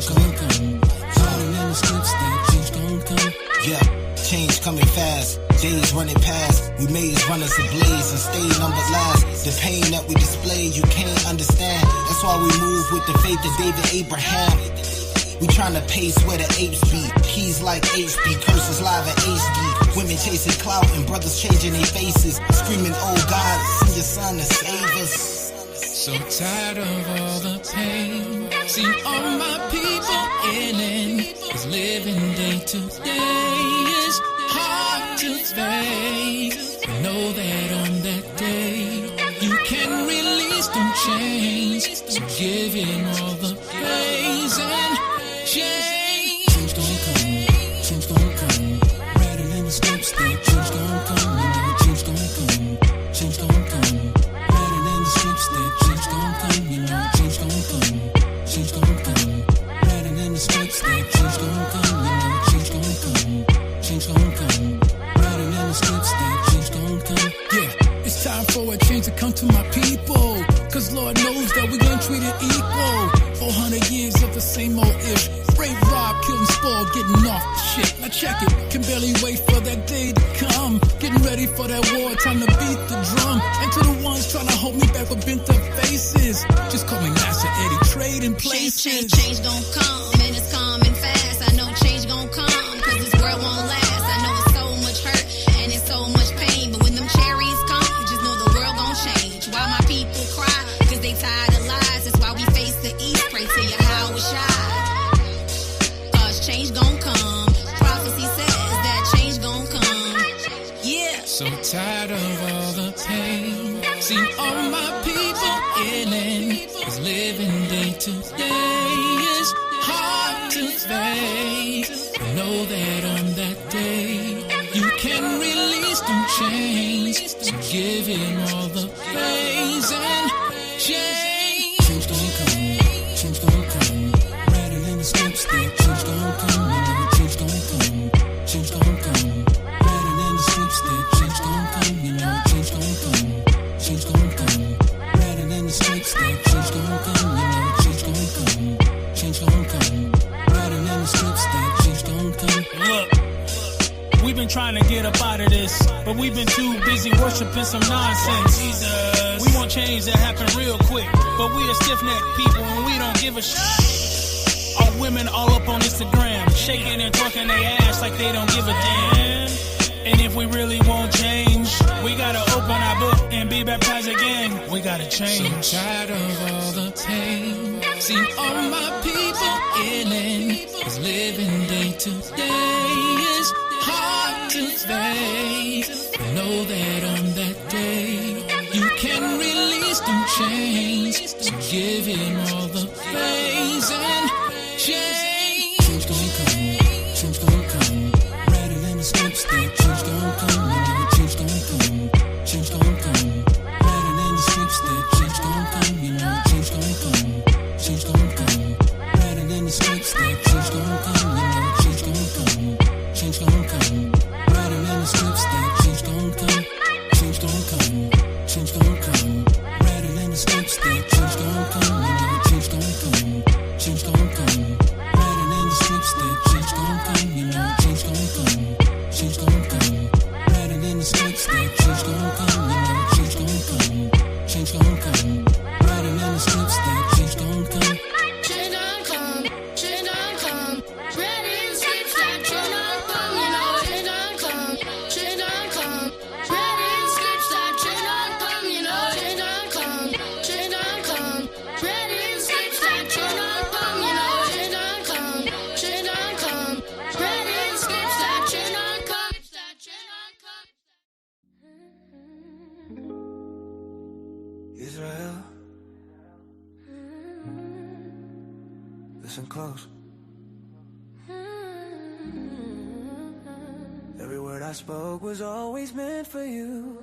change gon' come. Writing in the scripts that change gon' come. Yeah, change coming fast. Days running past. We made runners ablaze and stay numbered last. The pain that we display, you can't understand. That's why we move with the faith of David Abraham. We tryna pace where the apes be. Keys like HP, curses live at HD. Women chasing clout and brothers changing their faces. Screaming, oh God, send your son to save us. So tired of all the pain. See all my people in it. 'Cause living day to day is hard to face. But know that on that day you can release them chains. So give him all the praise and change. Change gon' come, change gon' come. Writing in the scripts that change gon' come. You know change gon' come, change gon' come. Writing in the scripts that change gon' come. You know change gon' come, change gon' come. Writing in the scripts that change gon' come. You know change gon' come, change gon' come. Writing in the scripts that change gon' come. Yeah, it's time for a change to come to my people. 'Cause Lord knows that we ain't treated equal. 400 years of the same old ish. Rape, rob, kill and spoil, getting off the shit. Now check it, can barely wait for that day to come. Getting ready for that war, time to beat the drum. And to the ones trying to hold me back with bent up faces, just call me Master Eddie, trading places. Change gon' come, and it's coming fast. I know change gon' come, 'cause this world won't last. I know it's so much hurt, and it's so much pain. But when them cherries come, just know the world gon' change. Why my people cry, 'cause they tired of lies. That's why we face the east, pray to your Howard Shine. Change gon' come. Prophecy says that change gon' come. Yeah. So tired of all the pain. See all my people in it. 'Cause living day to day is hard to face. But know that on that day you can release them chains. So give him all the praise and change. Change gon' come, change gon' come. Writing in the scripts that change gon' come. You know change gon' come, change gon' come. Writing in the scripts that change gon' come. You know change gon' come, change gon' come. Writing in the scripts that change gon' come. You know change gon' come, change gon' come. Writing in the scripts that change gon' come. Look, we've been trying to get up out of this, but we've been too busy worshiping some nonsense. Jesus. We want change to happen real quick, but we are stiff-necked people and we don't give a All women all up on Instagram, shaking and twerking their ass like they don't give a damn. And if we really want change, we gotta open our book and be baptized again. We gotta change. So tired of all the pain. See all my people in it. 'Cause living day to day is hard to face. But know that on that day you can release them chains. So give him all the praise and change. Change gon' come, change gon' come. Writing in the scripts that change gon' come. You know change gon' come, change gon' come. Writing in the scripts that change gon' come. You know change gon' come, change gon' come. Writing in the scripts that change gon' come. You know change gon' come, change gon' come. Writing in the scripts that change gon' come, change gon' come, change gon' come. Writing in the scripts that change gon' come. You know change gon' come, change gon' come. Writing in the scripts that change gon' come. You know change gon' come, change gon' come. Writing in the scripts that change gon' come. You know change gon' come, change gon' come. Writing in the scripts that change gon' come. Change gon' come, change gon' come. Writing in the scripts that change gon' come. You know change gon' come, change gon' come. Writing in the scripts that change gon' come. You know change gon' come, change gon' come. Writing in the scripts that change gon' come. You know change gon' come, change gon' come. Writing in the scripts that change gon' come. Israel, listen close. Every word I spoke was always meant for you.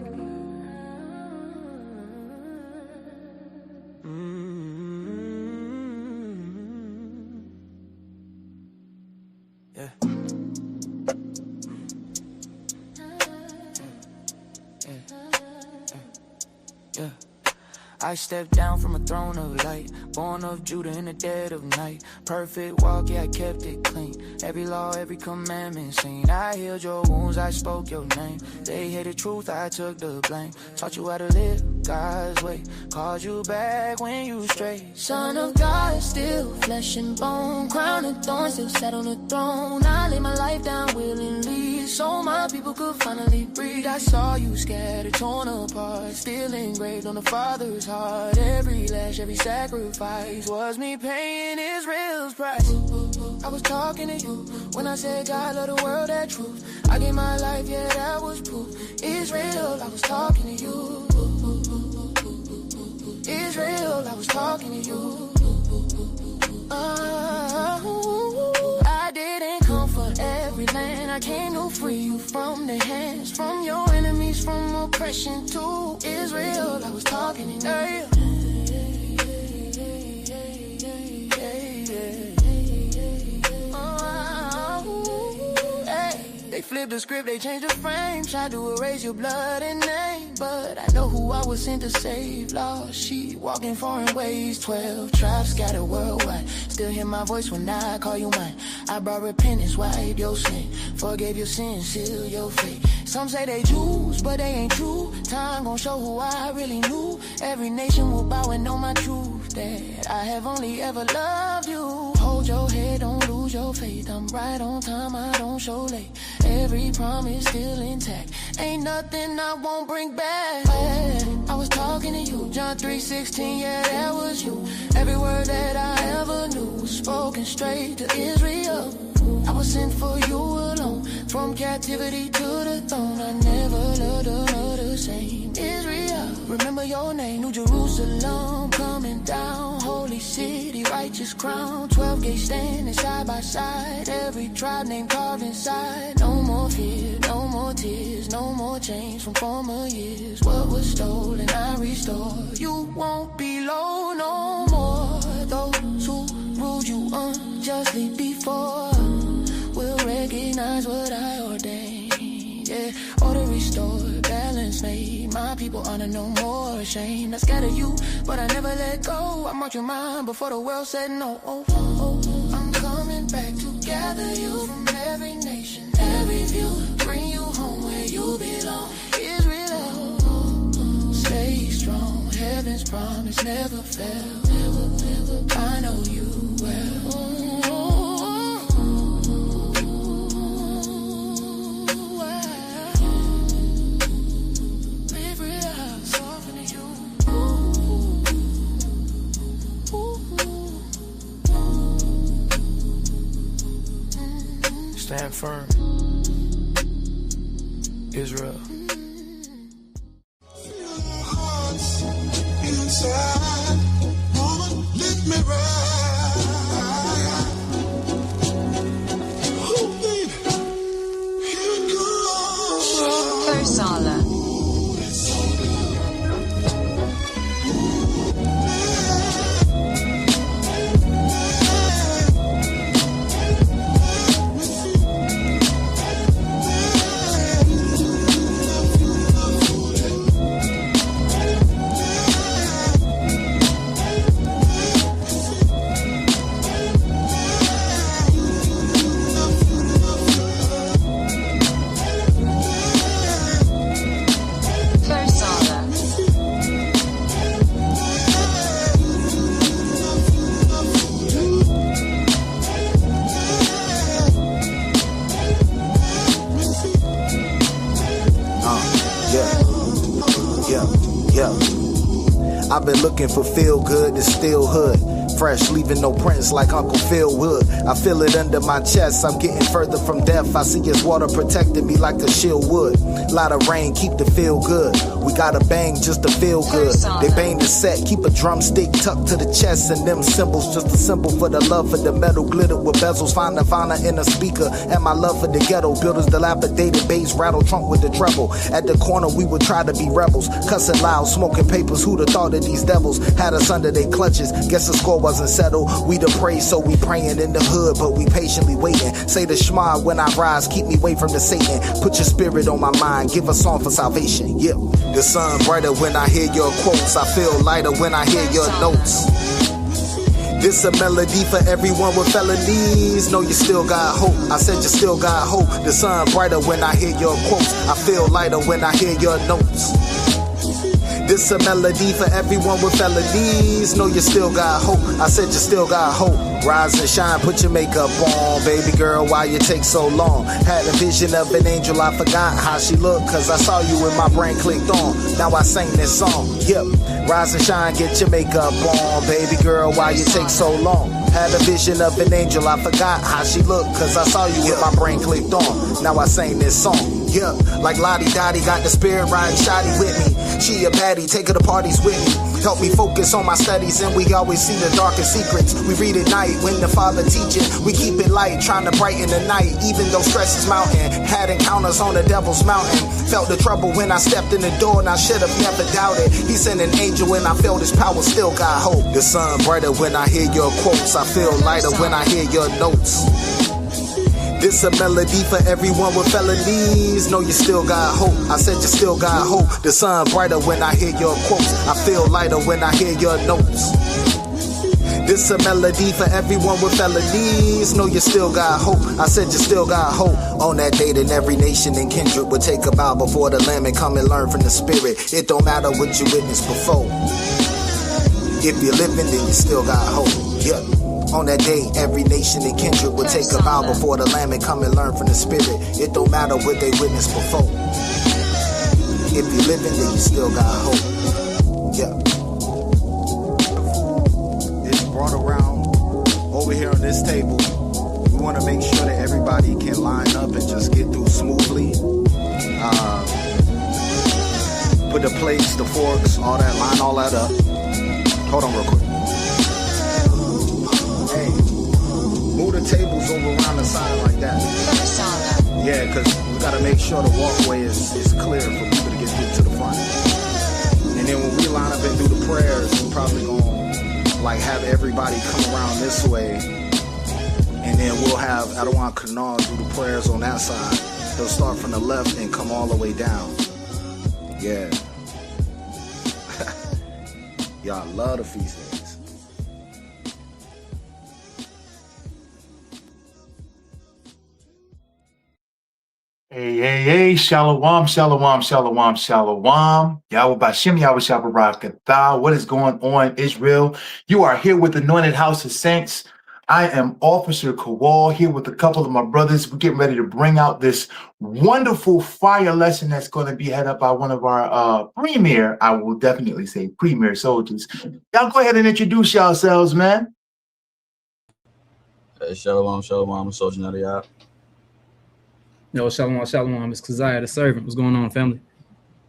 Yeah. Yeah. I stepped down from a throne of light, born of Judah in the dead of night. Perfect walk, yeah, I kept it clean. Every law, every commandment seen. I healed your wounds, I spoke your name. They hated truth, I took the blame. Taught you how to live God's way. Called you back when you strayed. Son of God, still flesh and bone. Crown of thorns, still sat on the throne. I lay my life down willingly, so my people could finally breathe. I saw you scattered, torn apart, still engraved on the Father's heart. Every lash, every sacrifice was me paying Israel's price. I was talking to you when I said God loved the world, that truth. I gave my life, yeah, that was proof. Israel, I was talking to you. Israel, I was talking to you. I didn't come for every land. I came to free you from the hands, from your enemies, from oppression to Israel. I was talking to you. They flipped the script, they changed the frame, tried to erase your blood and name. But I know who I was sent to save. Lost sheep, walking foreign ways. 12 tribes scattered worldwide. Still hear my voice when I call you mine. I brought repentance, wiped your sin, forgave your sins, seal your fate. Some say they Jews, but they ain't true. Time gon' show who I really knew. Every nation will bow and know my truth, that I have only ever loved you. Hold your head, don't lose your faith. I'm right on time, I don't show late. Every promise still intact. Ain't nothing I won't bring back. I was talking to you, John 3:16, yeah, that was you. Every word that I ever knew was spoken straight to Israel. I was sent for you alone, from captivity to the throne. I never loved another same. Israel, remember your name. New Jerusalem, coming down. Holy city, righteous crown. 12 gates standing side by side. Every tribe named carved inside. No more fear, no more tears, no more chains from former years. What was stolen, I restore. You won't be low no more. Those who ruled you unjustly before will recognize what I ordained. Yeah, order restored, balance made. My people honor no more shame. I scatter you, but I never let go. I marked your mind before the world said no. I'm coming back to gather you from every nation, every view, bring you home where you belong. Israel, stay strong. Heaven's promise never fail. I know you well. Stand firm, Israel. Inside, woman, let me ride. Oh, baby, here it goes. Versala. I've been looking for feel good, it's still hood. Fresh, leaving no prints like Uncle Phil would. I feel it under my chest, I'm getting further from death. I see his water protecting me like a shield would. Lot of rain, keep the feel good. We gotta bang just to feel good. They bang the set, keep a drumstick tucked to the chest. And them cymbals, just a symbol for the love for the metal. Glitter with bezels, find Nirvana in a speaker. And my love for the ghetto, builders dilapidated bass, rattle trunk with the treble. At the corner we would try to be rebels, cussing loud, smoking papers. Who'd have thought of these devils? Had us under their clutches, guess the score wasn't settled. We to pray, so we praying in the hood, but we patiently waiting. Say the Shema when I rise, keep me away from the Satan. Put your spirit on my mind, give a song for salvation. Yeah, the sun brighter when I hear your quotes. I feel lighter when I hear your notes. This a melody for everyone with felonies. Know you still got hope. I said you still got hope. The sun brighter when I hear your quotes. I feel lighter when I hear your notes. This a melody for everyone with felonies. Know you still got hope. I said you still got hope. Rise and shine, put your makeup on. Baby girl, why you take so long? Had a vision of an angel, I forgot how she looked, cause I saw you when my brain clicked on. Now I sing this song, yep. Rise and shine, get your makeup on. Baby girl, why you take so long? Had a vision of an angel, I forgot how she looked, cause I saw you when my brain clicked on. Now I sing this song, yeah. Like Lottie Dottie, got the spirit riding shoddy with me. She a baddie, take her to parties with me. Help me focus on my studies, and we always see the darkest secrets. We read at night when the Father teaching. We keep it light, trying to brighten the night, even though stress is mounting. Had encounters on the devil's mountain. Felt the trouble when I stepped in the door, and I should have never doubted. He sent an angel, and I felt his power, still got hope. The sun brighter when I hear your quotes. I feel lighter when I hear your notes. This a melody for everyone with felonies. Know you still got hope. I said you still got hope. The sun brighter when I hear your quotes. I feel lighter when I hear your notes. This a melody for everyone with felonies. Know you still got hope. I said you still got hope. On that day, then every nation and kindred would take a bow before the Lamb and come and learn from the Spirit. It don't matter what you witnessed before. If you're living, then you still got hope. Yeah. On that day, every nation and kindred will take a bow before the Lamb and come and learn from the Spirit. It don't matter what they witnessed before. If you're living, then you still got hope. Yeah. It's brought around over here on this table. We want to make sure that everybody can line up and just get through smoothly. Put the plates, the forks, all that, line all that up. Hold on real quick. Move the tables over around the side like that. Yeah, because we got to make sure the walkway is clear for people to get through to the front. And then when we line up and do the prayers, we're probably going to like have everybody come around this way. And then we'll have Adawan Kanal do the prayers on that side. They'll start from the left and come all the way down. Yeah. Y'all love the feast days. Hey, shalom, shalom, shalom, shalom. Yahweh Bashem, Yahweh Shabbarakatah. What is going on, Israel? You are here with Anointed House of Saints. I am Officer Kowal here with a couple of my brothers. We're getting ready to bring out this wonderful fire lesson that's going to be head up by one of our premier, I will definitely say premier soldiers. Y'all go ahead and introduce yourselves, man. Hey, shalom, shalom, Soldier Nadiyah. Yo, shalom, shalom. It's Keziah, the servant. What's going on, family?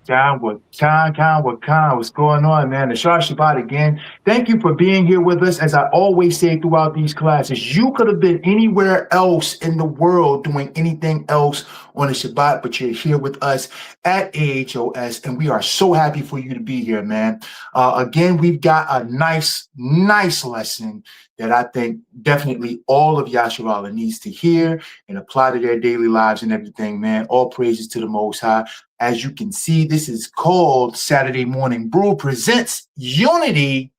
What's going on, man? The Shah Shabbat again. Thank you for being here with us. As I always say throughout these classes, you could have been anywhere else in the world doing anything else on the Shabbat, but you're here with us at AHOS, and we are so happy for you to be here, man. Again, we've got a nice lesson that I think definitely all of Yasharala needs to hear and apply to their daily lives and everything, man. All praises to the Most High. As you can see, this is called Saturday Morning Brew presents Unity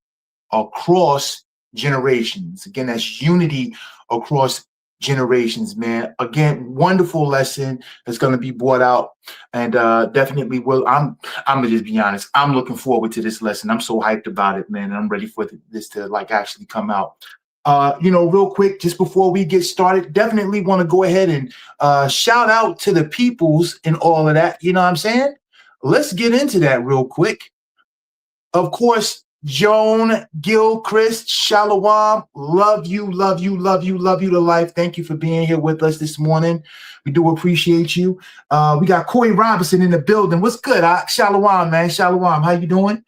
Across Generations. Again, that's Unity Across Generations, man. Again, wonderful lesson that's going to be brought out, and definitely will. I'm gonna just be honest. I'm looking forward to this lesson. I'm so hyped about it, man. And I'm ready for this to like actually come out. Real quick, just before we get started, definitely want to go ahead and shout out to the peoples and all of that. You know what I'm saying? Let's get into that real quick. Of course, Joan, Gil, Chris, Shalom, love you to life. Thank you for being here with us this morning. We do appreciate you. We got Corey Robinson in the building. What's good? Shalom, man. Shalom. How you doing?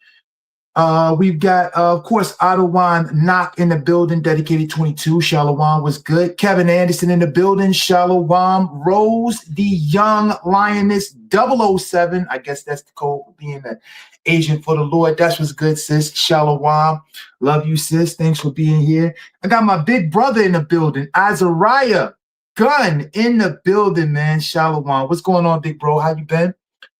We've got, of course, Ottawa Knock in the building, dedicated 22. Shalom was good. Kevin Anderson in the building. Shalom. Rose, the young lioness, 007. I guess that's the code for being an agent for the Lord. That's what's good, sis. Shalom. Love you, sis. Thanks for being here. I got my big brother in the building, Azariah Gunn in the building, man. Shalom. What's going on, big bro? How you been?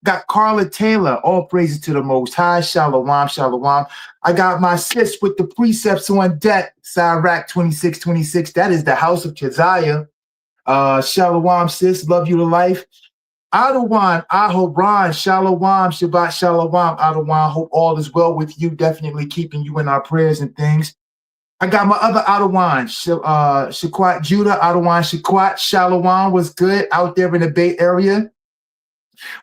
Got Carla Taylor, all praises to the Most High. Shalom, shalom. I got my sis with the precepts on deck, Sirach 2626. That is the house of Keziah. Shalom, sis. Love you to life. Adawan, Ahoran, Shalom, Shabbat Shalom, Adawan. Hope all is well with you. Definitely keeping you in our prayers and things. I got my other Adawan, Shaquat Judah, Adawan Shaquat. Shalom was good out there in the Bay Area.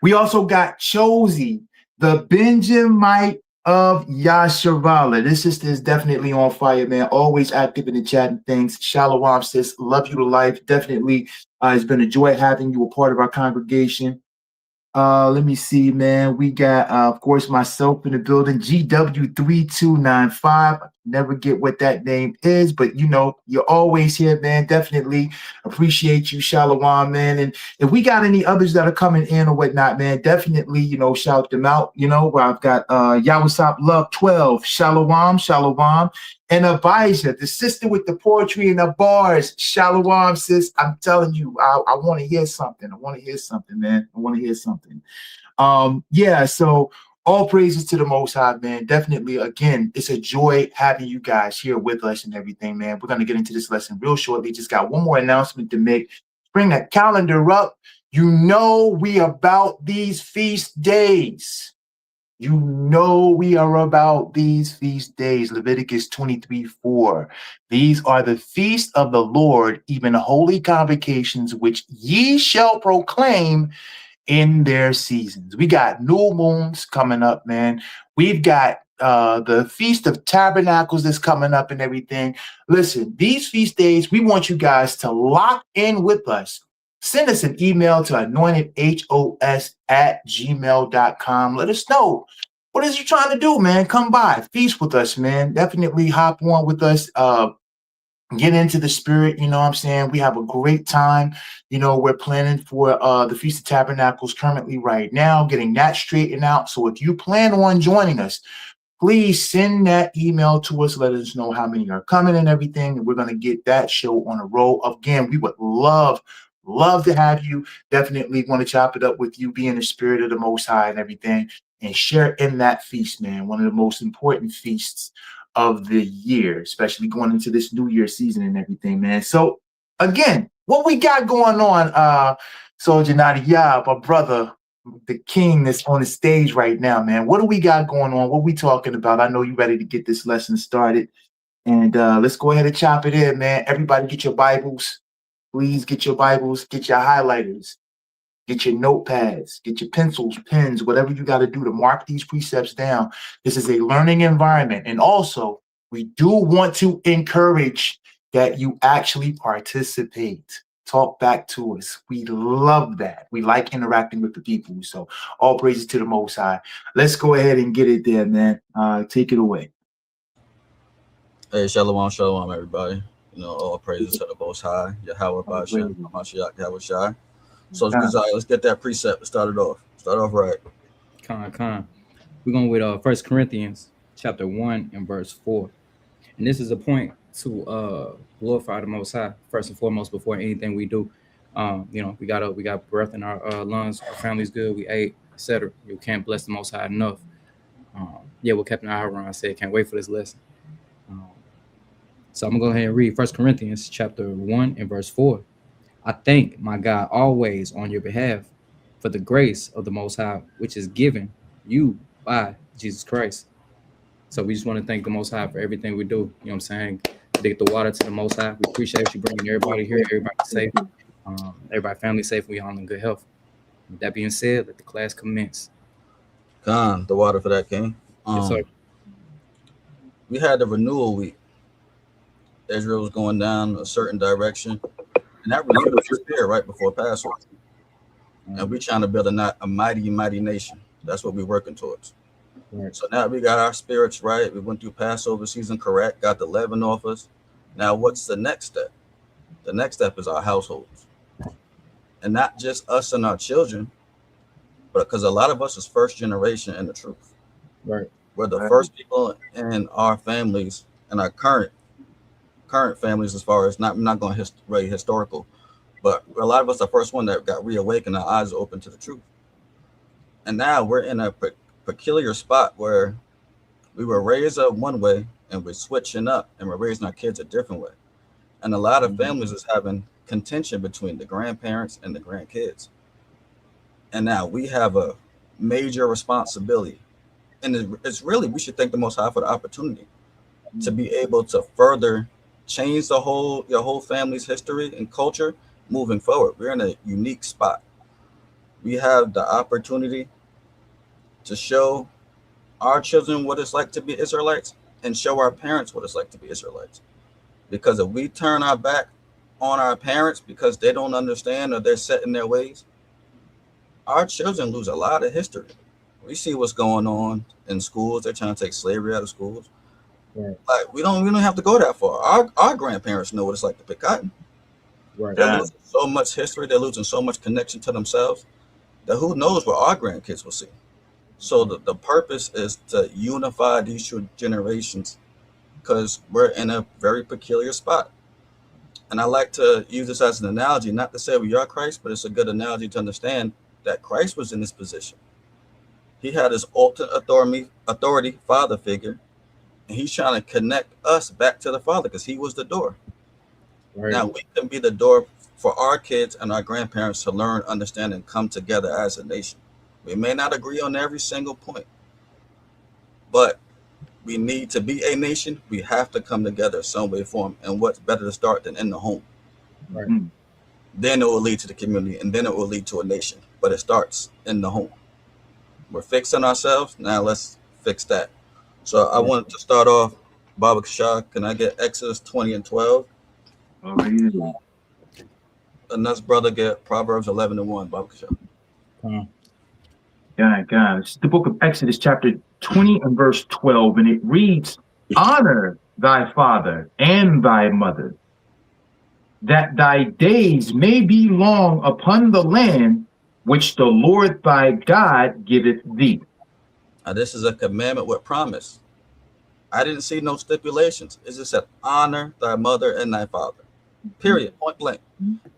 We also got Chosi, the Benjamite of Yasharala. This sister is definitely on fire, man. Always active in the chat and things. Shalom, sis. Love you to life. Definitely, it's been a joy having you a part of our congregation. Let me see, man. We got, of course, myself in the building, GW3295. Never get what that name is, but you know, you're always here, man. Definitely appreciate you, Shalom, man. And if we got any others that are coming in or whatnot, man, definitely, you know, shout them out. You know, where I've got Yawasop Love 12, Shalom, Shalom. And Abijah, the sister with the poetry and the bars. Shalom, sis. I'm telling you, I want to hear something. I want to hear something, man. I want to hear something. Yeah, so all praises to the Most High, man. Definitely, again, it's a joy having you guys here with us and everything, man. We're going to get into this lesson real shortly. Just got one more announcement to make. Bring that calendar up. You know we about these feast days. You know we are about these feast days. Leviticus 23:4. These are the feasts of the Lord, even holy convocations, which ye shall proclaim in their seasons. We got new moons coming up, man. We've got the Feast of Tabernacles that's coming up and everything. Listen, these feast days, we want you guys to lock in with us. Send us an email to anointedhos@gmail.com. Let us know. What is you trying to do, man? Come by. Feast with us, man. Definitely hop on with us. Get into the spirit, you know what I'm saying? We have a great time. You know, we're planning for the Feast of Tabernacles currently right now, getting that straightened out. So if you plan on joining us, please send that email to us. Let us know how many are coming and everything. And we're going to get that show on a roll. Again, we would love to have you. Definitely want to chop it up with you, be in the spirit of the Most High and everything, and share in that feast, man. One of the most important feasts of the year, especially going into this New Year season and everything, man. So again, what we got going on, Soldier Nadia, my brother, the king that's on the stage right now, man. What do we got going on? What we talking about? I know you ready to get this lesson started. And let's go ahead and chop it in, man. Everybody get your Bibles. Please get your Bibles, get your highlighters, get your notepads, get your pencils, pens, whatever you got to do to mark these precepts down. This is a learning environment. And also, we do want to encourage that you actually participate. Talk back to us. We love that. We like interacting with the people. So all praises to the Most High. Let's go ahead and get it there, man. Take it away. Hey, shalom, shalom, everybody. You know, all praises to the Most High. Yahweh Bashem, Hamashiach, Yahweh Shai. So, let's get that precept started off. Start off right. Con. We're going with 1 Corinthians chapter 1 and verse 4. And this is a point to glorify the Most High, first and foremost, before anything we do. You know, we got breath in our lungs, our family's good, we ate, etc. You can't bless the Most High enough. What Captain Aaron said, can't wait for this lesson. So I'm gonna go ahead and read 1 Corinthians chapter 1 and verse 4. I thank my God always on your behalf for the grace of the Most High, which is given you by Jesus Christ. So we just want to thank the Most High for everything we do. You know what I'm saying? Dig the water to the Most High. We appreciate you bringing everybody here, everybody safe, everybody family safe. We all in good health. With that being said, let the class commence. The water for that, King. Yes, sir. We had the renewal week. Israel was going down a certain direction, and that renewal was there right before Passover. And we're trying to build a mighty, mighty nation. That's what we're working towards. Right. So now we got our spirits right. We went through Passover season correct, got the leaven off us. Now, what's the next step? The next step is our households. And not just us and our children, but because a lot of us is first generation in the truth. Right. We're the first people in our families and our current families, as far as I'm not going really historical, but a lot of us are the first one that got reawakened, our eyes open to the truth. And now we're in a peculiar spot where we were raised up one way and we're switching up and we're raising our kids a different way. And a lot of families is having contention between the grandparents and the grandkids. And now we have a major responsibility. And it's really, we should thank the Most High for the opportunity to be able to further change your whole family's history and culture moving forward. We're in a unique spot. We have the opportunity to show our children what it's like to be Israelites and show our parents what it's like to be Israelites. Because if we turn our back on our parents because they don't understand or they're set in their ways, our children lose a lot of history. We see what's going on in schools. They're trying to take slavery out of schools. Right. Like we don't have to go that far. Our grandparents know what it's like to pick cotton. Right. They're losing so much history. They're losing so much connection to themselves that who knows what our grandkids will see. So the purpose is to unify these two generations because we're in a very peculiar spot. And I like to use this as an analogy, not to say we are Christ, but it's a good analogy to understand that Christ was in this position. He had his ultimate authority father figure, and he's trying to connect us back to the Father because he was the door. Right. Now we can be the door for our kids and our grandparents to learn, understand, and come together as a nation. We may not agree on every single point, but we need to be a nation. We have to come together some way, form, and what's better to start than in the home? Right. Then it will lead to the community, and then it will lead to a nation. But it starts in the home. We're fixing ourselves. Now let's fix that. So I wanted to start off, Baba Kashah. Can I get Exodus 20 and 12? And us brother get Proverbs 11 and 1, Baba Kashah. God. It's the book of Exodus, chapter 20 and verse 12, and it reads, honor thy father and thy mother, that thy days may be long upon the land which the Lord thy God giveth thee. Now this is a commandment with promise. I didn't see no stipulations. It just said, honor thy mother and thy father. Period. Point blank.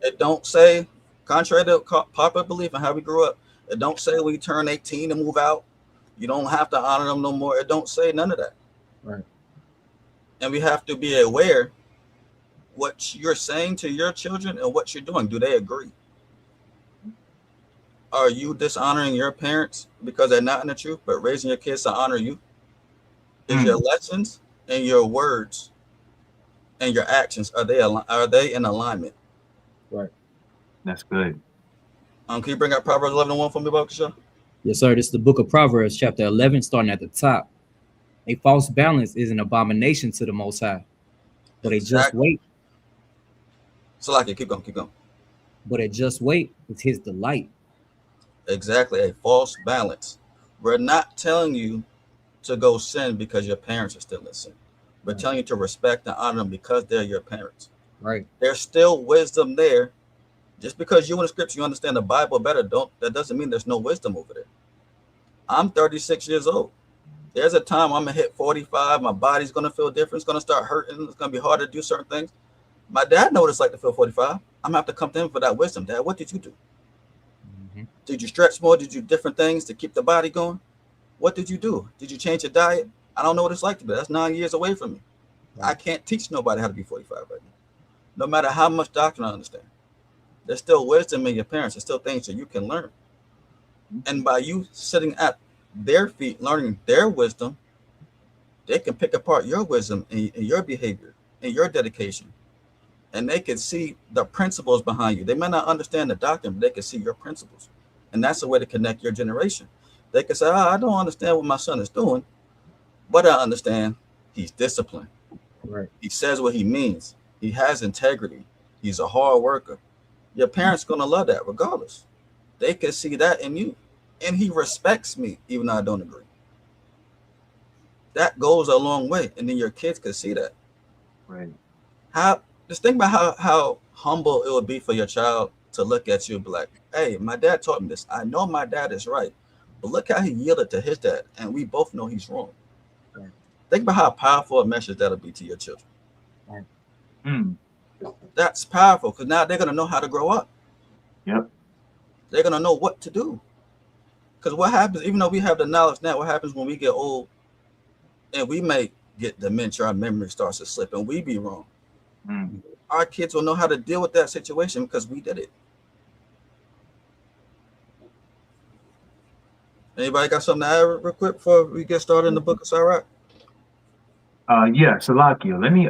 It don't say, contrary to popular belief and how we grew up, it don't say when you turn 18 and move out, you don't have to honor them no more. It don't say none of that. Right. And we have to be aware what you're saying to your children and what you're doing. Do they agree? Are you dishonoring your parents because they're not in the truth, but raising your kids to honor you? Is your lessons and your words and your actions, are they in alignment? Right. That's good. Can you bring up Proverbs 11 and 1 for me, Bakasha? Yes, sir. This is the book of Proverbs, chapter 11, starting at the top. A false balance is an abomination to the Most High, but a just weight. So like it, keep going. But a just weight is his delight. Exactly, a false balance. We're not telling you to go sin because your parents are still in sin. We're telling you to respect and honor them because they're your parents. Right. There's still wisdom there. Just because you in the scripture, you understand the Bible better, that doesn't mean there's no wisdom over there. I'm 36 years old. There's a time I'm gonna hit 45. My body's gonna feel different. It's gonna start hurting. It's gonna be hard to do certain things. My dad knows what it's like to feel 45. I'm gonna have to come to him for that wisdom. Dad, what did you do? Did you stretch more? Did you do different things to keep the body going? What did you do? Did you change your diet? I don't know what it's like to be. That's 9 years away from me. I can't teach nobody how to be 45 right now. No matter how much doctrine I understand. There's still wisdom in your parents. There's still things that you can learn. And by you sitting at their feet, learning their wisdom, they can pick apart your wisdom and your behavior and your dedication. And they can see the principles behind you. They may not understand the doctrine, but they can see your principles. And that's a way to connect your generation. They can say, I don't understand what my son is doing, but I understand he's disciplined. Right. He says what he means. He has integrity. He's a hard worker. Your parents are going to love that regardless. They can see that in you. And he respects me, even though I don't agree. that goes a long way, and then your kids could see that. Right. Just think about how humble it would be for your child to look at you and be like, hey, my dad taught me this. I know my dad is right, but look how he yielded to his dad, and we both know he's wrong. Right. Think about how powerful a message that'll be to your children. Right. Mm. That's powerful, because now they're going to know how to grow up. Yep. They're going to know what to do. Because what happens, even though we have the knowledge now, what happens when we get old and we may get dementia, our memory starts to slip, and we be wrong. Mm. Our kids will know how to deal with that situation because we did it. Anybody got something to add real quick before we get started in the book of Sirach? Yeah, Salakia, let me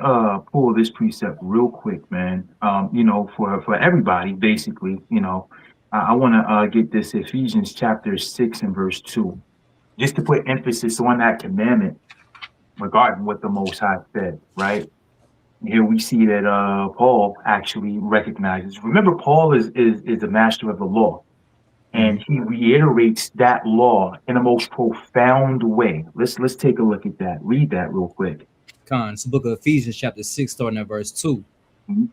pull this precept real quick, man. You know, for everybody, basically, you know, I want to get this Ephesians chapter 6 and verse 2, just to put emphasis on that commandment regarding what the Most High said, right? Here we see that Paul actually recognizes. Remember, Paul is the master of the law, and he reiterates that law in the most profound way. Let's take a look at that. Read that real quick. It's the book of Ephesians, chapter 6, starting at verse 2. Mm-hmm.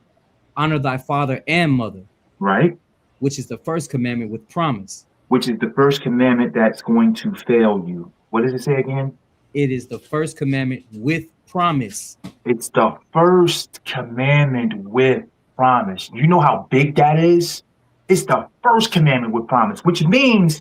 Honor thy father and mother, Right? which is the first commandment with promise. Which is the first commandment that's going to fail you. What does it say again? It is the first commandment with promise. It's the first commandment with promise. You know how big that is? It's the first commandment with promise, which means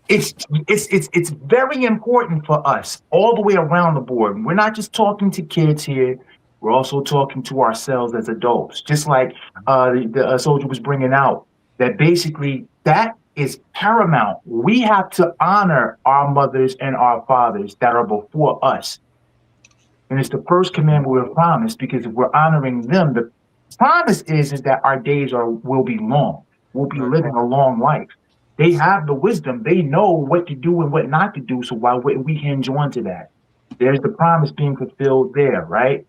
it's very important for us all the way around the board. We're not just talking to kids here. We're also talking to ourselves as adults. Just like the soldier was bringing out, that basically that is paramount. We have to honor our mothers and our fathers that are before us. And it's the first commandment with promise, because if we're honoring them, the promise is that our days will be long. We'll be living a long life. They have the wisdom. They know what to do and what not to do. So why wouldn't we hinge on to that? There's the promise being fulfilled there, right?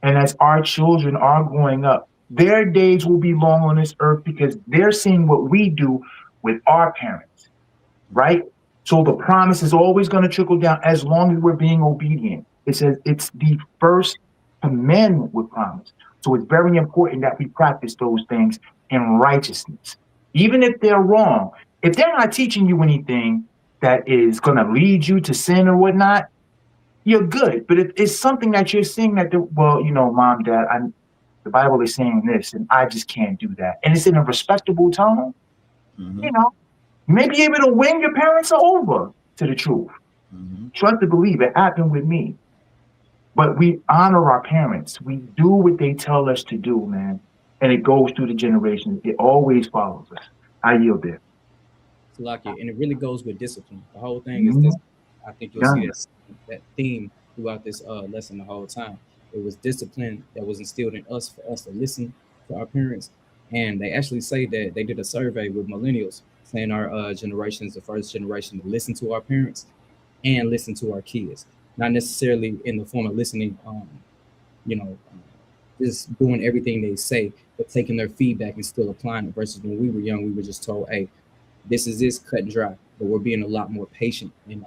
And as our children are growing up, their days will be long on this earth because they're seeing what we do with our parents, right? So the promise is always going to trickle down as long as we're being obedient. It says it's the first commandment with promise. So it's very important that we practice those things in righteousness. Even if they're wrong, if they're not teaching you anything that is going to lead you to sin or whatnot, you're good. But if it's something that you're seeing that, well, you know, mom, dad, the Bible is saying this, and I just can't do that. And it's in a respectable tone, you know, you may be able to win your parents over to the truth. Trust and believe it happened with me. But we honor our parents. We do what they tell us to do, man. And it goes through the generations. It always follows us. I yield there. And it really goes with discipline. The whole thing is this. I think you'll see that theme throughout this lesson the whole time. It was discipline that was instilled in us for us to listen to our parents. And they actually say that they did a survey with millennials saying our generation is the first generation to listen to our parents and listen to our kids. Not necessarily in the form of listening, just doing everything they say, but taking their feedback and still applying it. Versus when we were young, we were just told, hey, this is this, cut and dry. But we're being a lot more patient and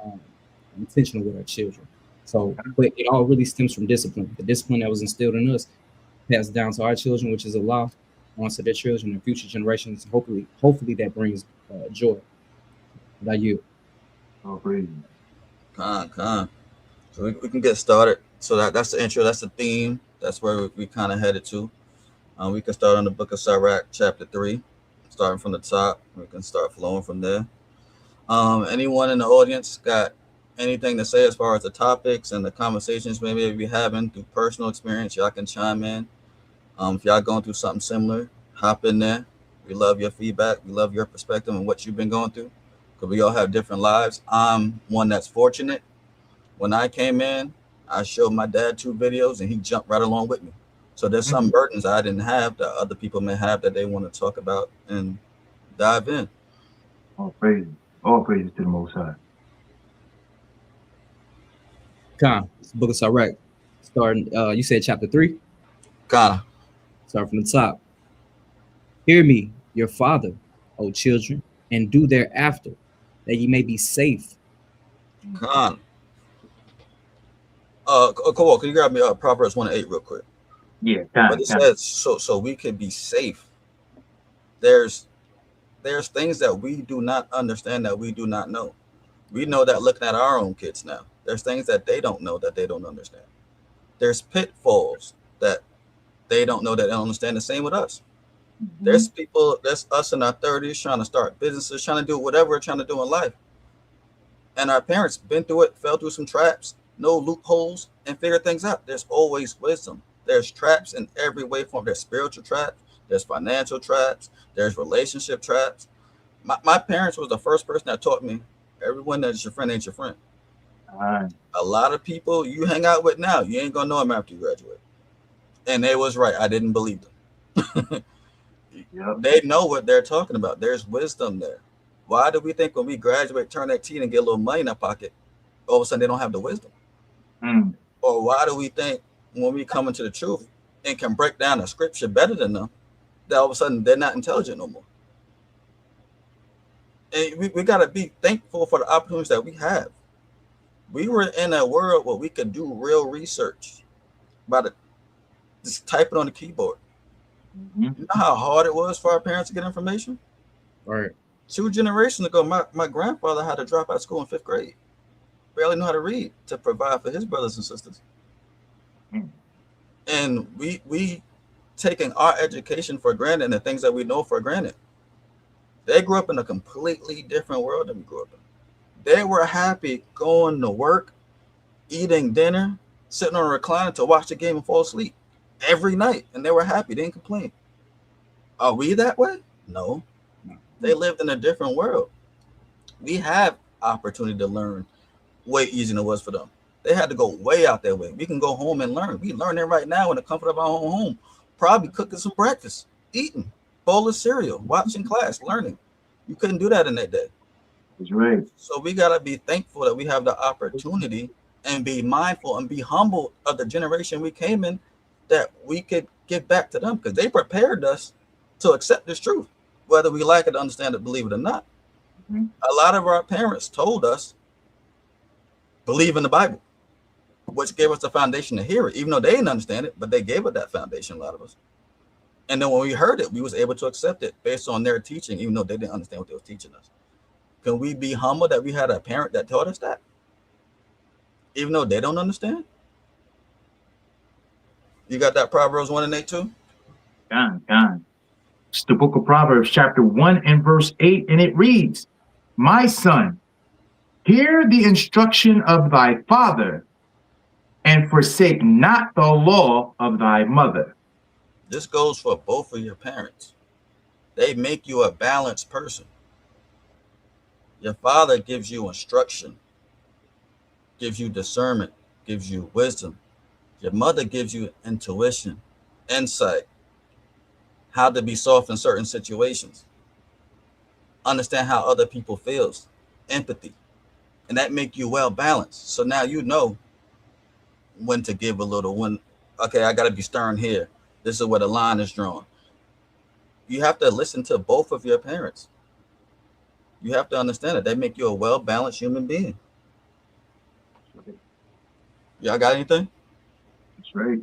intentional with our children. So, but it all really stems from discipline. The discipline that was instilled in us passed down to our children, which is a law, onto their children and future generations. Hopefully that brings joy. About you. Oh, great. So we can get started. So that's the intro. That's the theme. That's where we kind of headed to. We can start on the book of Sirach, chapter 3, starting from the top. We can start flowing from there. Anyone in the audience got anything to say as far as the topics and the conversations maybe we're having through personal experience? Y'all can chime in. If y'all going through something similar, hop in there. We love your feedback. We love your perspective and what you've been going through, because we all have different lives. I'm one that's fortunate. When I came in, I showed my dad 2 videos and he jumped right along with me. So there's some burdens I didn't have that other people may have that they want to talk about and dive in. All praises to the Most High. It's the book of Sirach. Starting, you said chapter 3? Start from the top. Hear me, your father, O children, and do thereafter, that ye may be safe. Cool. Can you grab me Proverbs 1:8 real quick? Yeah, But it says so we could be safe. There's things that we do not understand that we do not know. We know that looking at our own kids now. There's things that they don't know that they don't understand. There's pitfalls that they don't know that they don't understand. The same with us. There's people, that's us in our 30s trying to start businesses, trying to do whatever we're trying to do in life. And our parents been through it, fell through some traps, no loopholes, and figured things out. There's always wisdom. There's traps in every way form. There's spiritual traps, there's financial traps, there's relationship traps. My parents was the first person that taught me everyone that's your friend ain't your friend. A lot of people you hang out with now, you ain't gonna know them after you graduate. And they was right. I didn't believe them. They know what they're talking about. There's wisdom there. Why do we think when we graduate, turn 18 and get a little money in our pocket, all of a sudden they don't have the wisdom? Or why do we think when we come into the truth and can break down a scripture better than them, that all of a sudden they're not intelligent no more? And we got to be thankful for the opportunities that we have. We were in a world where we could do real research by just typing on the keyboard. You know how hard it was for our parents to get information? Right. 2 generations ago, my grandfather had to drop out of school in 5th grade. Barely knew how to read to provide for his brothers and sisters. And we taking our education for granted and the things that we know for granted. They grew up in a completely different world than we grew up in. They were happy going to work, eating dinner, sitting on a recliner to watch the game and fall asleep every night. And they were happy. They didn't complain. Are we that way? No. They lived in a different world. We have opportunity to learn way easier than it was for them. They had to go way out their way. We can go home and learn. We learning right now in the comfort of our own home. Probably cooking some breakfast, eating, bowl of cereal, watching class, learning. You couldn't do that in that day. That's right. So we got to be thankful that we have the opportunity and be mindful and be humble of the generation we came in, that we could give back to them because they prepared us to accept this truth, whether we like it, understand it, believe it or not. A lot of our parents told us, believe in the Bible, which gave us the foundation to hear it, even though they didn't understand it, but they gave it that foundation, a lot of us. And then when we heard it, we was able to accept it based on their teaching, even though they didn't understand what they was teaching us. Can we be humble that we had a parent that taught us that, even though they don't understand? You got that Proverbs 1:8 too? Gone. It's the book of Proverbs, chapter 1 and verse 8, and it reads, "My son, hear the instruction of thy father, and forsake not the law of thy mother." This goes for both of your parents. They make you a balanced person. Your father gives you instruction, gives you discernment, gives you wisdom. Your mother gives you intuition, insight, how to be soft in certain situations, understand how other people feels, empathy, and that make you well balanced. So now you know when to give a little, when, okay, I got to be stern here. This is where the line is drawn. You have to listen to both of your parents. You have to understand it. They make you a well-balanced human being. Y'all got anything? That's right.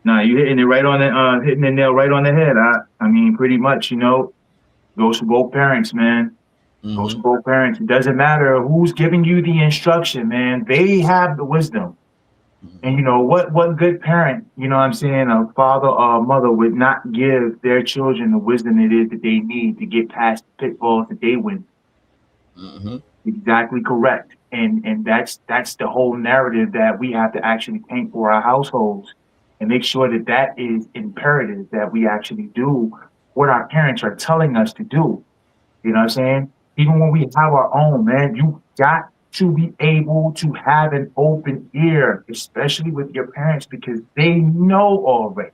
Nah, you hitting it right on the hitting the nail right on the head. I mean, pretty much, goes for both parents, man. Goes for both parents. It doesn't matter who's giving you the instruction, man. They have the wisdom. And what good parent, what I'm saying, a father or a mother would not give their children the wisdom it is that they need to get past the pitfalls that they win. Exactly correct. And that's the whole narrative that we have to actually paint for our households and make sure that that is imperative, that we actually do what our parents are telling us to do. You know what I'm saying? Even when we have our own, man, you got to be able to have an open ear, especially with your parents, because they know already.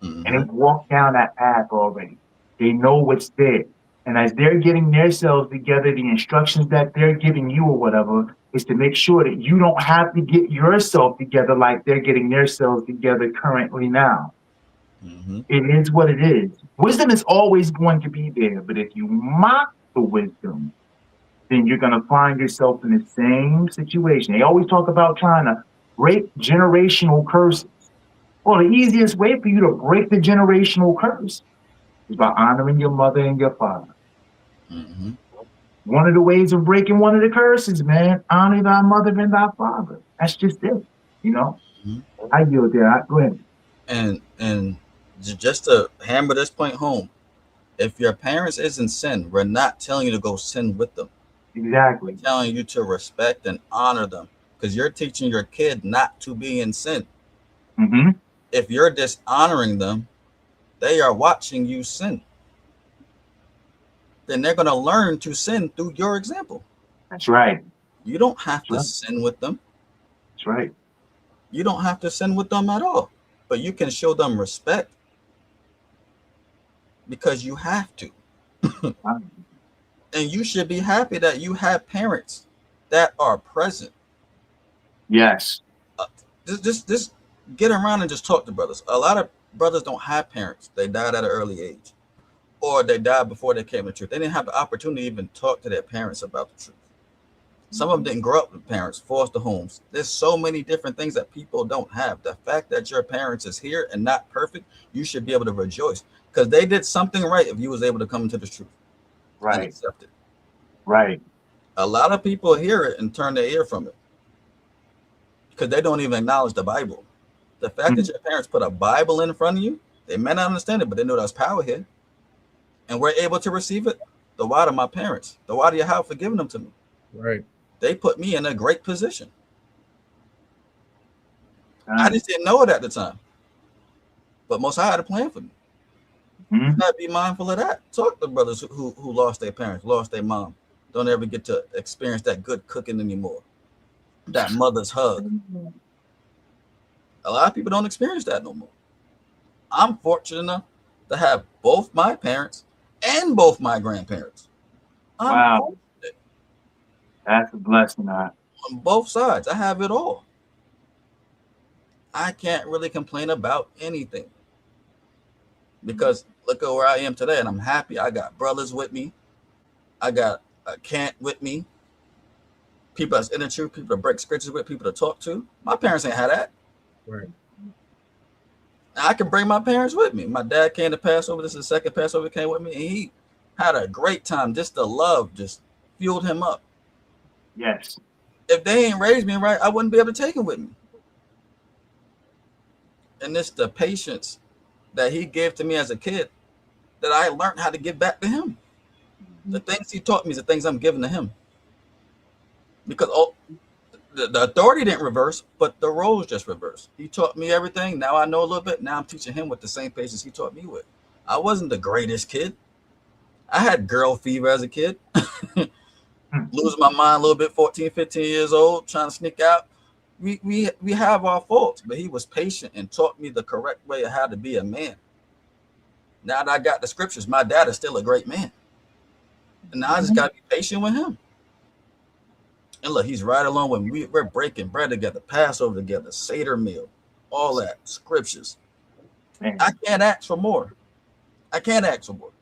And they walk down that path already. They know what's there. And as they're getting themselves together, the instructions that they're giving you or whatever is to make sure that you don't have to get yourself together like they're getting themselves together currently now. It is what it is. Wisdom is always going to be there, but if you mock the wisdom, then you're going to find yourself in the same situation. They always talk about trying to break generational curses. Well, the easiest way for you to break the generational curse is by honoring your mother and your father. Mm-hmm. One of the ways of breaking one of the curses, man, honor thy mother and thy father. That's just it. You know, Mm-hmm. I yield there. Go ahead. And just to hammer this point home, if your parents is in sin, we're not telling you to go sin with them. Exactly. We're telling you to respect and honor them, because you're teaching your kid not to be in sin. Mm-hmm. If you're dishonoring them, they are watching you sin. Then they're going to learn to sin through your example. That's right. You don't have That's to right. sin with them. That's right. You don't have to sin with them at all. But you can show them respect because you have to. And you should be happy that you have parents that are present. Yes. Just get around and just talk to brothers. A lot of brothers don't have parents. They died at an early age, or they died before they came to truth. They didn't have the opportunity to even talk to their parents about the truth. Some of them didn't grow up with parents, foster homes. There's so many different things that people don't have. The fact that your parents is here and not perfect, you should be able to rejoice, because they did something right if you was able to come into the truth and Right. accept it. Right. A lot of people hear it and turn their ear from it because they don't even acknowledge the Bible. The fact that your parents put a Bible in front of you, they may not understand it, but they know there's power here. And we're able to receive it. The word of my parents, the word of Yahweh for giving them to me. Right. They put me in a great position. I just didn't know it at the time. But Most High had a plan for me. Mm-hmm. You gotta be mindful of that. Talk to brothers who lost their parents, lost their mom. Don't ever get to experience that good cooking anymore. That mother's hug. A lot of people don't experience that no more. I'm fortunate enough to have both my parents and both my grandparents. Wow. Fortunate. That's a blessing. On both sides, I have it all. I can't really complain about anything, because look at where I am today, and I'm happy. I got brothers with me. I got a Kant with me. People that's in the truth, people to break scriptures with, people to talk to. My parents ain't had that. Right. I can bring my parents with me. My dad came to Passover. This is the second Passover he came with me, and he had a great time. Just the love just fueled him up. Yes. If they ain't raised me right, I wouldn't be able to take him with me. And it's the patience that he gave to me as a kid that I learned how to give back to him. The things he taught me is the things I'm giving to him. Because the authority didn't reverse, but the roles just reversed. He taught me everything. Now I know a little bit. Now I'm teaching him with the same patience he taught me with. I wasn't the greatest kid. I had girl fever as a kid. Losing my mind a little bit, 14, 15 years old, trying to sneak out. We have our faults, but he was patient and taught me the correct way of how to be a man. Now that I got the scriptures, my dad is still a great man. And now I just got to be patient with him. And look, he's right along with me. We're breaking bread together, Passover together, Seder meal, all that, scriptures. Man. I can't ask for more. I can't ask for more.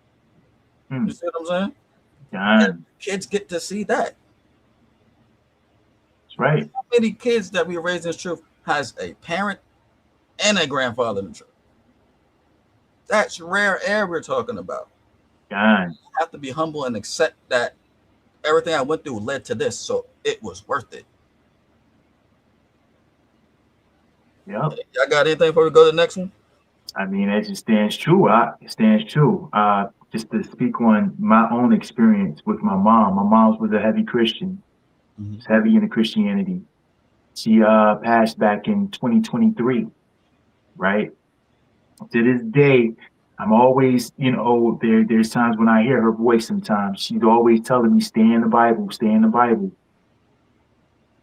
You see what I'm saying? And kids get to see that. That's right. How many kids that we raise in this truth has a parent and a grandfather in the truth? That's rare air we're talking about. God. You have to be humble and accept that everything I went through led to this, so it was worth it. Yep. Y'all got anything before we go to the next one? I mean, it just stands true. It stands true. Just to speak on my own experience with my mom. My mom was a heavy Christian. Was heavy into Christianity. She passed back in 2023, right? To this day, I'm always, there's times when I hear her voice sometimes. She's always telling me, stay in the Bible, stay in the Bible.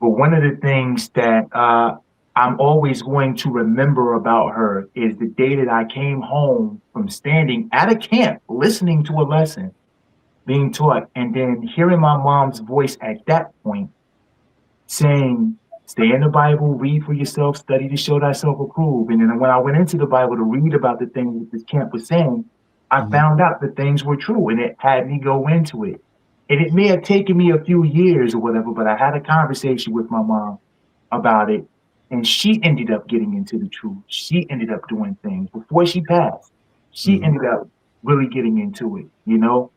But one of the things that I'm always going to remember about her is the day that I came home from standing at a camp, listening to a lesson, being taught, and then hearing my mom's voice at that point saying, stay in the Bible, read for yourself, study to show thyself approved. And then when I went into the Bible to read about the things that this camp was saying, I found out that things were true, and it had me go into it. And it may have taken me a few years or whatever, but I had a conversation with my mom about it. And she ended up getting into the truth. She ended up doing things before she passed. She ended up really getting into it, you know?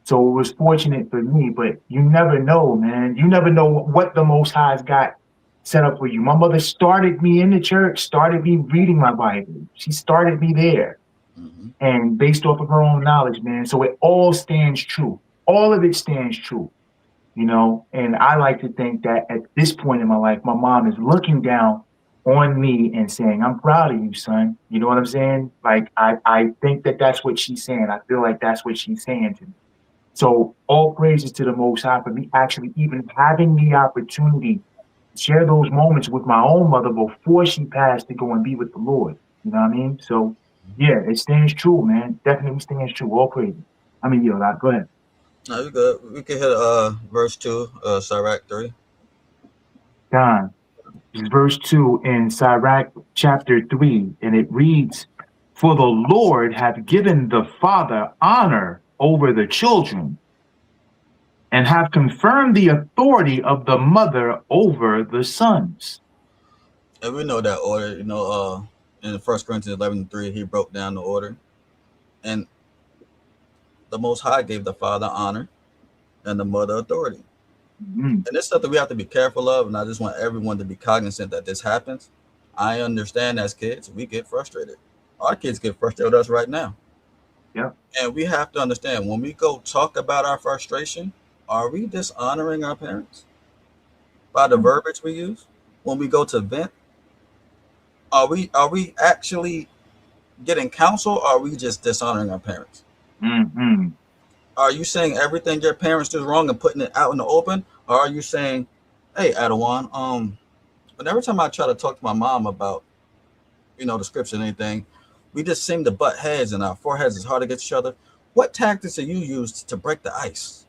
So it was fortunate for me, but you never know, man. You never know what the Most High's got set up for you. My mother started me in the church, started me reading my Bible. She started me there. And based off of her own knowledge, man. So it all stands true. All of it stands true, you know? And I like to think that at this point in my life, my mom is looking down on me and saying, I'm proud of you, son. You know what I'm saying? Like, I think that that's what she's saying. I feel like that's what she's saying to me. So all praises to the Most High for me actually even having the opportunity to share those moments with my own mother before she passed to go and be with the Lord. You know what I mean? So yeah, it stands true, man. Definitely stands true. All praises. I mean, yo, go ahead. No, you good. We can hit verse 2, Sirach 3. John, this is verse 2 in Sirach chapter 3, and it reads, For the Lord hath given the father honor over the children, and have confirmed the authority of the mother over the sons. And we know that order, you know, in 1 Corinthians 11:3, he broke down the order. And the Most High gave the father honor and the mother authority. And it's something we have to be careful of. And I just want everyone to be cognizant that this happens. I understand as kids, we get frustrated. Our kids get frustrated with us right now. Yeah. And we have to understand when we go talk about our frustration, are we dishonoring our parents by the verbiage we use? When we go to vent, are we actually getting counsel, or are we just dishonoring our parents? Are you saying everything your parents do wrong and putting it out in the open? Or are you saying, hey, Adawan, but every time I try to talk to my mom about, you know, the scripture and anything, we just seem to butt heads and our foreheads is hard to get each other. What tactics are you used to break the ice?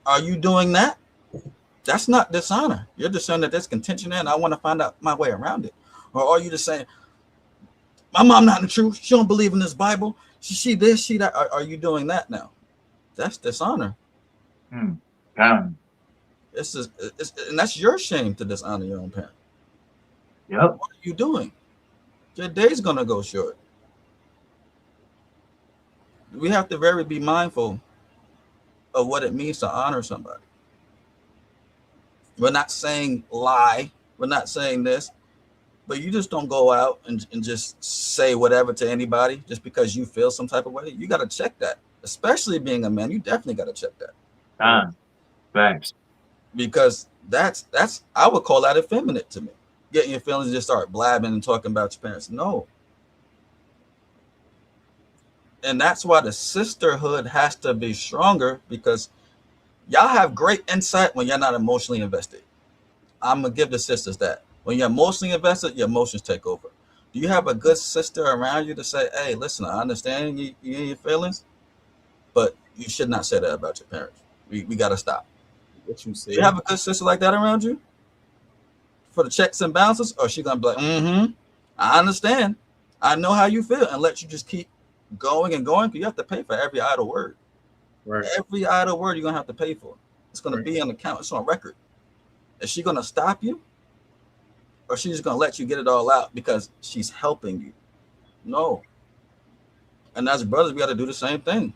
Are you doing that? That's not dishonor. You're just saying that there's contention there and I want to find out my way around it. Or are you just saying, my mom not in the truth, she don't believe in this Bible, she this, she that? Are you doing that now? That's dishonor. It's and that's your shame to dishonor your own parent. Yep. What are you doing? Your day's gonna go short. We have to be mindful of what it means to honor somebody. We're not saying lie. We're not saying this. But you just don't go out and just say whatever to anybody just because you feel some type of way. You got to check that. Especially being a man, you definitely got to check that. Thanks. Because that's I would call that effeminate to me. Getting your feelings and just start blabbing and talking about your parents. No. And that's why the sisterhood has to be stronger, because y'all have great insight when you're not emotionally invested. I'm going to give the sisters that. When you're emotionally invested, your emotions take over. Do you have a good sister around you to say, hey, listen, I understand you and your feelings, but you should not say that about your parents. We got to stop. What you say? Do you have a good sister like that around you for the checks and balances? Or is she going to be like, I understand. I know how you feel, and let you just keep going and going, because you have to pay for every idle word. Right. Every idle word you're going to have to pay for. It's going to be on the count. It's on record. Is she going to stop you? Or she's just going to let you get it all out because she's helping you? No. And as brothers, we got to do the same thing.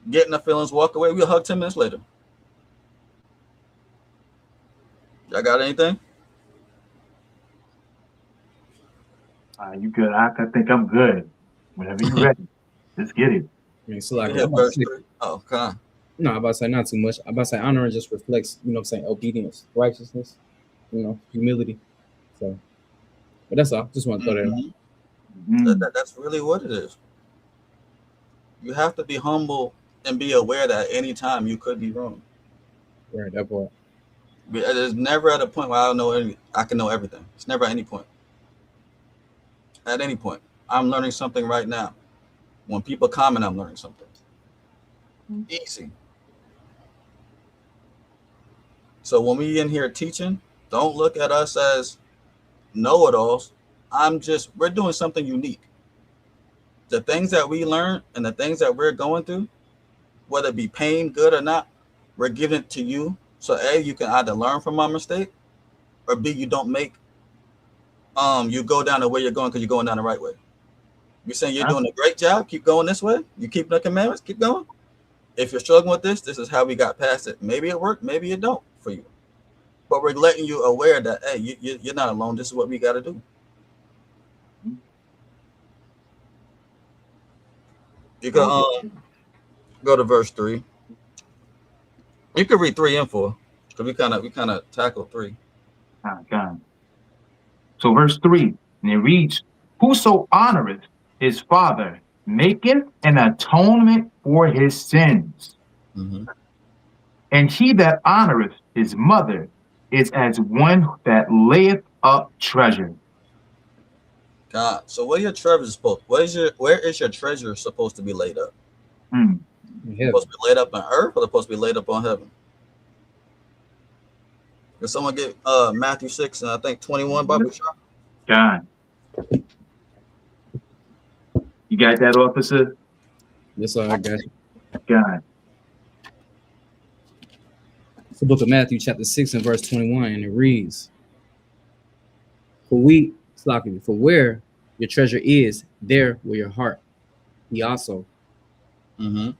Getting the feelings, walk away. We'll hug 10 minutes later. Y'all got anything? You good? I think I'm good. Whenever you're ready, let's get it. I mean, so like, oh, come on. No, I'm about to say not too much. I'm about to say honor just reflects, you know what I'm saying, obedience, righteousness, you know, humility. So, but that's all. Just want to throw that out. That's really what it is. You have to be humble and be aware that at any time you could be wrong. Right, that part. There's never at a point where I can know everything. It's never at any point. At any point. I'm learning something right now. When people comment, I'm learning something. Easy. So when we in here teaching, don't look at us as know-it-alls. We're doing something unique. The things that we learn and the things that we're going through, whether it be pain, good or not, we're giving it to you. So A, you can either learn from our mistake, or B, you don't make you go down the way you're going because you're going down the right way. You're saying you're doing a great job, keep going this way. You keep the commandments, keep going. If you're struggling with this is how we got past it. Maybe it worked, maybe it don't for you. But we're letting you aware that, hey, you're not alone. This is what we got to do. You can go to verse 3. You can read 3 and 4 because we kind of tackled 3. God. So verse 3, and it reads, "Whoso honoreth his father maketh an atonement for his sins. Mm-hmm. And he that honoreth his mother is as one that layeth up treasure." God. So where your treasure supposed? Where is your treasure supposed to be laid up? Supposed to be laid up on earth, or supposed to be laid up on heaven? Can someone get Matthew 6 and I think 21, Bobby? God. You got that, officer? Yes, sir, I got you. God. It's the book of Matthew, chapter 6 and verse 21, and it reads, For where your treasure is, there will your heart be also. Mm-hmm.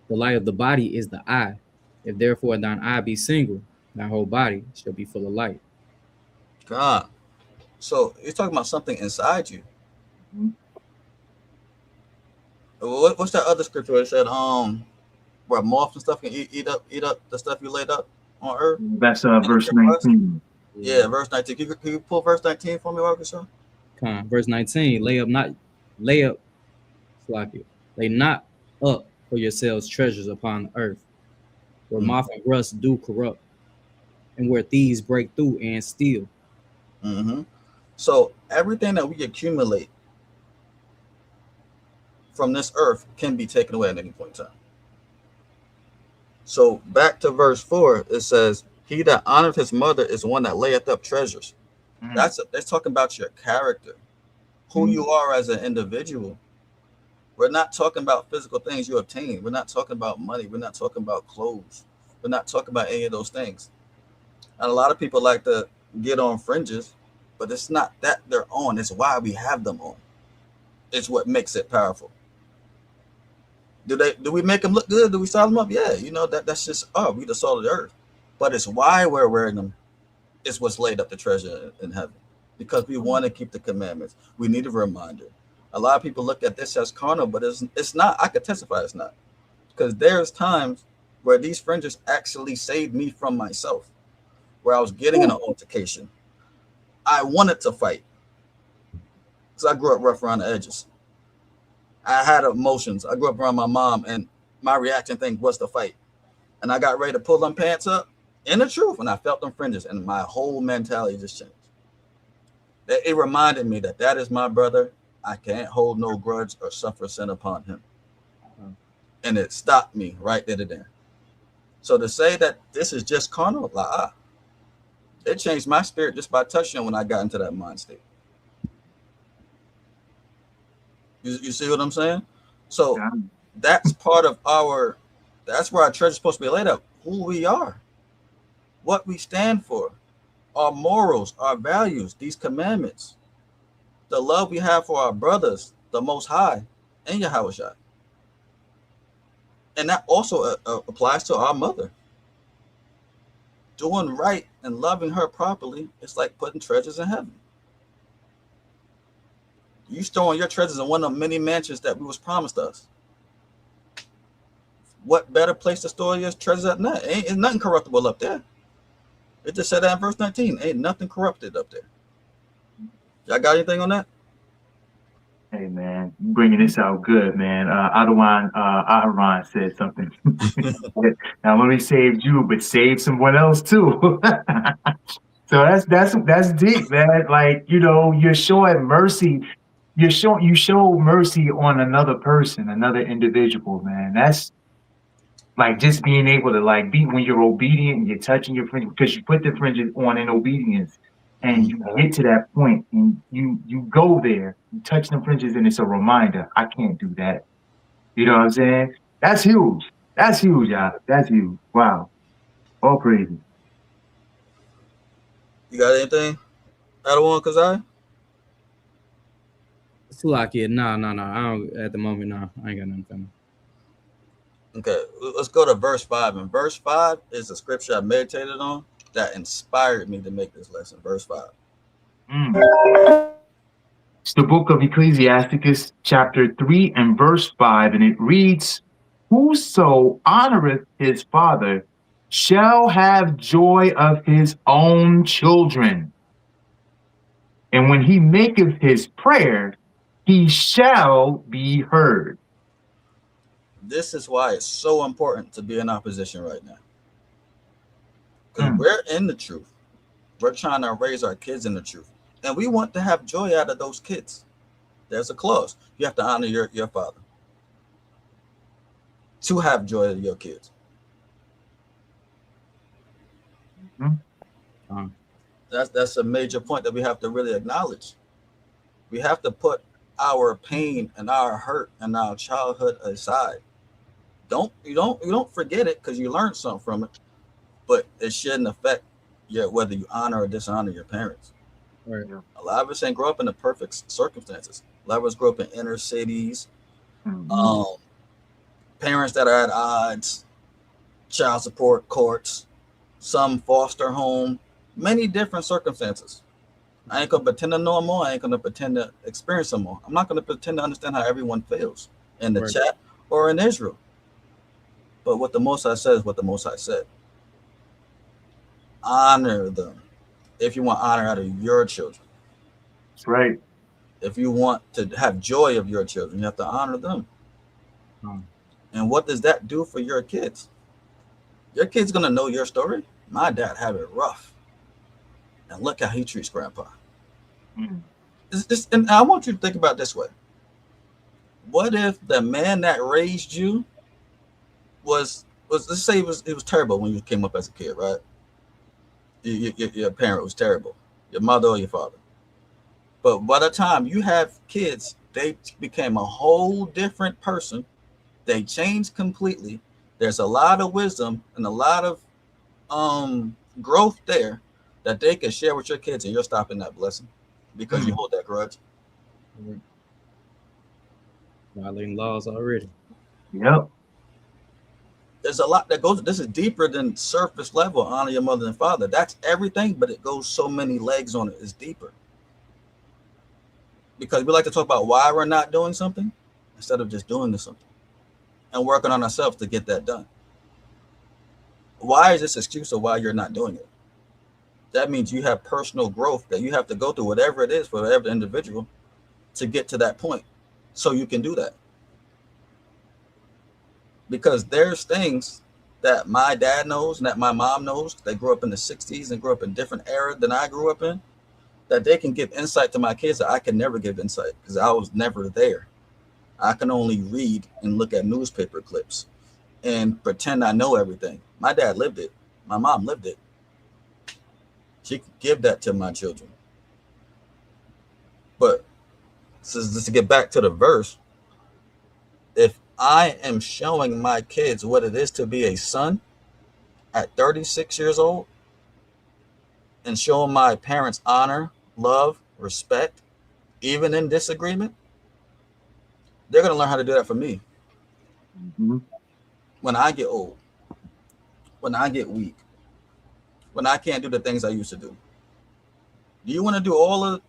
The light of the body is the eye. If therefore thine eye be single, thy whole body shall be full of light. God. So you're talking about something inside you. Mm-hmm. What's that other scripture where it said, where moths and stuff can eat up the stuff you laid up on earth? That's verse 19. Yeah, verse 19. Can you pull verse 19 for me, Arkansas? Verse 19, lay not up for yourselves treasures upon the earth, where moth and rust do corrupt, and where thieves break through and steal. Mm-hmm. So everything that we accumulate from this earth can be taken away at any point in time. So back to verse 4, it says, "He that honoreth his mother is one that layeth up treasures." Mm-hmm. That's talking about your character, who you are as an individual. We're not talking about physical things you obtain. We're not talking about money. We're not talking about clothes. We're not talking about any of those things. And a lot of people like to get on fringes, but it's not that they're on. It's why we have them on. It's what makes it powerful. Do we make them look good? Do we style them up? Yeah, that's just we the salt of the earth. But it's why we're wearing them. It's what's laid up the treasure in heaven, because we want to keep the commandments. We need a reminder. A lot of people look at this as carnal, but it's not. I could testify it's not, because there's times where these fringes actually saved me from myself, where I was getting in an altercation. I wanted to fight because I grew up rough around the edges. I had emotions. I grew up around my mom, and my reaction thing was to fight. And I got ready to pull them pants up, in the truth, and I felt them fringes, and my whole mentality just changed. It reminded me that is my brother. I can't hold no grudge or suffer sin upon him. And it stopped me right there and then. So to say that this is just carnal, it changed my spirit just by touching when I got into that mind state. You see what I'm saying? So that's part of that's where our treasure is supposed to be laid up. Who we are, what we stand for, our morals, our values, these commandments, the love we have for our brothers, the Most High, and Yahushua. And that also applies to our mother. Doing right and loving her properly, it's like putting treasures in heaven. You storing your treasures in one of the many mansions that was promised us. What better place to store your treasures than that? Ain't nothing corruptible up there. It just said that in verse 19. Ain't nothing corrupted up there. Y'all got anything on that? Hey, man, you bringing this out good, man. Aharon said something. Not only saved you, but saved someone else too. So that's deep, man. Like, you're showing mercy. You show mercy on another person, another individual, man. That's like just being able to be when you're obedient and you're touching your fringe, because you put the fringes on in obedience, and you get to that point and you go there, you touch the fringes, and it's a reminder, I can't do that. You know what I'm saying? That's huge. That's huge, y'all. That's huge. Wow. All crazy. You got anything? I don't want because Slovakia, no. I don't at the moment. No, I ain't got nothing for me. Okay, let's go to verse 5. And verse 5 is the scripture I meditated on that inspired me to make this lesson. Verse 5. It's the book of Ecclesiasticus, chapter 3 and verse 5, and it reads, Whoso honoreth his father shall have joy of his own children. And when he maketh his prayer, he shall be heard. This is why it's so important to be in opposition right now. Because we're in the truth. We're trying to raise our kids in the truth. And we want to have joy out of those kids. There's a clause. You have to honor your father to have joy of your kids. That's a major point that we have to really acknowledge. We have to put our pain and our hurt and our childhood aside. You don't forget it because you learned something from it, but it shouldn't affect whether you honor or dishonor your parents. Right. A lot of us ain't grow up in the perfect circumstances. A lot of us grow up in inner cities, parents that are at odds, child support courts, some foster home, many different circumstances. I ain't gonna pretend to know them all. I ain't gonna pretend to experience them all. I'm not gonna pretend to understand how everyone feels in the chat or in Israel. But what the Most High says, what the Most High said. Honor them if you want honor out of your children. That's right. If you want to have joy of your children, you have to honor them. And what does that do for your kids? Your kid's gonna know your story. My dad had it rough. And look how he treats grandpa. And I want you to think about it this way. What if the man that raised you was let's say it was terrible when you came up as a kid, right? Your parent was terrible, your mother or your father. But by the time you have kids, they became a whole different person. They changed completely. There's a lot of wisdom and a lot of growth there that they can share with your kids, and you're stopping that blessing because you hold that grudge. Violating laws already. Yep. There's a lot that goes. This is deeper than surface level. Honor your mother and father. That's everything, but it goes so many legs on it. It's deeper because we like to talk about why we're not doing something instead of just doing something and working on ourselves to get that done. Why is this excuse of why you're not doing it? That means you have personal growth that you have to go through, whatever it is for every individual, to get to that point so you can do that. Because there's things that my dad knows and that my mom knows. They grew up in the 60s and grew up in different era than I grew up in, that they can give insight to my kids that I can never give insight because I was never there. I can only read and look at newspaper clips and pretend I know everything. My dad lived it. My mom lived it. She can give that to my children. But just to get back to the verse, if I am showing my kids what it is to be a son at 36 years old and showing my parents honor, love, respect, even in disagreement, they're going to learn how to do that for me. When I get old, when I get weak, when I can't do the things I used to do. Do you want to do all of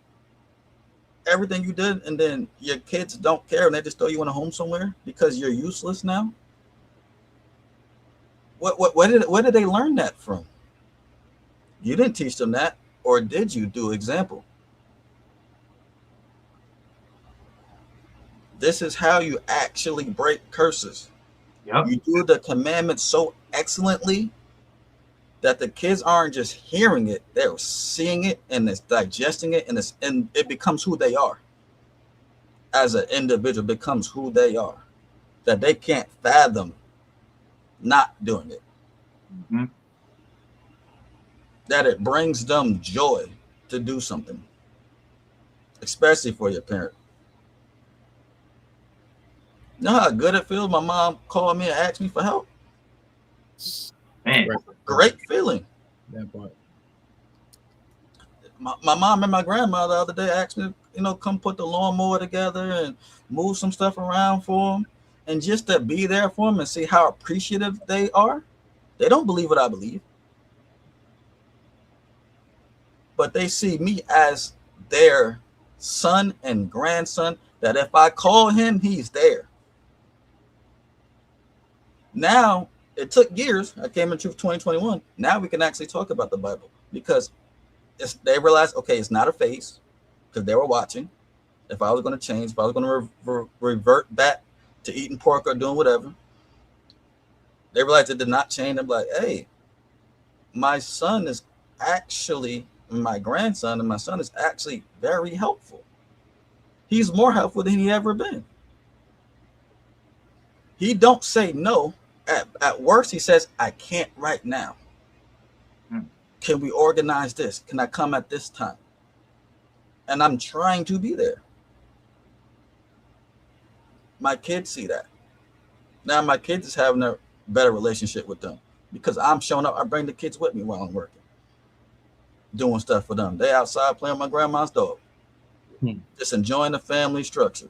everything you did and then your kids don't care and they just throw you in a home somewhere because you're useless now? Where did they learn that from? You didn't teach them that, or did you do example? This is how you actually break curses. Yep. You do the commandments so excellently that the kids aren't just hearing it, they're seeing it and it's digesting it, and it becomes who they are. As an individual, becomes who they are. That they can't fathom not doing it. That it brings them joy to do something, especially for your parent. You know how good it feels? My mom called me and asked me for help. Man. Great feeling. That part. My mom and my grandma the other day asked me, come put the lawnmower together and move some stuff around for them, and just to be there for them and see how appreciative they are. They don't believe what I believe, but they see me as their son and grandson, that if I call him, he's there. Now, it took years. I came into 2021. Now we can actually talk about the Bible, because they realized, okay, it's not a phase, because they were watching. If I was going to change, if I was going to revert back to eating pork or doing whatever, they realized it did not change. I'm like, hey, my son is actually, my grandson and my son is actually very helpful. He's more helpful than he ever been. He don't say no. At worst, he says, I can't right now. Can we organize this? Can I come at this time? And I'm trying to be there. My kids see that. Now my kids is having a better relationship with them because I'm showing up. I bring the kids with me while I'm working, doing stuff for them. They outside playing with my grandma's dog, just enjoying the family structure.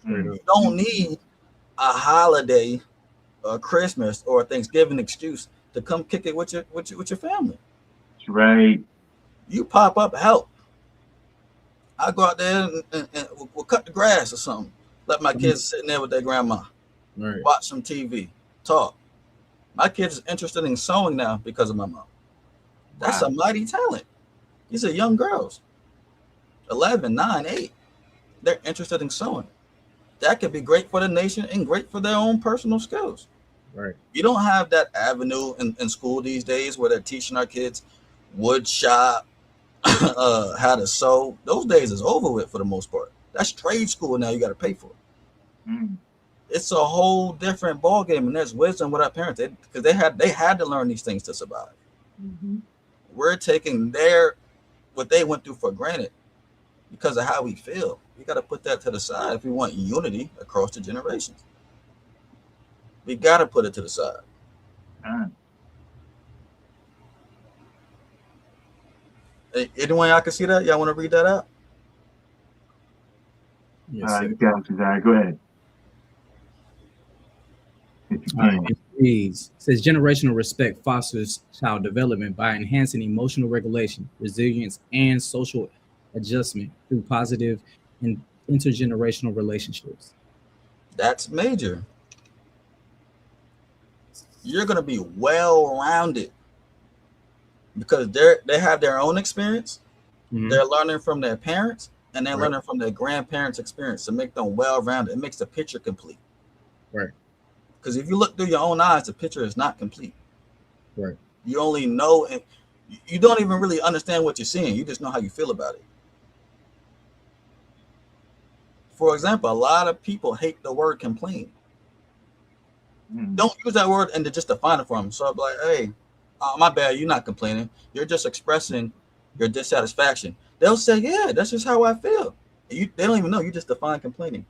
You don't need a holiday, or Christmas, or a Thanksgiving excuse to come kick it with your family. That's right. You pop up, help. I go out there and we'll cut the grass or something. Let my kids sitting there with their grandma, watch some TV, talk. My kids are interested in sewing now because of my mom. That's a mighty talent. These are young girls, 11, 9, 8. They're interested in sewing. That could be great for the nation and great for their own personal skills. Right. You don't have that avenue in school these days where they're teaching our kids wood shop, how to sew. Those days is over with for the most part. That's trade school now. You got to pay for it. It's a whole different ball game, and there's wisdom with our parents because they had to learn these things to survive. We're taking what they went through for granted because of how we feel. We got to put that to the side if we want unity across the generations. We got to put it to the side. Hey, anyone y'all can see that? Y'all want to read that out? Yes, you got it. Go ahead. It reads, says generational respect fosters child development by enhancing emotional regulation, resilience, and social adjustment through positive and intergenerational relationships. That's major. You're going to be well-rounded because they have their own experience. They're learning from their parents, and they're learning from their grandparents' experience to make them well-rounded. It makes the picture complete. Right. Because if you look through your own eyes, the picture is not complete. Right. You only know, and you don't even really understand what you're seeing. You just know how you feel about it. For example, a lot of people hate the word complain. Don't use that word and to just define it for them. So I'm like, hey, my bad, you're not complaining. You're just expressing your dissatisfaction. They'll say, yeah, that's just how I feel. They don't even know. You just define complaining.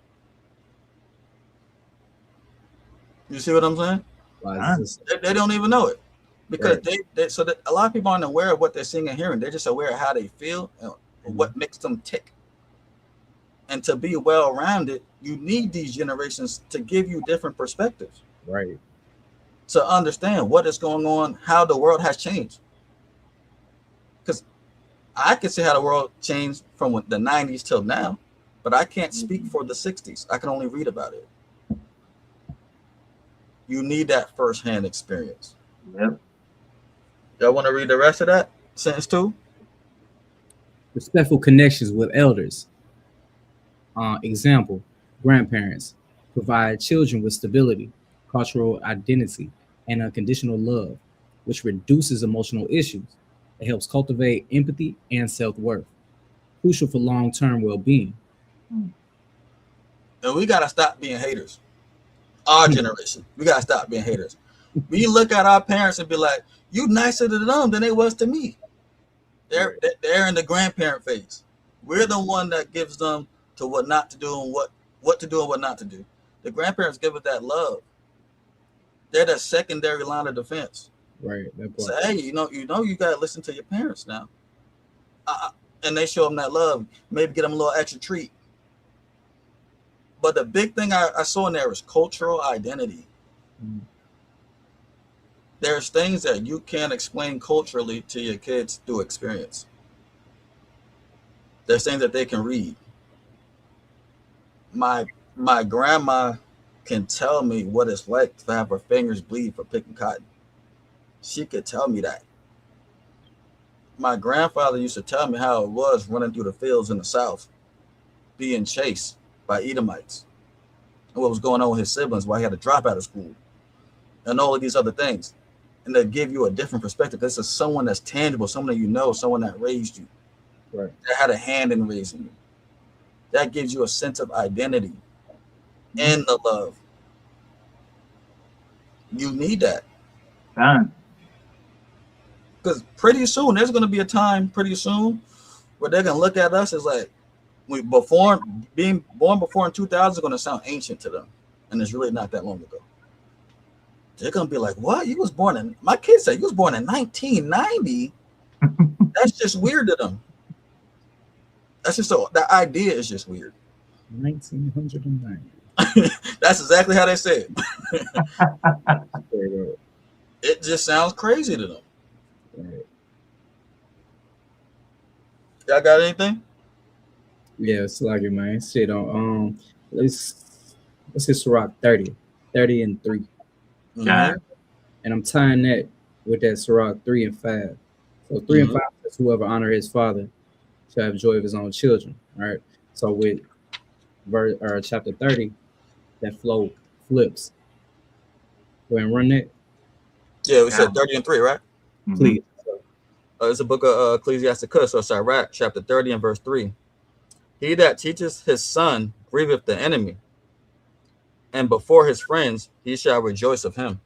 You see what I'm saying? They don't even know it because a lot of people aren't aware of what they're seeing and hearing. They're just aware of how they feel and what makes them tick. And to be well-rounded, you need these generations to give you different perspectives. Right. To understand what is going on, how the world has changed. Because I can see how the world changed from the 90s till now, but I can't speak for the 60s. I can only read about it. You need that firsthand experience. Yep. Y'all want to read the rest of that sentence too? Respectful connections with elders. Example, grandparents provide children with stability, cultural identity, and unconditional love, which reduces emotional issues. It helps cultivate empathy and self-worth, crucial for long-term well-being. And we got to stop being haters. Our generation, we got to stop being haters. We look at our parents and be like, you nicer to them than they was to me. They're in the grandparent phase. We're the one that gives them to what not to do and what to do and what not to do. The grandparents give us that love. They're the secondary line of defense. Right. So hey, you know, you got to listen to your parents now. and they show them that love, maybe get them a little extra treat. But the big thing I saw in there is cultural identity. There's things that you can't explain culturally to your kids through experience. There's things that they can read. My grandma can tell me what it's like to have her fingers bleed for picking cotton. She could tell me that. My grandfather used to tell me how it was running through the fields in the South, being chased by Edomites, and what was going on with his siblings, why he had to drop out of school, and all of these other things. And they give you a different perspective. This is someone that's tangible, someone that you know, someone that raised you, Right. that had a hand in raising you. That gives you a sense of identity and the love. You need that. Done. Because pretty soon, there's going to be a time pretty soon where they're going to look at us as like, being born before in 2000 is going to sound ancient to them. And it's really not that long ago. They're going to be like, what? You was born in, my kids say you was born in 1990? That's just weird to them. That's just so, the idea is just weird. 1990. That's exactly how they say it. It just sounds crazy to them. Right. Y'all got anything? Yeah, it's like it, man. Shit on let's hit Sirach 30 and 3. Yeah. And I'm tying that with that Sirach 3 and 5. So 3 and 5 says whoever honor his father shall have joy of his own children. All right. So with chapter 30, that flow flips. Go ahead and run that. Yeah, we said 30 and 3, right? Please. It's a book of Ecclesiasticus, or Sirach, chapter 30 and verse 3. He that teaches his son grieveth the enemy, and before his friends he shall rejoice of him.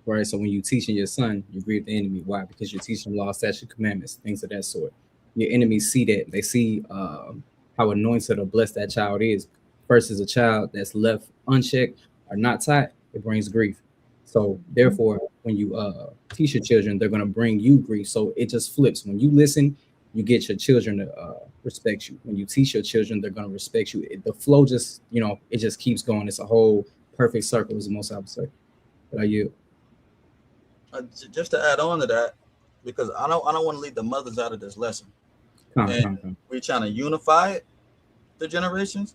Right. So when you're teaching your son, you grieve the enemy. Why? Because you're teaching law, statute, commandments, things of that sort. Your enemies see that. They see how anointed or blessed that child is. Versus a child that's left unchecked or not taught, it brings grief. So therefore, when you teach your children, they're going to bring you grief. So it just flips. When you listen, you get your children to respect you. When you teach your children, they're going to respect you. The flow just, it just keeps going. It's a whole perfect circle, is the most I would say. But Just to add on to that, because I don't want to leave the mothers out of this lesson. We're trying to unify the generations,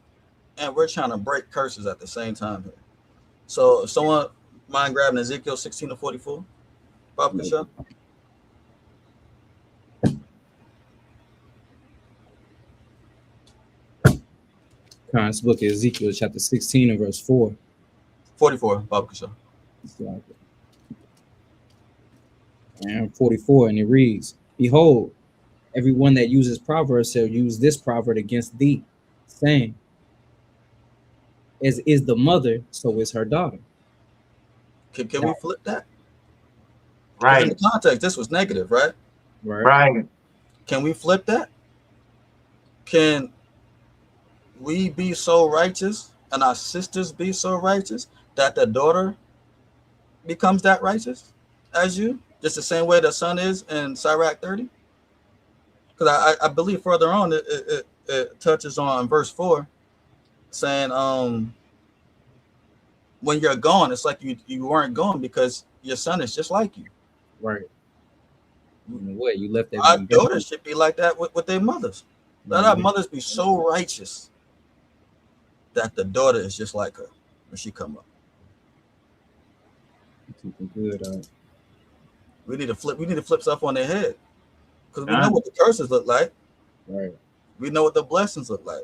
and we're trying to break curses at the same time here. So if someone mind grabbing Ezekiel 16-44, Bob Kasha. This book is Ezekiel chapter 16 and verse 4. 44, Bob Kasha. And 44, and it reads, behold, everyone that uses proverbs shall use this proverb against thee, saying, as is the mother, so is her daughter. Can we flip that? Right. In the context, this was negative, right? Right. Can we flip that? Can we be so righteous and our sisters be so righteous that the daughter becomes that righteous as you? Just the same way the son is in Sirach 30? Because I believe further on it touches on verse 4, saying when you're gone, it's like you weren't gone because your son is just like you. Right. In a way, you left that. Our daughters should be like that with their mothers. Let our mothers be so righteous that the daughter is just like her when she come up. Good. We need to flip stuff on their head, because we know what the curses look like. Right. We know what the blessings look like.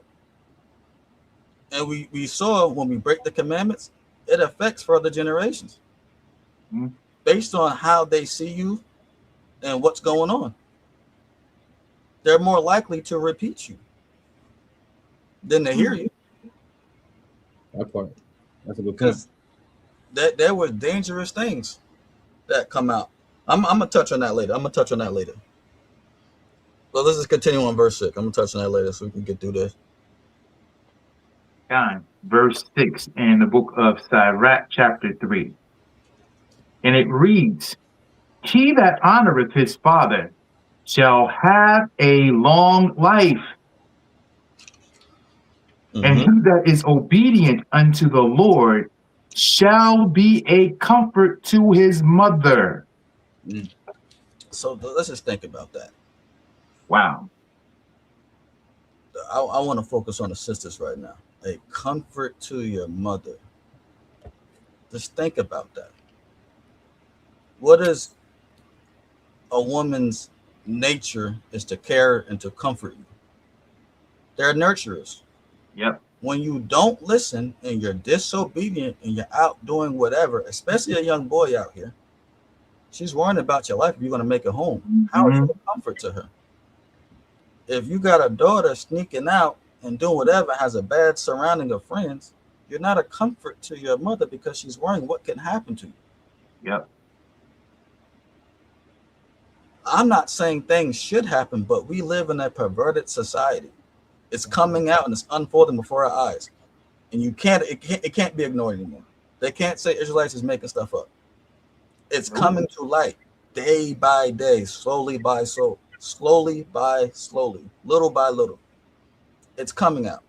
And we saw when we break the commandments, it affects further generations based on how they see you and what's going on. They're more likely to repeat you than to hear you. That part. That's a good point. Because there were dangerous things that come out. I'm gonna touch on that later. So let's just continue on verse 6. I'm gonna touch on that later so we can get through this. God, verse 6 in the book of Sirach, chapter 3. And it reads, he that honoreth his father shall have a long life, and he that is obedient unto the Lord shall be a comfort to his mother. So let's just think about that. Wow. I want to focus on the sisters right now. A comfort to your mother. Just think about that. What is a woman's nature is to care and to comfort you. They're nurturers. Yep. When you don't listen and you're disobedient and you're out doing whatever, especially a young boy out here, she's worrying about your life if you're going to make it home. How is it a comfort to her? If you got a daughter sneaking out and doing whatever, has a bad surrounding of friends, you're not a comfort to your mother because she's worrying what can happen to you. Yep. I'm not saying things should happen, but we live in a perverted society. It's coming out and it's unfolding before our eyes, and it can't be ignored anymore. They can't say Israelites is making stuff up. It's coming to light day by day, slowly by slowly, little by little. It's coming out.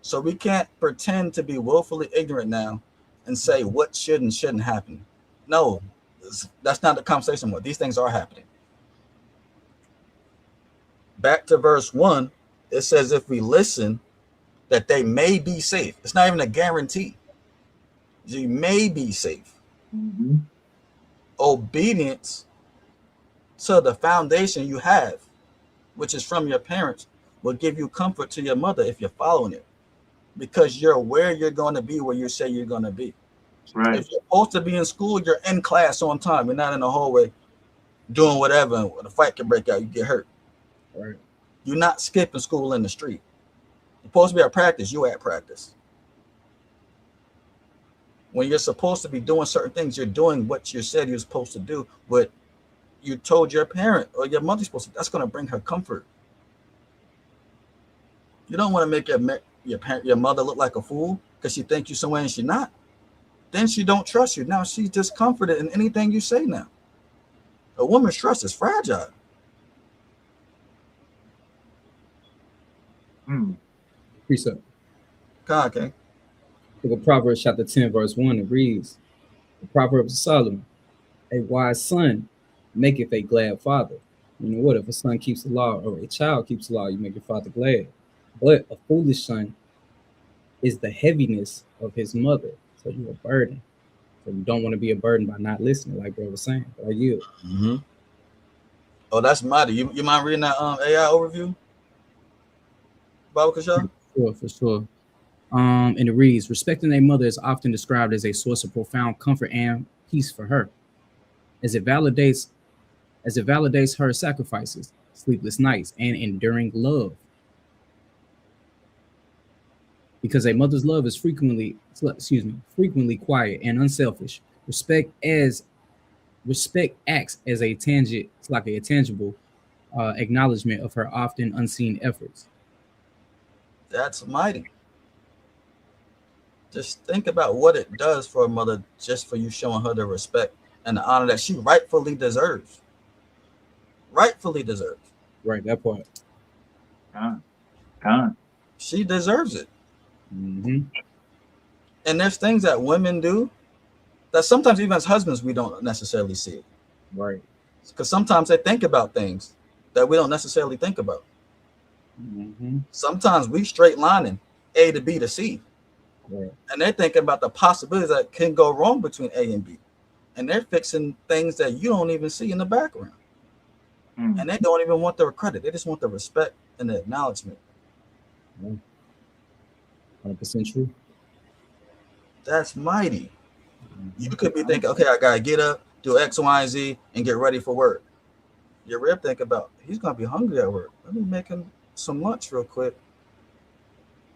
So we can't pretend to be willfully ignorant now and say what should and shouldn't happen. No, that's not the conversation anymore. These things are happening. Back to verse 1, it says if we listen, that they may be safe. It's not even a guarantee. You may be safe. Obedience to the foundation you have, which is from your parents, will give you comfort to your mother if you're following it, because you're where you're going to be where you say you're going to be. Right. If you're supposed to be in school, you're in class on time. You're not in the hallway doing whatever, and when a fight can break out, you get hurt. Right. You're not skipping school in the street. You're supposed to be at practice, you're at practice. When you're supposed to be doing certain things, you're doing what you said you're supposed to do, what you told your parent or your mother's supposed to. That's going to bring her comfort. You don't want to make your mother look like a fool because she thinks you're somewhere and she's not. Then she don't trust you. Now she's discomforted in anything you say now. A woman's trust is fragile. Precept. Okay. Book of Proverbs chapter 10, verse 1, it reads, the Proverbs of Solomon, a wise son maketh a glad father. You know what? If a son keeps the law or a child keeps the law, you make your father glad. But a foolish son is the heaviness of his mother. So you're a burden. So you don't want to be a burden by not listening, like bro was saying. But I yield. Oh, that's mighty. You mind reading that AI overview? Baba Kasha? Sure, for sure. And it reads, respecting a mother is often described as a source of profound comfort and peace for her, as it validates her sacrifices, sleepless nights, and enduring love. Because a mother's love is frequently quiet and unselfish. Respect acts as a tangible acknowledgement of her often unseen efforts. That's mighty. Just think about what it does for a mother, just for you showing her the respect and the honor that she rightfully deserves. Rightfully deserves. Right, that part. She deserves it. Mm-hmm. And there's things that women do that sometimes even as husbands we don't necessarily see it. Right. Because sometimes they think about things that we don't necessarily think about. Mm-hmm. Sometimes we straight lining A to B to C. Right. And they're thinking about the possibilities that can go wrong between A and B. And they're fixing things that you don't even see in the background. And they don't even want the credit. They just want the respect and the acknowledgement. 100% true. That's mighty. You could be thinking, okay, I got to get up, do X, Y, and Z, and get ready for work. Your rib think about, he's going to be hungry at work. Let me make him some lunch real quick.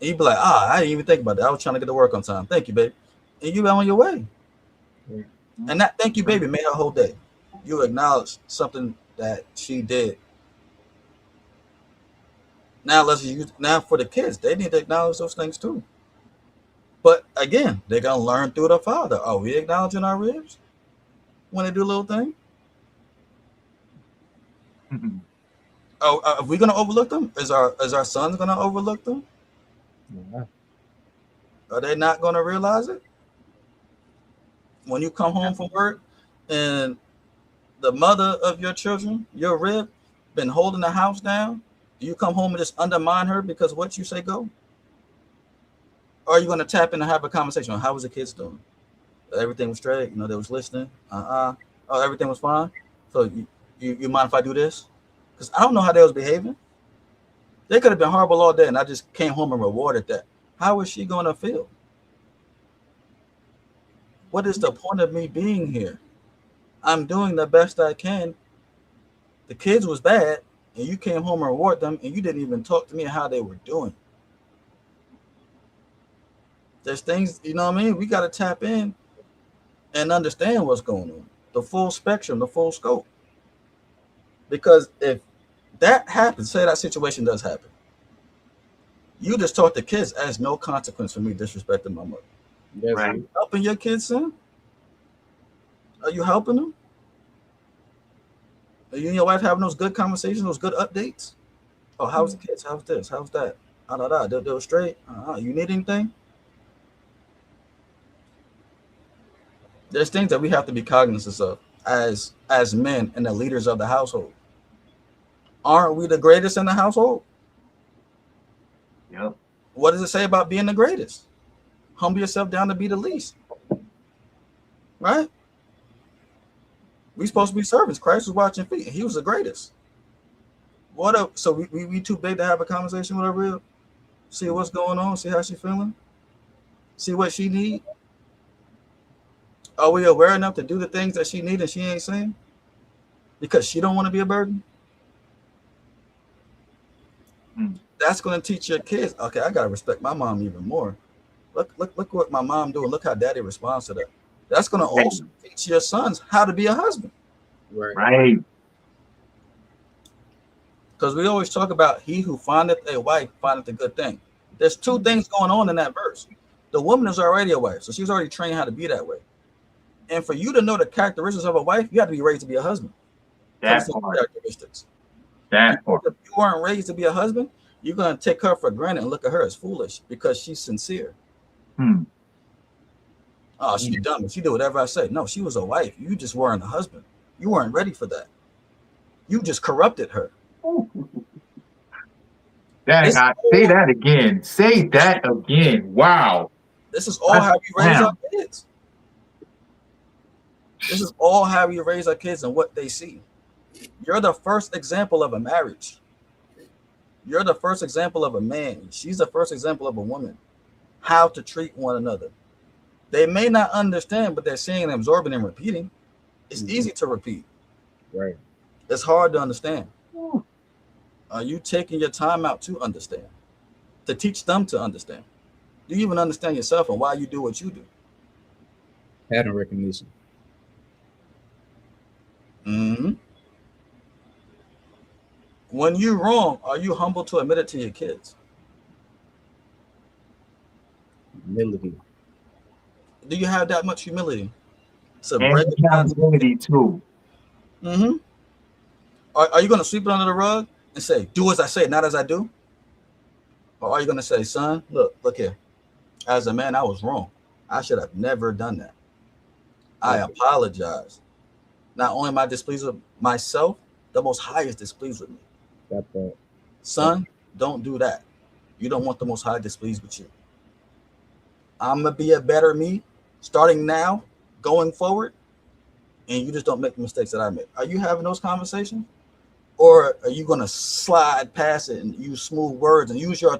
And you'd be like, I didn't even think about that. I was trying to get to work on time. Thank you, baby. And you be on your way. And that thank you, baby, made her whole day. You acknowledge something that she did. Now now for the kids, they need to acknowledge those things too. But again, they're gonna learn through the father. Are we acknowledging our ribs when they do a little thing? Oh, are we gonna overlook them? Is our sons gonna overlook them? Yeah. Are they not gonna realize it? When you come home from work and the mother of your children, your rib, been holding the house down, do you come home and just undermine her because what you say go? Or are you gonna tap in and have a conversation on how was the kids doing? Everything was straight, you know, they was listening. Oh, everything was fine. So you mind if I do this? Because I don't know how they was behaving. They could have been horrible all day, and I just came home and rewarded that. How is she going to feel? What is the point of me being here? I'm doing the best I can. The kids was bad, and you came home and rewarded them, and you didn't even talk to me how they were doing. There's things, you know what I mean? We got to tap in and understand what's going on. The full spectrum, the full scope. Because if that happens, say that situation does happen, you just taught the kids as no consequence for me disrespecting my mother. That's Right. it. Helping your kids, son? Are you helping them? Are you and your wife having those good conversations, those good updates? Oh, how's the kids? How's this? How's that? They were straight. You need anything? There's things that we have to be cognizant of as men and the leaders of the household. Aren't we the greatest in the household? Yep. What does it say about being the greatest? Humble yourself down to be the least. Right? We supposed to be servants. Christ was watching feet, and he was the greatest. What up? So we too big to have a conversation with her real? See what's going on, see how she feeling, see what she need. Are we aware enough to do the things that she need and she ain't saying? Because she don't want to be a burden? That's going to teach your kids, okay, I got to respect my mom even more. Look what my mom doing. Look how daddy responds to that. That's going to also teach your sons how to be a husband. Right. Because we always talk about he who findeth a wife findeth a good thing. There's two things going on in that verse. The woman is already a wife, so she's already trained how to be that way. And for you to know the characteristics of a wife, you have to be raised to be a husband. That part. Characteristics. That part. If you weren't raised to be a husband, you're going to take her for granted and look at her as foolish because she's sincere. Oh, she's dumb. She did whatever I say. No, she was a wife. You just weren't a husband. You weren't ready for that. You just corrupted her. Say that again. Say that again. Wow. This is all how we raise our kids. This is all how we raise our kids and what they see. You're the first example of a marriage. You're the first example of a man. She's the first example of a woman. How to treat one another. They may not understand, but they're seeing and absorbing and repeating. It's easy to repeat. Right. It's hard to understand. Are you taking your time out to understand? To teach them to understand? Do you even understand yourself and why you do what you do? Pattern recognition. Mm-hmm. When you're wrong, are you humble to admit it to your kids? Humility. Do you have that much humility? So And break accountability too. Mm-hmm. Are you going to sweep it under the rug and say, do as I say, not as I do? Or are you going to say, son, look here. As a man, I was wrong. I should have never done that. I apologize. Not only am I displeased with myself, the Most High is displeased with me. Got that. Son, don't do that. You don't want the Most High displeased with you. I'm going to be a better me starting now, going forward, and you just don't make the mistakes that I made. Are you having those conversations? Or are you going to slide past it and use smooth words and use your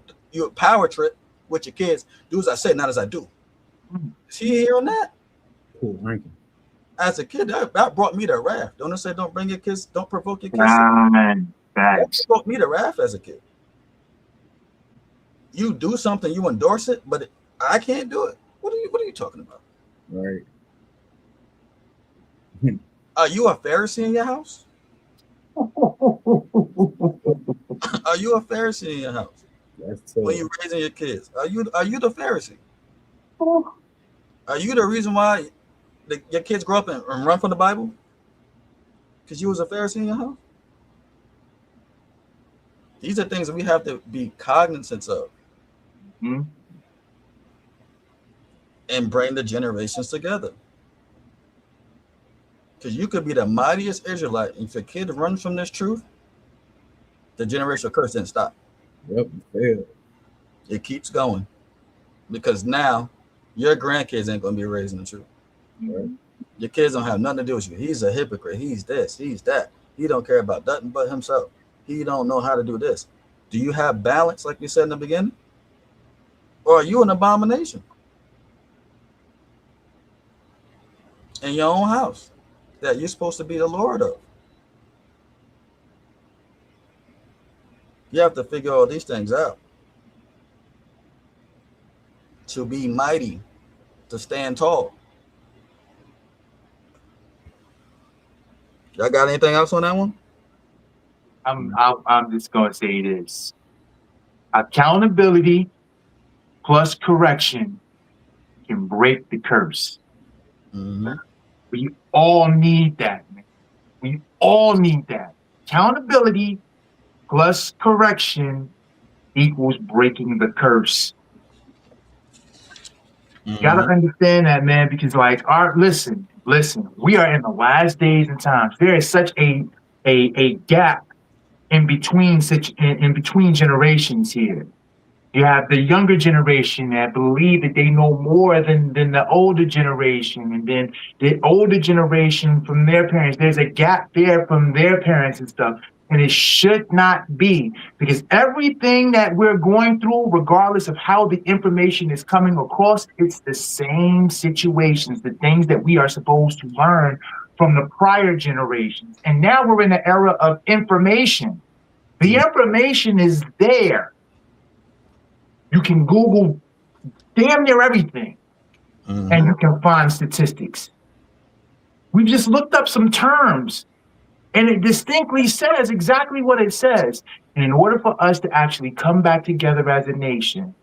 power trip with your kids? Do as I say, not as I do. Is he hearing that? Cool ranking. As a kid, that brought me to wrath. Don't it say don't bring your kids, don't provoke your kids? That brought me to wrath as a kid. You do something, you endorse it, but I can't do it. What are you talking about? Right. Are you a Pharisee in your house? Are you a Pharisee in your house? When you're raising your kids, are you the Pharisee? Are you the reason why your kids grow up and run from the Bible? Because you was a Pharisee in your house? These are things that we have to be cognizant of Mhm. and bring the generations together. Because you could be the mightiest Israelite, and if your kid runs from this truth, the generational curse didn't stop. Yep. Fail. It keeps going. Because now your grandkids ain't going to be raised in the truth. Right. Your kids don't have nothing to do with you. He's a hypocrite. He's this. He's that. He don't care about nothing but himself. He don't know how to do this. Do you have balance, like you said in the beginning? Or are you an abomination in your own house that you're supposed to be the Lord of? You have to figure all these things out. To be mighty, to stand tall. Y'all got anything else on that one? I'm just gonna say this: accountability plus correction can break the curse. Mm-hmm. We all need that, man. We all need that. Accountability plus correction equals breaking the curse. You gotta understand that, man, because like listen, we are in the last days and times. There is such a gap in between in between generations here. You have the younger generation that believe that they know more than the older generation, and then the older generation from their parents. There's a gap there from their parents and stuff. And it should not be, because everything that we're going through, regardless of how the information is coming across, it's the same situations, the things that we are supposed to learn from the prior generations. And now we're in the era of information. The information is there. You can Google damn near everything, and you can find statistics. We just looked up some terms, and it distinctly says exactly what it says. And in order for us to actually come back together as a nation,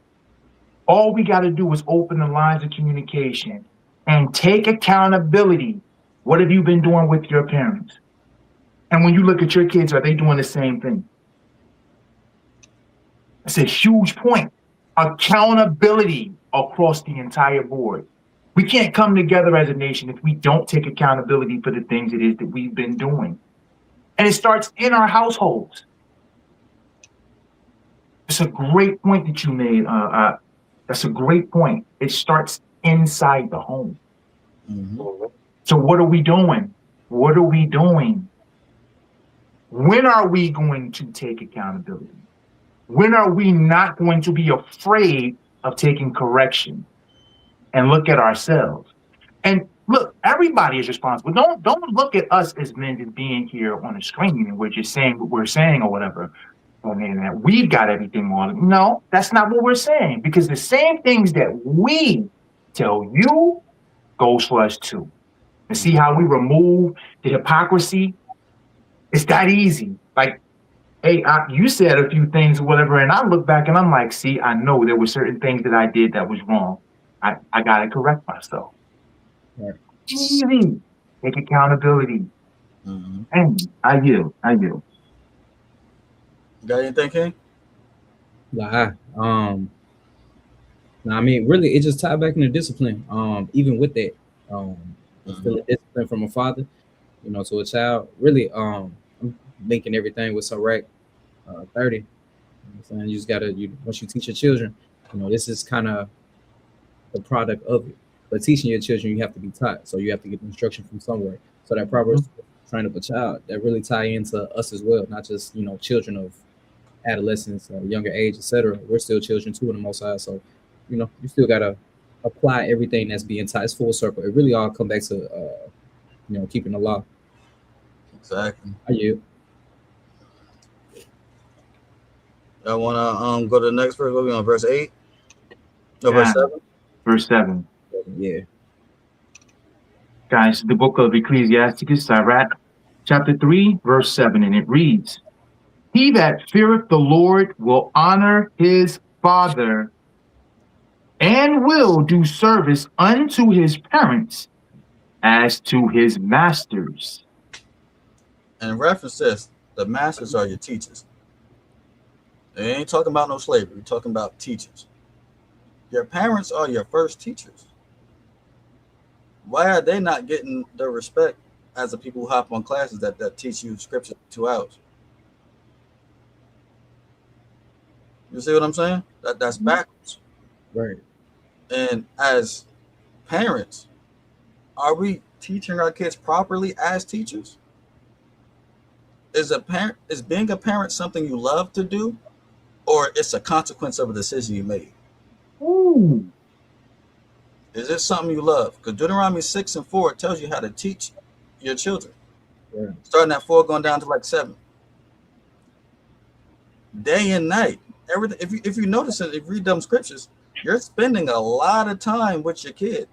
all we got to do is open the lines of communication and take accountability. What have you been doing with your parents? And when you look at your kids, are they doing the same thing? That's a huge point. Accountability across the entire board. We can't come together as a nation if we don't take accountability for the things it is that we've been doing. And it starts in our households. It's a great point that you made. That's a great point. It starts inside the home. So what are we doing? What are we doing? When are we going to take accountability? When are we not going to be afraid of taking correction and look at ourselves? And look, everybody is responsible. Don't look at us as men as being here on the screen and we're just saying what we're saying or whatever on the internet. We've got everything on. No, that's not what we're saying, because the same things that we tell you goes for us too. And see how we remove the hypocrisy? It's that easy. Like, hey, you said a few things or whatever, and I look back and I'm like, see, I know there were certain things that I did that was wrong. I got to correct myself. Right. Easy. Take accountability. And I do. Got anything, King? Nah, I mean, really, it just tied back into discipline. Even with that, instilling discipline from a father, to a child. Really, I'm linking everything with Sirach 30. You know what I'm saying? You just gotta, once you teach your children, this is kind of the product of it. But teaching your children, you have to be taught. So you have to get instruction from somewhere. So that Proverbs train up a child, that really tie into us as well, not just children of adolescence, younger age, etc. We're still children too in the Most High. So you still gotta apply everything that's being taught. It's full circle. It really all come back to keeping the law. Exactly. Are you? I wanna go to the next verse. What are we on? Verse 8? No, verse 7. Verse 7. Yeah. Guys, the book of Ecclesiasticus, Sirach, chapter 3, verse 7, and it reads, "He that feareth the Lord will honor his father and will do service unto his parents as to his masters." And in reference to this, the masters are your teachers. They ain't talking about no slavery. We're talking about teachers. Your parents are your first teachers. Why are they not getting the respect as the people who hop on classes that teach you scripture 2 hours? You see what I'm saying? That's backwards. Right. And as parents, are we teaching our kids properly as teachers? Is being a parent something you love to do, or it's a consequence of a decision you made? Ooh. Is it something you love? Because Deuteronomy 6:4 tells you how to teach your children. Yeah. Starting at 4, going down to like 7. Day and night. Everything. If you notice it, if you read them scriptures, you're spending a lot of time with your kid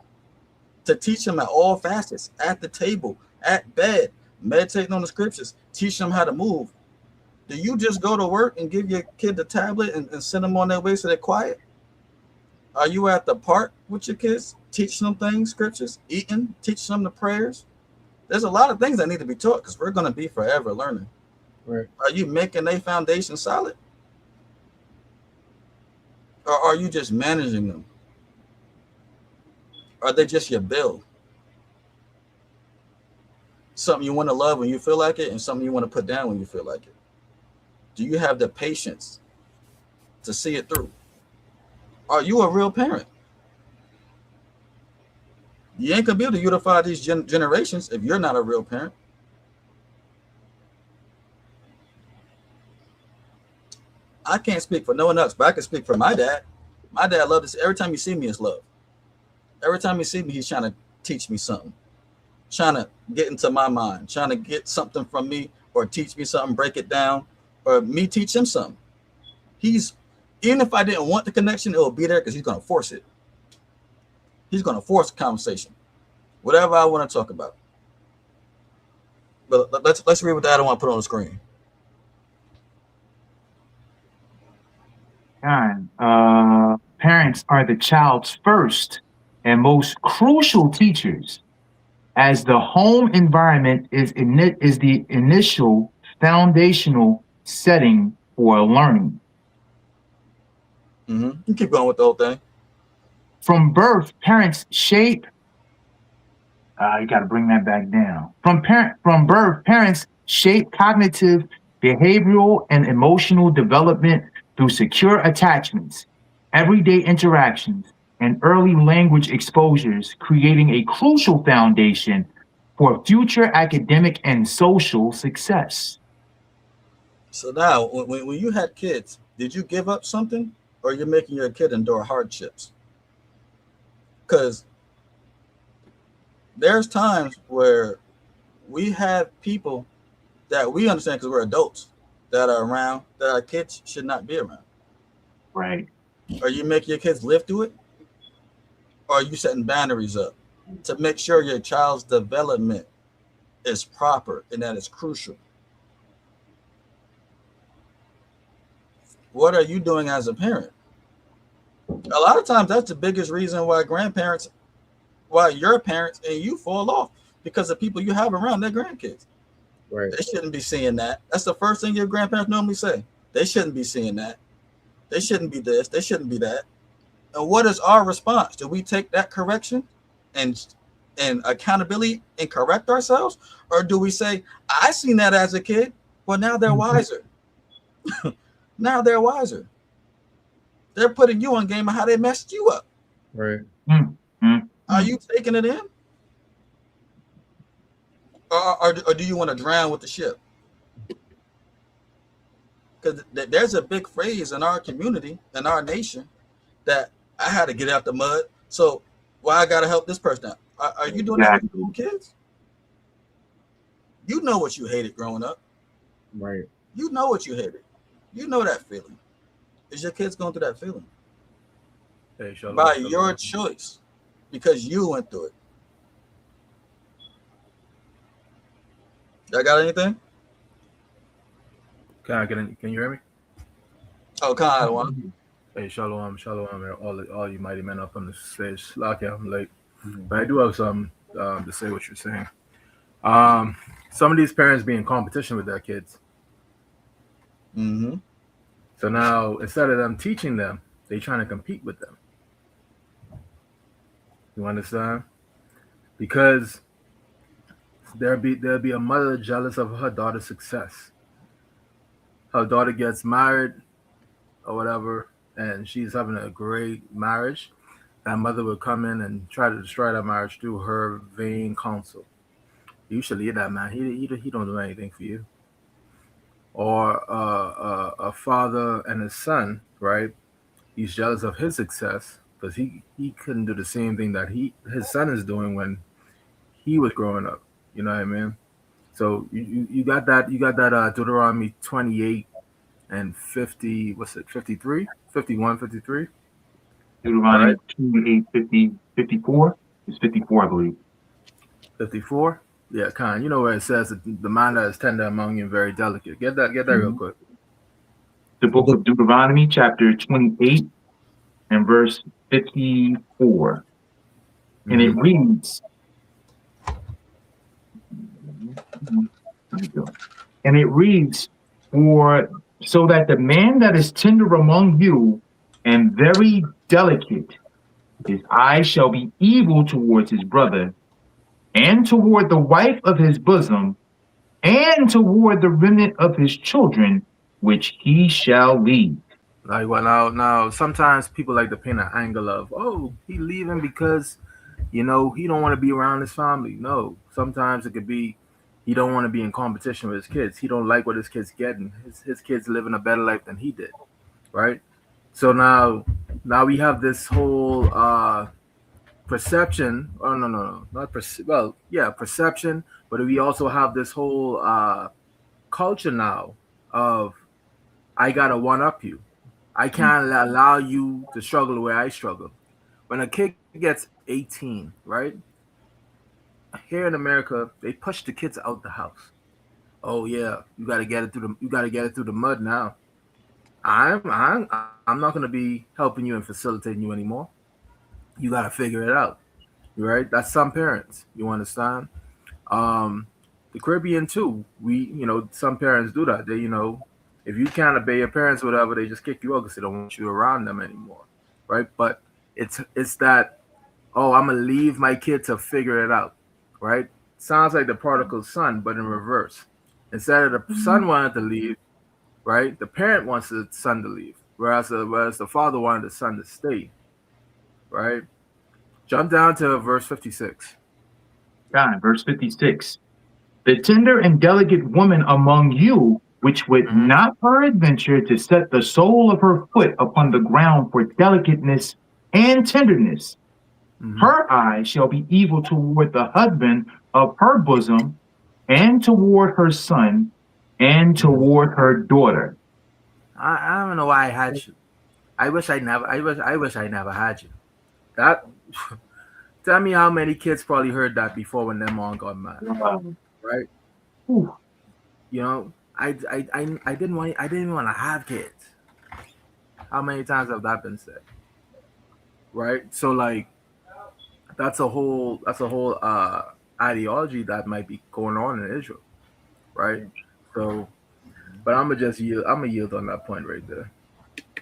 to teach them at all facets, at the table, at bed, meditating on the scriptures, teach them how to move. Do you just go to work and give your kid the tablet and send them on their way so they're quiet? Are you at the park with your kids, teaching them things, scriptures, eating, teaching them the prayers? There's a lot of things that need to be taught because we're going to be forever learning. Right. Are you making a foundation solid? Or are you just managing them? Are they just your bill? Something you want to love when you feel like it and something you want to put down when you feel like it? Do you have the patience to see it through? Are you a real parent? You ain't gonna be able to unify these generations if you're not a real parent. I can't speak for no one else, but I can speak for my dad. My dad loved this. Every time you see me, it's love. Every time you see me, he's trying to teach me something, trying to get into my mind, trying to get something from me or teach me something, break it down, or me teach him something. Even if I didn't want the connection, it will be there because he's going to force it. He's going to force the conversation, whatever I want to talk about. But let's read what I don't want to put on the screen. Parents are the child's first and most crucial teachers, as the home environment is the initial foundational setting for learning. Mm-hmm. You keep going with the whole thing. From birth, parents shape. You got to bring that back down. From birth, parents shape cognitive, behavioral, and emotional development through secure attachments, everyday interactions, and early language exposures, creating a crucial foundation for future academic and social success. So now, when you had kids, did you give up something, or you're making your kid endure hardships? Because there's times where we have people that we understand because we're adults that are around that our kids should not be around. Right. Are you making your kids live through it? Or are you setting boundaries up to make sure your child's development is proper and that it's crucial? What are you doing as a parent? A lot of times that's the biggest reason why your parents and you fall off, because the people you have around their grandkids. Right. They shouldn't be seeing that. That's the first thing your grandparents normally say. They shouldn't be seeing that. They shouldn't be this. They shouldn't be that. And what is our response? Do we take that correction and accountability and correct ourselves? Or do we say, I seen that as a kid. Well, now they're wiser. Now they're wiser. They're putting you on game of how they messed you up. Right. Are you taking it in? Or do you want to drown with the ship? Because there's a big phrase in our community, in our nation, that I had to get out the mud. So why I got to help this person out? Are you doing that with your kids? You know what you hated growing up. Right. You know what you hated. You know that feeling. Is your kids going through that feeling? Hey, by your choice, because you went through it. Y'all got anything? Can you hear me? Oh, kind of one. Hey, shalom, all you mighty men up on the stage. Lucky I'm late, but I do have some to say what you're saying. Some of these parents be in competition with their kids. Mm-hmm. So now instead of them teaching them, they trying to compete with them. You understand? Because there'll be a mother jealous of her daughter's success. Her daughter gets married or whatever, and she's having a great marriage. That mother will come in and try to destroy that marriage through her vain counsel. You should leave that man. He don't do anything for you. Or a father and his son, right? He's jealous of his success because he couldn't do the same thing that his son is doing when he was growing up. You know what I mean? So you got that Deuteronomy 28 and 50, what's it, 53? 51, 53? Deuteronomy Right. 28, 50, 54? It's 54, I believe. 54? Yeah, kind. You know where it says that the mind that is tender among you and very delicate. Get that real quick. The book of Deuteronomy, chapter 28 and verse 54. And it reads, and it reads, for so that the man that is tender among you and very delicate, his eye shall be evil towards his brother, and toward the wife of his bosom, and toward the remnant of his children, which he shall leave. Like what now sometimes people like to paint an angle of, oh, he leaving because he don't want to be around his family. No, sometimes it could be he don't want to be in competition with his kids. He don't like what his kids getting. His kids living a better life than he did, right? So now we have this whole perception. Oh no, not perception. But we also have this whole culture now of I gotta one up you. I can't allow you to struggle the way I struggle. When a kid gets 18, right? Here in America, they push the kids out the house. Oh yeah, you gotta get it through the mud now. I'm not gonna be helping you and facilitating you anymore. You gotta figure it out. Right? That's some parents. You understand? The Caribbean too. Some parents do that. They, if you can't obey your parents or whatever, they just kick you out because they don't want you around them anymore. Right? But it's that, oh, I'm gonna leave my kid to figure it out. Right? Sounds like the prodigal son, but in reverse. Instead of the son wanted to leave, right? The parent wants the son to leave, whereas the father wanted the son to stay. Right? Jump down to verse 56. God, verse 56. The tender and delicate woman among you, which would not peradventure to set the sole of her foot upon the ground for delicateness and tenderness, her eye shall be evil toward the husband of her bosom, and toward her son, and toward her daughter. I don't know why I had you. I wish I never had you. That tell me how many kids probably heard that before when their mom got mad. Right? Ooh. I didn't even want to have kids. How many times have that been said? Right? So like that's a whole ideology that might be going on in Israel. Right? So but I'm gonna yield on that point right there.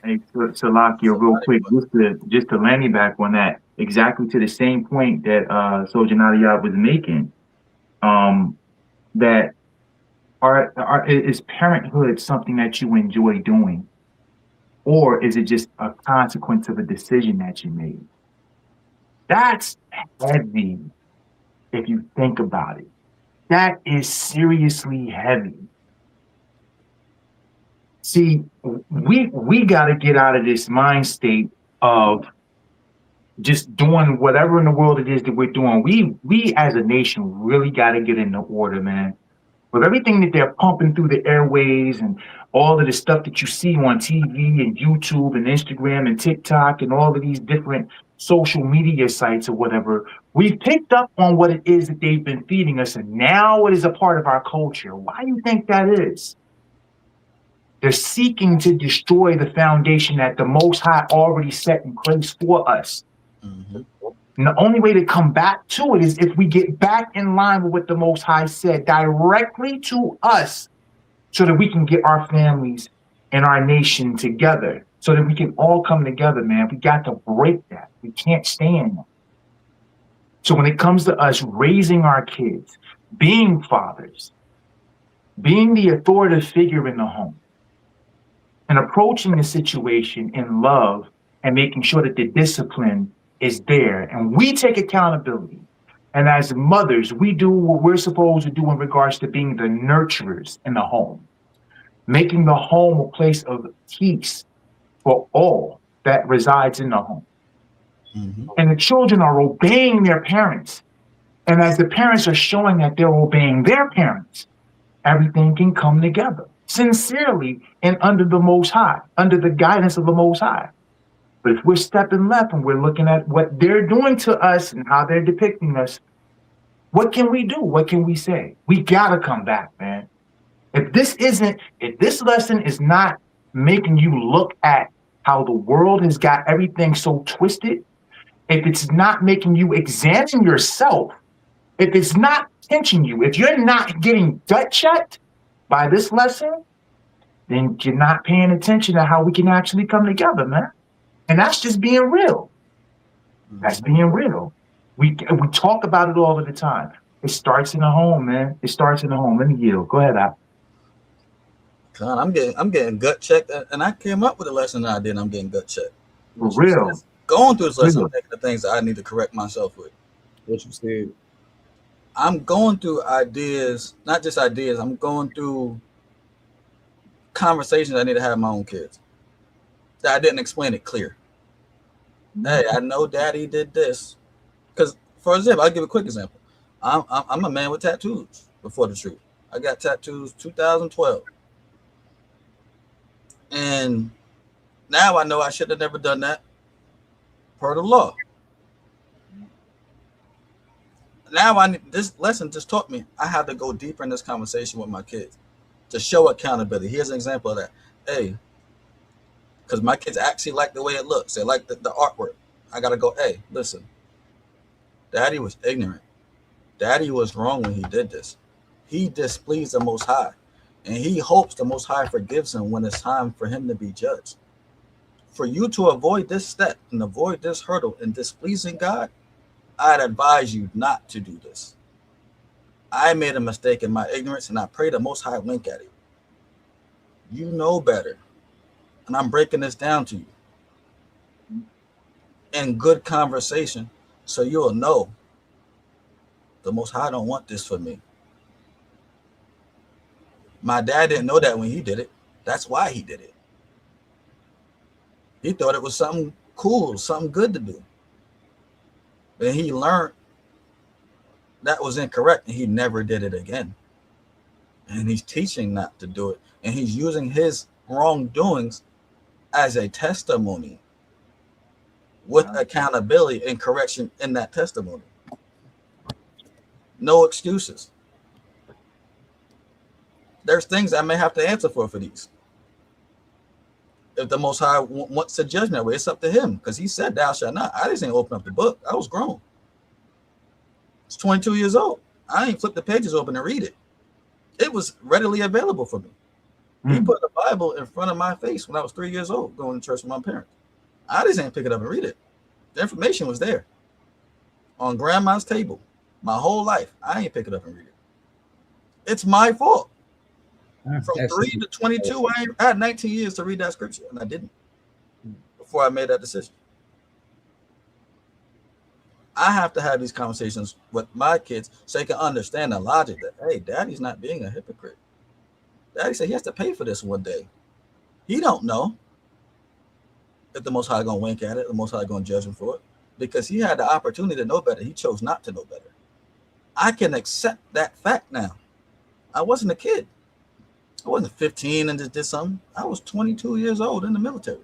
Hey, Salakia, real quick, just to land me back on that, exactly to the same point that Sojanadiyah was making, that is parenthood something that you enjoy doing, or is it just a consequence of a decision that you made? That's heavy if you think about it. That is seriously heavy. See, we got to get out of this mind state of just doing whatever in the world it is that we're doing. We as a nation really got to get into order, man. With everything that they're pumping through the airways and all of the stuff that you see on TV and YouTube and Instagram and TikTok and all of these different social media sites or whatever, we've picked up on what it is that they've been feeding us, and now it is a part of our culture. Why do you think that is? They're seeking to destroy the foundation that the Most High already set in place for us. And the only way to come back to it is if we get back in line with what the Most High said directly to us, so that we can get our families in our nation together so that we can all come together, man. We got to break that. We can't stand that. So when it comes to us raising our kids, being fathers, being the authoritative figure in the home, and approaching the situation in love and making sure that the discipline is there, and we take accountability. And as mothers, we do what we're supposed to do in regards to being the nurturers in the home, making the home a place of peace for all that resides in the home. Mm-hmm. And the children are obeying their parents. And as the parents are showing that they're obeying their parents, everything can come together sincerely and under the Most High, under the guidance of the Most High. But if we're stepping left and we're looking at what they're doing to us and how they're depicting us, what can we do? What can we say? We gotta come back, man. If this lesson is not making you look at how the world has got everything so twisted, if it's not making you examine yourself, if it's not pinching you, if you're not getting gut checked by this lesson, then you're not paying attention to how we can actually come together, man. And that's just being real. That's being real. We talk about it all of the time. It starts in the home, man. It starts in the home. Let me yield. Go ahead, Al. Con, I'm getting gut checked, and I came up with a lesson that I did. I'm getting gut checked. For real. Going through this lesson, I'm thinking the things that I need to correct myself with. What you said. I'm going through ideas, not just ideas. I'm going through conversations I need to have with my own kids. That I didn't explain it clear. Hey, I know Daddy did this. Because, for example, I'll give a quick example. I'm a man with tattoos before the truth. I got tattoos 2012. And now I know I should have never done that per the law. Now this lesson just taught me I have to go deeper in this conversation with my kids to show accountability. Here's an example of that. Hey, because my kids actually like the way it looks. They like the artwork. I got to go, hey, listen. Daddy was ignorant. Daddy was wrong when he did this. He displeased the Most High. And he hopes the Most High forgives him when it's time for him to be judged. For you to avoid this step and avoid this hurdle in displeasing God, I'd advise you not to do this. I made a mistake in my ignorance, and I pray the Most High wink at it. You know better. And I'm breaking this down to you in good conversation so you'll know the Most High don't want this for me. My dad didn't know that when he did it. That's why he did it. He thought it was something cool, something good to do. Then he learned that was incorrect, and he never did it again. And he's teaching not to do it. And he's using his wrongdoings as a testimony with accountability and correction in that testimony. No excuses. There's things I may have to answer for these. If the Most High wants to judge me that way, it's up to him, because he said, thou shalt not. I just ain't open up the book. I was grown. I was 22 years old. I ain't flipped the pages open and read it. It was readily available for me. He put the Bible in front of my face when I was 3 years old, going to church with my parents. I just ain't pick it up and read it. The information was there on grandma's table my whole life. I ain't pick it up and read it. It's my fault. From 3 to 22, I had 19 years to read that scripture, and I didn't before I made that decision. I have to have these conversations with my kids so they can understand the logic that, hey, Daddy's not being a hypocrite. Daddy said he has to pay for this one day. He don't know if the Most High going to wink at it, the Most High going to judge him for it, because he had the opportunity to know better. He chose not to know better. I can accept that fact now. I wasn't a kid. I wasn't 15 and just did something. I was 22 years old in the military.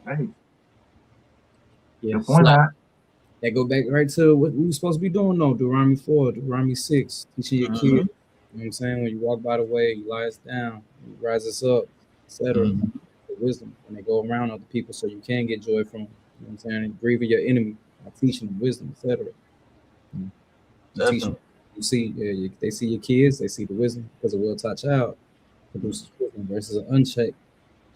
Right. Yeah, That go back right to what we were supposed to be doing, though. Deuteronomy 4, Deuteronomy 6, teaching your kid. You know what I'm saying? When you walk by the way, you lie us down, you rise us up, etc. The wisdom when they go around other people, so you can get joy from them. You know what I'm saying? And grieving your enemy by teaching them wisdom, etc. Definitely. You see, they see your kids, they see the wisdom, because a well-taught child produces wisdom versus an unchecked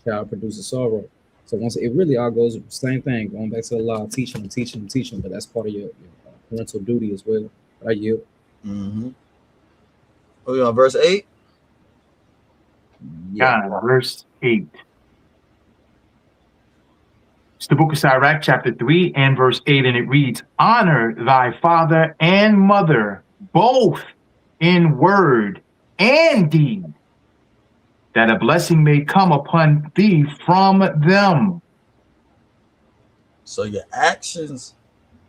child produces sorrow. So once it really all goes same thing, going back to the law, teaching them, teaching them, teaching them, but that's part of your parental duty as well. But I yield. Mm-hmm. Oh, you on verse 8? Yeah. God, verse 8. It's the book of Sirach, chapter 3 and verse 8, and it reads, Honor thy father and mother, both in word and deed, that a blessing may come upon thee from them. So your actions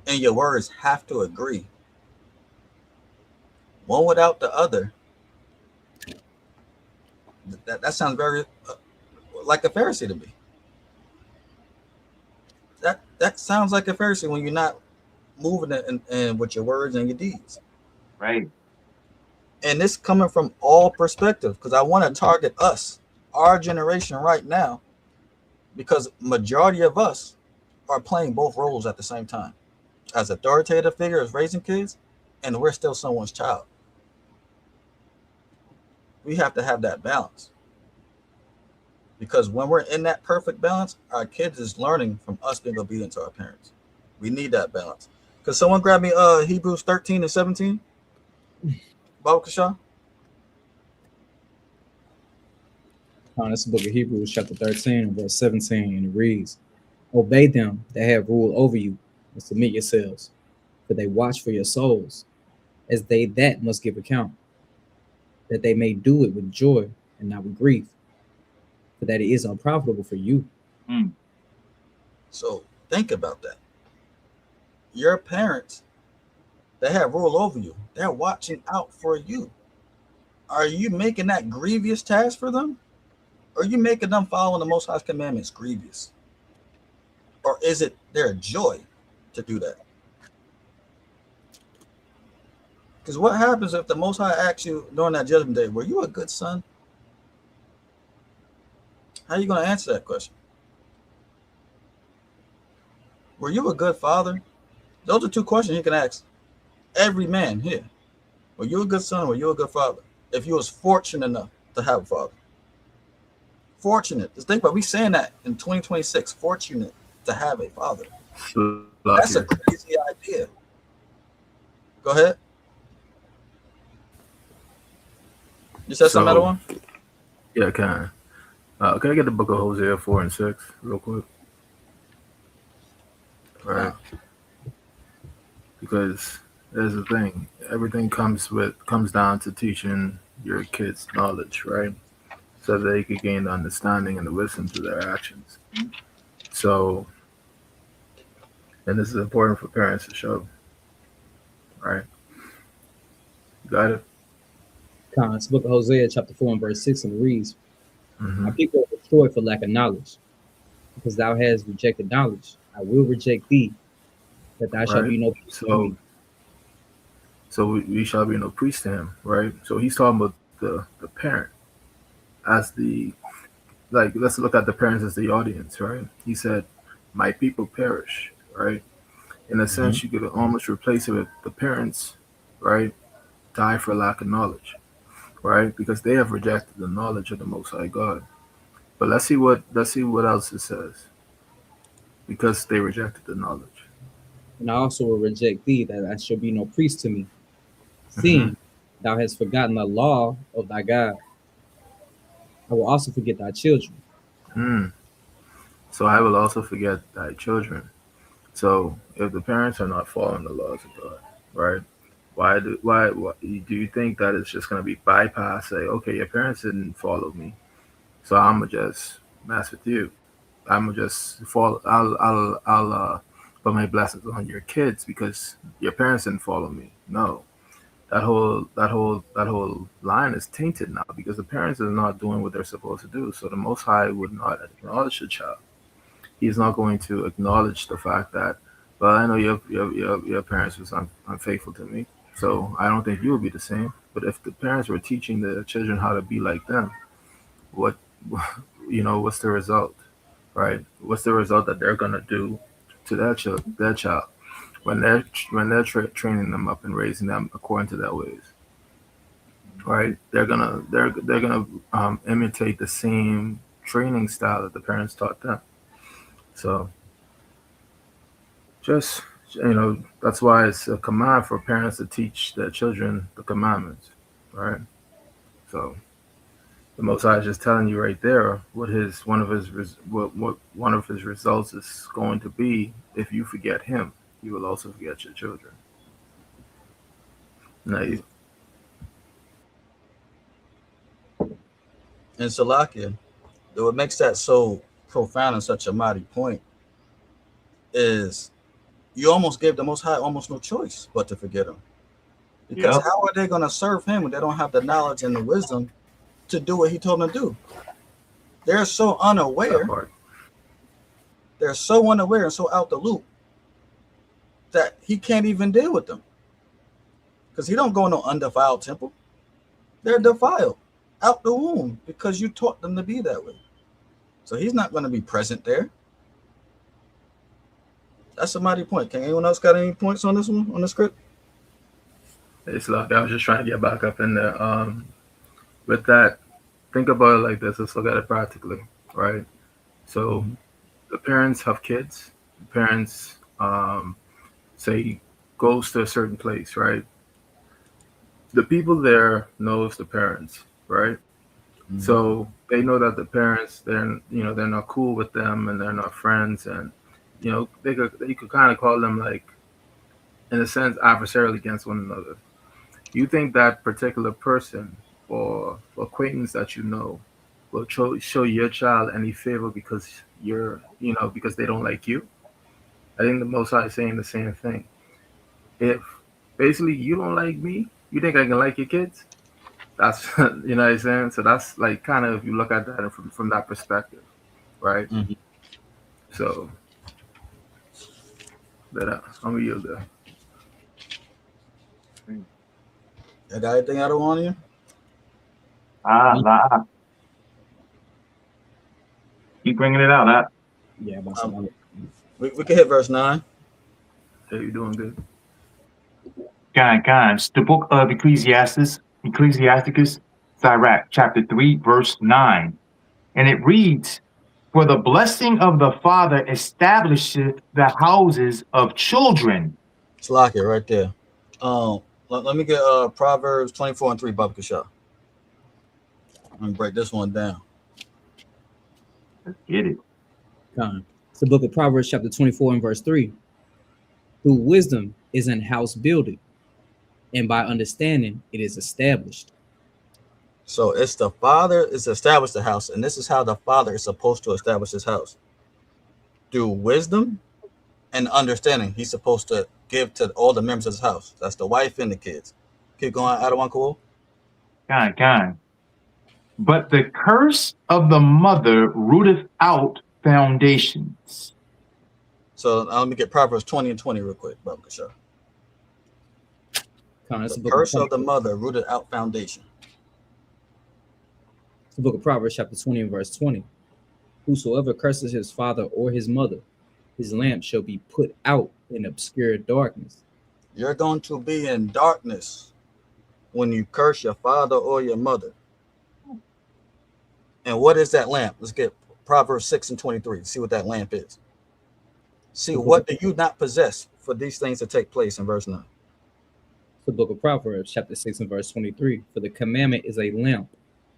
and your words have to agree. One without the other. That sounds very like a Pharisee to me. That sounds like a Pharisee when you're not moving it and with your words and your deeds. Right. And this coming from all perspectives, because I want to target us, our generation right now, because majority of us are playing both roles at the same time, as authoritative figures raising kids, and we're still someone's child. We have to have that balance, because when we're in that perfect balance, our kids is learning from us being obedient to our parents. We need that balance. Because someone grab me Hebrews 13 and 17, Baba Kashaw. This is the book of Hebrews, chapter 13, and verse 17, and it reads, Obey them that have rule over you, and submit yourselves, for they watch for your souls, as they that must give account, that they may do it with joy and not with grief, for that it is unprofitable for you. Mm. So think about that. Your parents, they have rule over you. They're watching out for you. Are you making that grievous task for them? Or are you making them following the Most High's commandments grievous? Or is it their joy to do that? Because what happens if the Most High asks you during that judgment day, were you a good son? How are you going to answer that question? Were you a good father? Those are two questions you can ask every man here. Were you a good son? Were you a good father? If you was fortunate enough to have a father. Fortunate. Just think about we saying that in 2026. Fortunate to have a father. That's a crazy idea. Go ahead. You said something, other one? Yeah, I can. Can I get the book of Hosea 4 and 6 real quick? Right. Because there's the thing. Everything comes down to teaching your kids knowledge, right? So they could gain the understanding and the wisdom to their actions. So, and this is important for parents to show, right? You got it? It's the book of Hosea, chapter 4 and verse 6, and it reads, Mm-hmm. My people are destroyed for lack of knowledge, because thou hast rejected knowledge. I will reject thee, that thou shalt be no priest to me. So we shall be no priest to him, right? So he's talking about the parent as the, like, let's look at the parents as the audience, right? He said, my people perish, right? In a sense, you could almost replace it with the parents, right? Die for lack of knowledge, right? Because they have rejected the knowledge of the Most High God. But let's see what else it says. Because they rejected the knowledge. And I also will reject thee, that thou shalt be no priest to me, seeing thou hast forgotten the law of thy God. I will also forget thy children. So I will also forget thy children. So if the parents are not following the laws of God, right? Why do you think that it's just going to be bypass? Say, okay, your parents didn't follow me, so I'm gonna just mess with you. I'm gonna just follow. I'll put my blessings on your kids because your parents didn't follow me. No, that whole line is tainted now because the parents are not doing what they're supposed to do. So the Most High would not acknowledge the child. He's not going to acknowledge the fact that, well, I know your parents was unfaithful to me, so I don't think you will be the same. But if the parents were teaching the children how to be like them, what's the result, right? What's the result that they're gonna do to their child? when they're training them up and raising them according to their ways, right? They're gonna imitate the same training style that the parents taught them. So just that's why it's a command for parents to teach their children the commandments, right? So the Most High is just telling you right there what one of his results is going to be. If you forget him, you will also forget your children. Now, And Salakia, what makes that so profound and such a mighty point is you almost gave the Most High almost no choice but to forget him. Because Yep. how are they going to serve him when they don't have the knowledge and the wisdom to do what he told them to do? They're so unaware. They're so unaware and so out the loop that he can't even deal with them. Because he don't go in no undefiled temple. They're defiled out the womb because you taught them to be that way. So he's not going to be present there. That's a mighty point. Can anyone else got any points on this one, on the script? it's like I was just trying to get back up in there. With that, think about it like this. Let's look at it practically, right? So the parents have kids. The parents say goes to a certain place, right? The people there knows the parents, right? So they know that the parents, they're not cool with them and they're not friends, and they could kind of call them, like, in a sense, adversarial against one another. You think that particular person or acquaintance that will show your child any favor because because they don't like you? I think the Most High is saying the same thing. If basically you don't like me, you think I can like your kids? That's you know what I'm saying. So that's like kind of, you look at that from that perspective, right? So that I'm gonna yield there. You got anything out of on you? Nah. Keep bringing it out, huh? Yeah, we can hit verse 9. Yeah, you're doing good. Guys, the book of Ecclesiasticus, Sirach, chapter 3, verse 9. And it reads, "For the blessing of the father establisheth the houses of children." It's like it right there. Let me get Proverbs 24:3, Baba Kasha. I'm gonna break this one down. Let's get it. It's the book of Proverbs, chapter 24 and verse 3. Through wisdom is an house builded, and by understanding it is established. So it's the father is established the house, and this is how the father is supposed to establish his house. Through wisdom and understanding, he's supposed to give to all the members of his house. That's the wife and the kids. Keep going, Adawan Cool. But the curse of the mother rooteth out foundations. So let me get Proverbs 20 and 20 real quick, Baba Kasha. The curse of the mother rooted out foundation. It's the book of Proverbs, chapter 20 and verse 20. Whosoever curses his father or his mother, his lamp shall be put out in obscure darkness. You're going to be in darkness when you curse your father or your mother. And what is that lamp? Let's get Proverbs 6 and 23. See what that lamp is. See, what do you not possess for these things to take place in verse 9? The book of Proverbs, chapter 6 and verse 23. For the commandment is a lamp,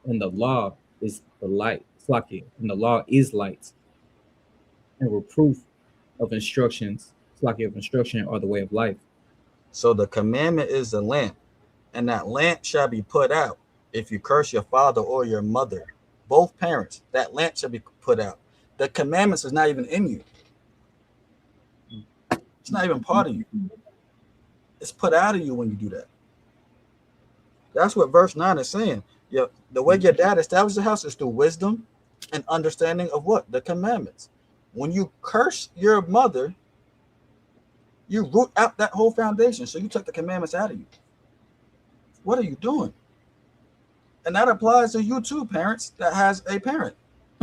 and the law is the light. And the law is light. And reproof of instructions, of instruction, are the way of life. So the commandment is the lamp, and that lamp shall be put out if you curse your father or your mother. Both parents, that lamp shall be put out. The commandments is not even in you. It's not even part of you. It's put out of you when you do that. That's what verse 9 is saying. The way your dad established the house is through wisdom and understanding of what? The commandments. When you curse your mother, you root out that whole foundation. So you took the commandments out of you. What are you doing? And that applies to you too, parents that has a parent.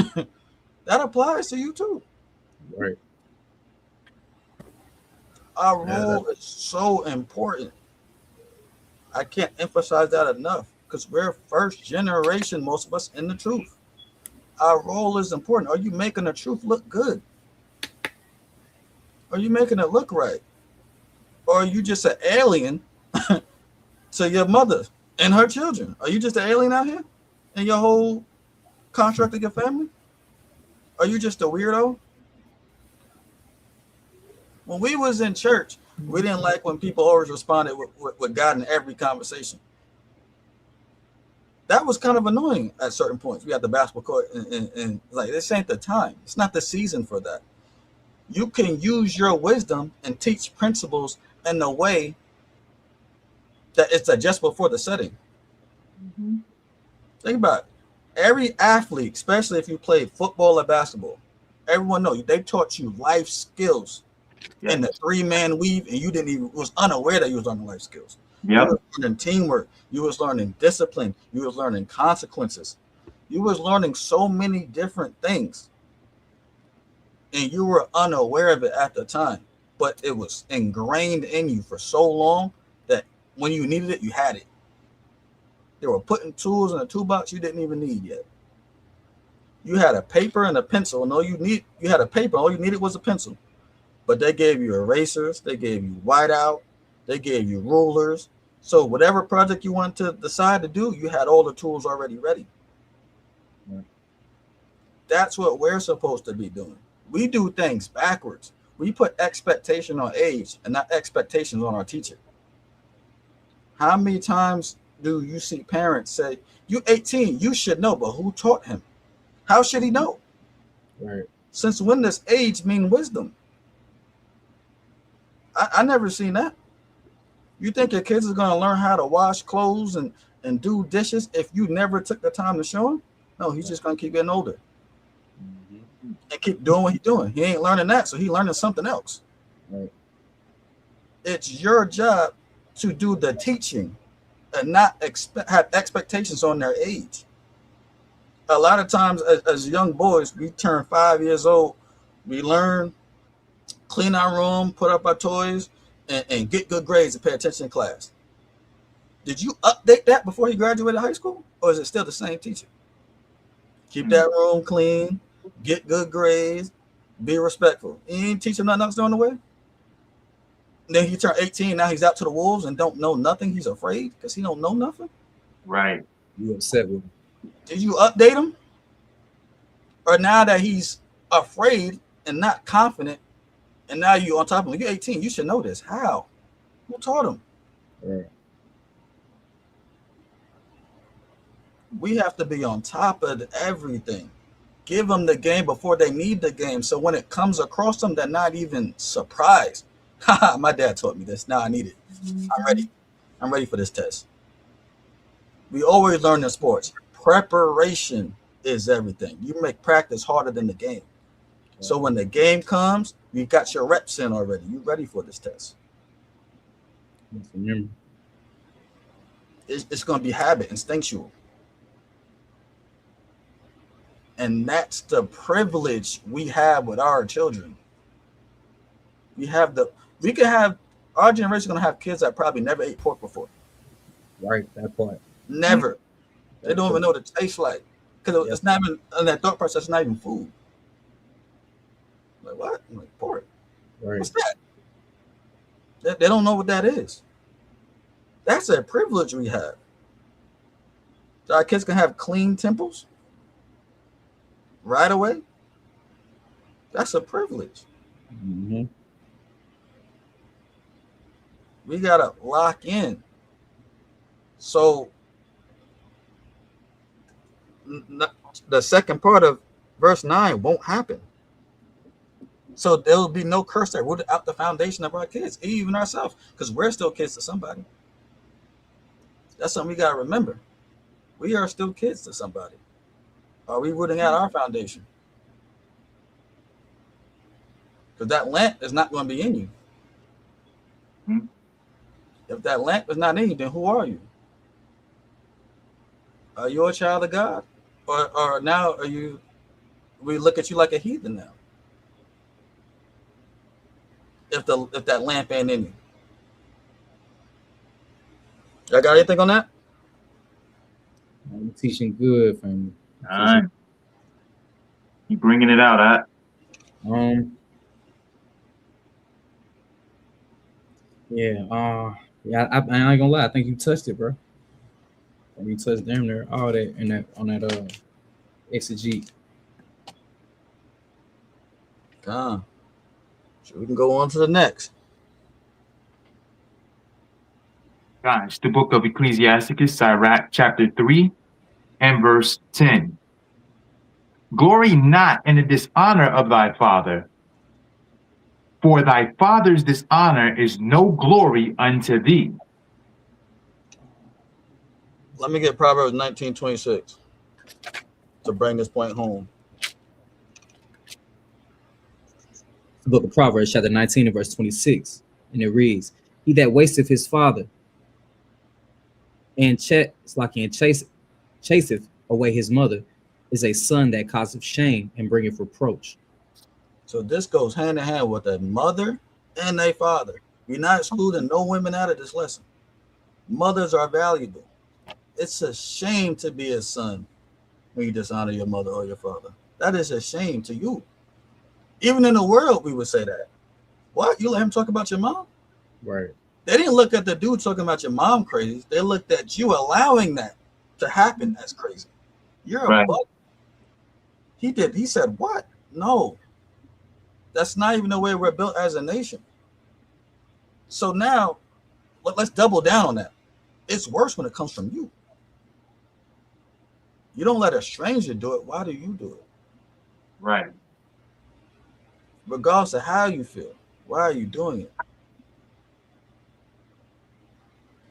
That applies to you too. Right. Our role is so important. I can't emphasize that enough because we're first generation, most of us, in the truth. Our role is important. Are you making the truth look good? Are you making it look right? Or are you just an alien to your mother and her children? Are you just an alien out here in your whole construct of your family? Are you just a weirdo? When we was in church, we didn't like when people always responded with God in every conversation. That was kind of annoying at certain points. We had the basketball court and like, this ain't the time. It's not the season for that. You can use your wisdom and teach principles in a way that it's adjustable for the setting. Mm-hmm. Think about it. Every athlete, especially if you played football or basketball, everyone knows they taught you life skills in the 3-man weave, and you didn't even was unaware that you was learning life skills. Yep. You was learning teamwork. You was learning discipline. You was learning consequences. You was learning so many different things, and you were unaware of it at the time. But it was ingrained in you for so long that when you needed it, you had it. They were putting tools in a toolbox you didn't even need yet. You had a paper and a pencil, and you had a paper. All you needed was a pencil. But they gave you erasers, they gave you whiteout, they gave you rulers. So whatever project you want to decide to do, you had all the tools already ready. Yeah. That's what we're supposed to be doing. We do things backwards. We put expectation on age and not expectations on our teacher. How many times do you see parents say, "You 18, you should know," but who taught him? How should he know? Right. Since when does age mean wisdom? I never seen that. You think your kids are going to learn how to wash clothes and do dishes if you never took the time to show him? No, he's just going to keep getting older and keep doing what he's doing. He ain't learning that, so he's learning something else. Right. It's your job to do the teaching and not have expectations on their age. A lot of times as young boys, we turn 5 years old, we learn, clean our room, put up our toys, and get good grades and pay attention in class. Did you update that before you graduated high school? Or is it still the same teacher? Keep that room clean, get good grades, be respectful. You ain't teach him nothing else on the way? And then he turned 18, now he's out to the wolves and don't know nothing. He's afraid because he don't know nothing? Right. You upset with him. Did you update him? Or now that he's afraid and not confident, and now you on top of him, you're 18, you should know this. How? Who taught him? Right. We have to be on top of everything. Give them the game before they need the game. So when it comes across them, they're not even surprised. Haha, my dad taught me this. Now I need it. I'm ready. I'm ready for this test. We always learn in sports. Preparation is everything. You make practice harder than the game. So when the game comes, you got your reps in already. You're ready for this test. It's going to be habit, instinctual. And that's the privilege we have with our children. Our generation going to have kids that probably never ate pork before. Right, that part. Never. They don't even know what it tastes like. Because it's not even, in that thought process, it's not even food. Like, what? I'm like, pork. Right. What's that? They don't know what that is. That's a privilege we have. So our kids can have clean temples right away. That's a privilege. Mm-hmm. We got to lock in. So the second part of verse 9 won't happen. So there will be no curse that rooted out the foundation of our kids, even ourselves, because we're still kids to somebody. That's something we got to remember. We are still kids to somebody. Are we rooting out our foundation? Because that lamp is not going to be in you. Hmm? If that lamp is not in you, then who are you? Are you a child of God? Or now we look at you like a heathen now? if that lamp ain't in you. Y'all got anything on that? I'm teaching good, family. All right. You bringing it out, huh? Yeah, I ain't gonna lie. I think you touched it, bro. And you touched damn near all that in that on that exegete. So we can go on to the next. Guys, the book of Ecclesiasticus, Sirach, chapter 3 and verse 10. Glory not in the dishonor of thy father, for thy father's dishonor is no glory unto thee. Let me get Proverbs 19:26 to bring this point home. The book of Proverbs, chapter 19 and verse 26. And it reads, He that wasteth his father and chaseth away his mother is a son that causeth shame and bringeth reproach. So this goes hand in hand with a mother and a father. We're not excluding no women out of this lesson. Mothers are valuable. It's a shame to be a son when you dishonor your mother or your father. That is a shame to you. Even in the world, we would say that. What? You let him talk about your mom? Right. They didn't look at the dude talking about your mom crazy. They looked at you allowing that to happen as crazy. You're a Right. butt. He said, what? No. That's not even the way we're built as a nation. So now, let's double down on that. It's worse when it comes from you. You don't let a stranger do it. Why do you do it? Right. Regardless of how you feel, why are you doing it?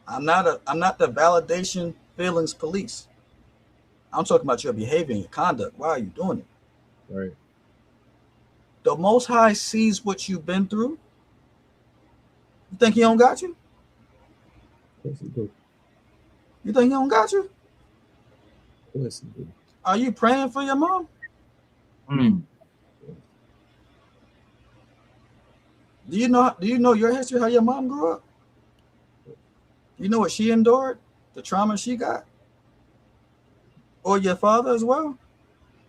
I'm not the validation feelings police. I'm talking about your behavior and your conduct. Why are you doing it? Right. The Most High sees what you've been through. You think he don't got you? Of course he do. You think he don't got you? Of course he do. Are you praying for your mom? Mm. Do you know your history, how your mom grew up? You know what she endured? The trauma she got? Or your father as well?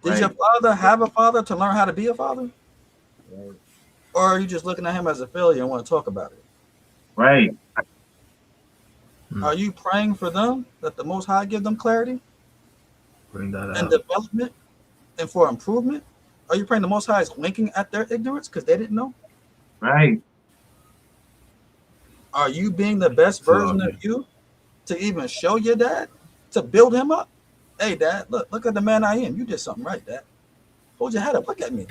Did Right. your father have a father to learn how to be a father? Right. Or are you just looking at him as a failure and want to talk about it? Right. Are you praying for them that the Most High give them clarity Bring that and out. development and for improvement? Are you praying the Most High is winking at their ignorance because they didn't know? Right. Are you being the best version of you to even show your dad, to build him up? Hey, Dad, look at the man I am. You did something right, Dad. Hold your head up. Look at me.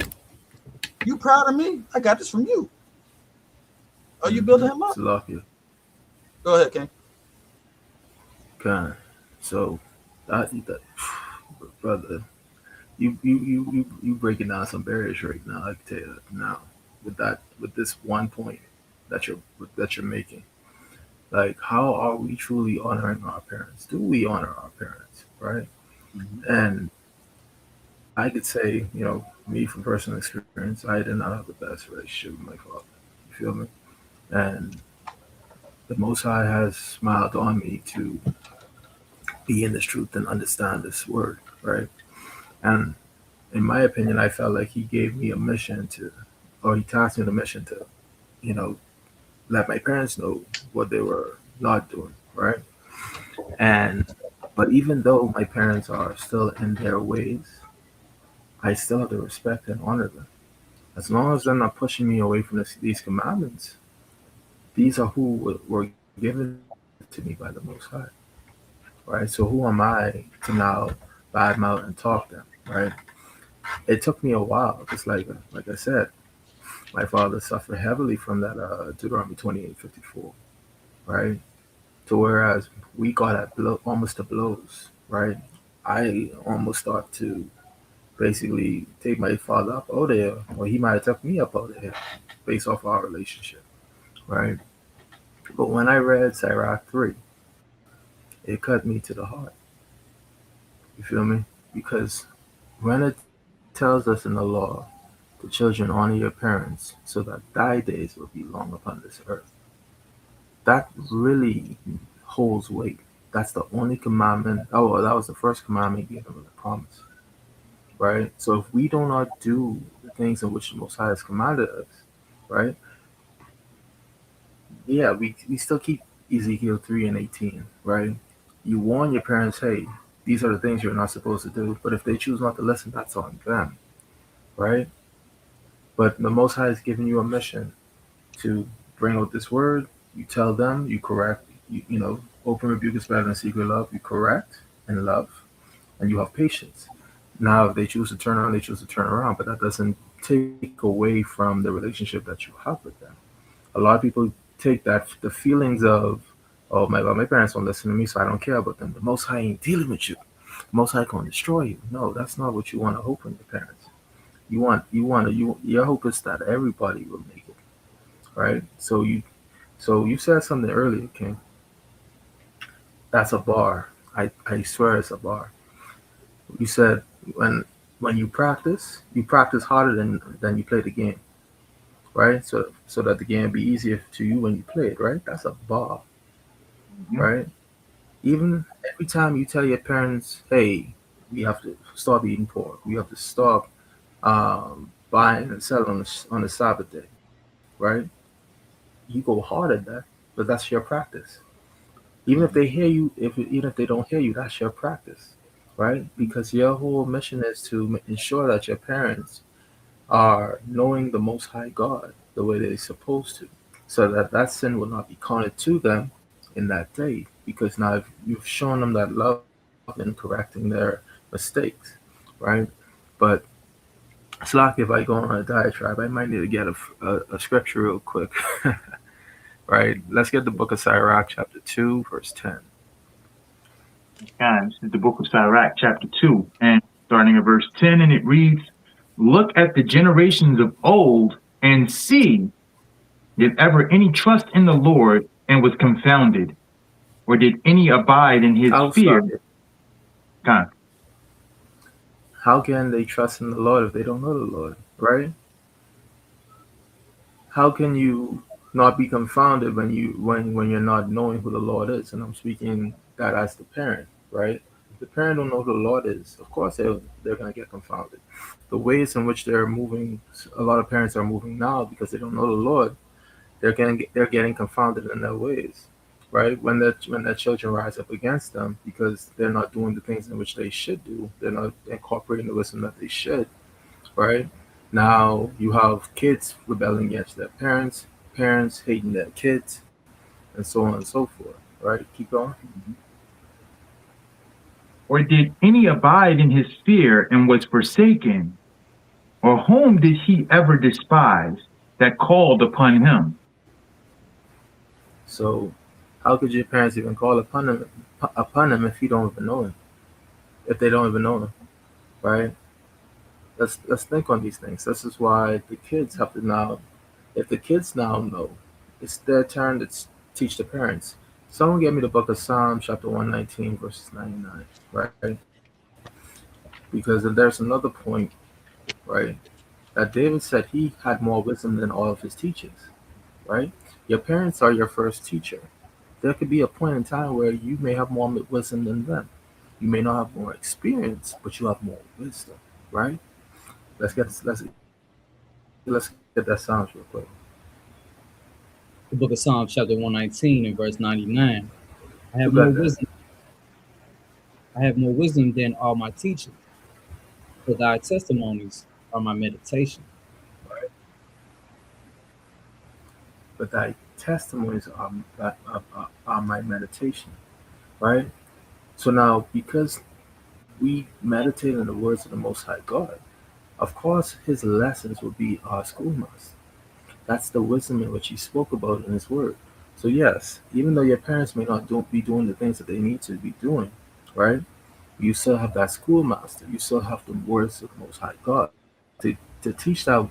You proud of me? I got this from you. Are you building him up? Salakia. Go ahead, King. Okay. So that brother, you breaking down some barriers right now. I can tell you that now with this one point that you're making. Like, how are we truly honoring our parents? Do we honor our parents, right? Mm-hmm. And I could say, me from personal experience, I did not have the best relationship with my father. You feel me? And the Most High has smiled on me to be in this truth and understand this word, right? And in my opinion, I felt like he gave me a mission he tasked me the mission to, let my parents know what they were not doing, right? But even though my parents are still in their ways, I still have to respect and honor them. As long as they're not pushing me away from these commandments, these are who were given to me by the Most High, right? So who am I to now badmouth and talk them, right? It took me a while, just like I said, my father suffered heavily from that Deuteronomy 28:54, right? To whereas we got at almost to blows, right? I almost thought to basically take my father up out there, or he might have took me up out there based off our relationship, right? But when I read Sirach 3, it cut me to the heart. You feel me? Because when it tells us in the law The children honor your parents so that thy days will be long upon this earth. That really holds weight. That's the only commandment. Oh, well, that was the first commandment given with a promise, right? So if we do not do the things in which the Most High has commanded us, right? Yeah, we still keep Ezekiel 3 and 18, right? You warn your parents, hey, these are the things you're not supposed to do. But if they choose not to listen, that's on them, right? But the Most High has given you a mission to bring out this word. You tell them, you correct, open rebuke is better than secret love. You correct and love, and you have patience. Now, if they choose to turn around, they choose to turn around, but that doesn't take away from the relationship that you have with them. A lot of people take that the feelings of, oh my God, my parents don't listen to me, so I don't care about them. The Most High ain't dealing with you. The Most High gonna destroy you. No, that's not what you want to hope from your parents. Your hope is that everybody will make it, right? So you said something earlier, King. That's a bar. I swear it's a bar. You said when when you practice harder than you play the game, right? So that the game be easier to you when you play it, right? That's a bar, Mhm. right? Even every time you tell your parents, hey, we have to stop eating pork, we have to stop buying and selling on the Sabbath day, right? You go hard at that, but that's your practice. Even if they hear you, if even if they don't hear you, that's your practice, right? Because your whole mission is to ensure that your parents are knowing the Most High God the way they're supposed to, so that that sin will not be counted to them in that day. Because now you've shown them that love in correcting their mistakes, right? But it's like if I go on a diatribe, I might need to get a scripture real quick, right? Let's get the book of Sirach, chapter 2, verse 10. This is the book of Sirach, chapter 2, and starting at verse 10, and it reads, Look at the generations of old and see, did ever any trust in the Lord and was confounded? Or did any abide in his I'll fear? start it. Con. How can they trust in the Lord if they don't know the Lord, right? How can you not be confounded when you're not knowing who the Lord is? And I'm speaking that as the parent, right? If the parent don't know who the Lord is, of course they're gonna get confounded. The ways in which they're moving, a lot of parents are moving now because they don't know the Lord. They're getting confounded in their ways, right? When their children rise up against them because they're not doing the things in which they should do, they're not incorporating the wisdom that they should, right? Now you have kids rebelling against their parents, parents hating their kids, and so on and so forth, right? Keep going. Or did any abide in his fear and was forsaken? Or whom did he ever despise that called upon him? So, how could your parents even call upon him if you don't even know him? If they don't even know him, right? Let's think on these things. This is why the kids have to now. If the kids now know, it's their turn to teach the parents. Someone gave me the book of Psalms, chapter 119, verses 99, right? Because there's another point, right, that David said he had more wisdom than all of his teachers, right? Your parents are your first teacher. There could be a point in time where you may have more wisdom than them. You may not have more experience, but you have more wisdom, right? Let's get that sounds real quick. The book of Psalms, chapter 119 and verse 99. I Who have got more that? wisdom. I have more wisdom than all my teachers, for thy testimonies are my meditation. But thy testimonies are my meditation, right? So now, because we meditate on the words of the Most High God, of course, His lessons will be our schoolmaster. That's the wisdom in which He spoke about in His Word. So yes, even though your parents may not be doing the things that they need to be doing, right? You still have that schoolmaster. You still have the words of the Most High God to teach to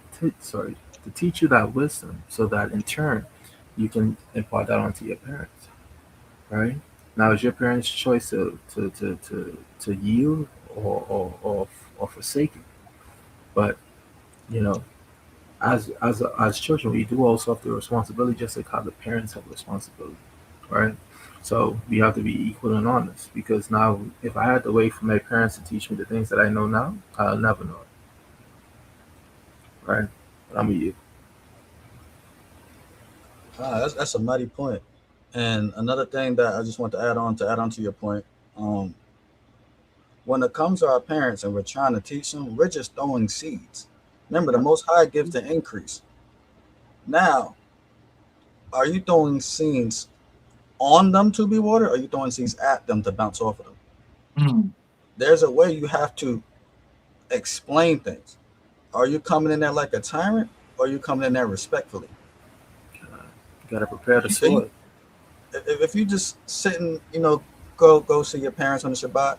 teach you that wisdom, so that in turn you can impart that onto your parents, right? Now, it's your parents' choice to yield or forsake it. But you know, as children, we do also have the responsibility, just like how the parents have responsibility, right? So we have to be equal and honest. Because now, if I had to wait for my parents to teach me the things that I know now, I'll never know it, right? But I'm with you. That's a mighty point. And another thing that I just want to add on to your point, um, when it comes to our parents and we're trying to teach them, we're just throwing seeds. Remember, the Most High gives the increase. Now, are you throwing seeds on them to be watered, or are you throwing seeds at them to bounce off of them? Mm. There's a way you have to explain things. Are you coming in there like a tyrant, or are you coming in there respectfully? You gotta prepare the If soil. if you just sitting, go see your parents on the Shabbat,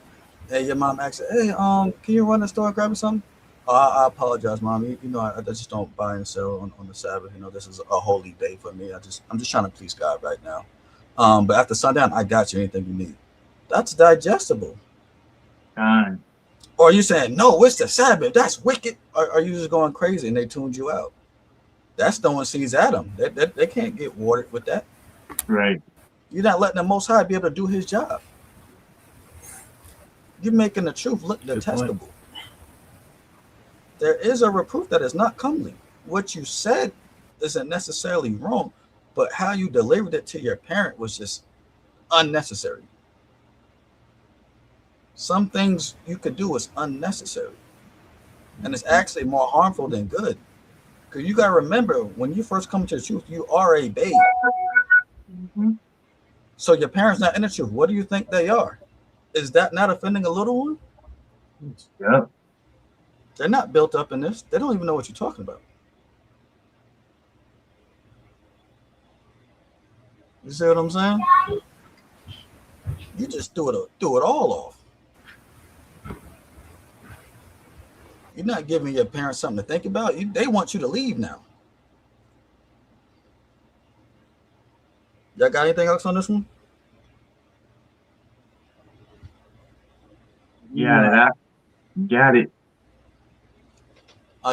and your mom asks, "Hey, can you run the store and grab me something?" Oh, I apologize, mom. I just don't buy and sell on the Sabbath. This is a holy day for me. I'm just trying to please God right now. But after sundown, I got you anything you need. That's digestible. God. Or are you saying, no, it's the Sabbath, that's wicked? Or are you just going crazy and they tuned you out? That's throwing seeds at them. They can't get watered with that. Right. You're not letting the Most High be able to do his job. You're making the truth look detestable. There is a reproof that is not comely. What you said isn't necessarily wrong, but how you delivered it to your parent was just unnecessary. Some things you could do is unnecessary. And it's actually more harmful than good. Because you got to remember, when you first come to the truth, you are a babe. Mm-hmm. So your parents not in the truth. What do you think they are? Is that not offending a little one? Yeah. They're not built up in this. They don't even know what you're talking about. You see what I'm saying? You just threw it all off. You're not giving your parents something to think about. They want you to leave now. Y'all got anything else on this one? Yeah, got it.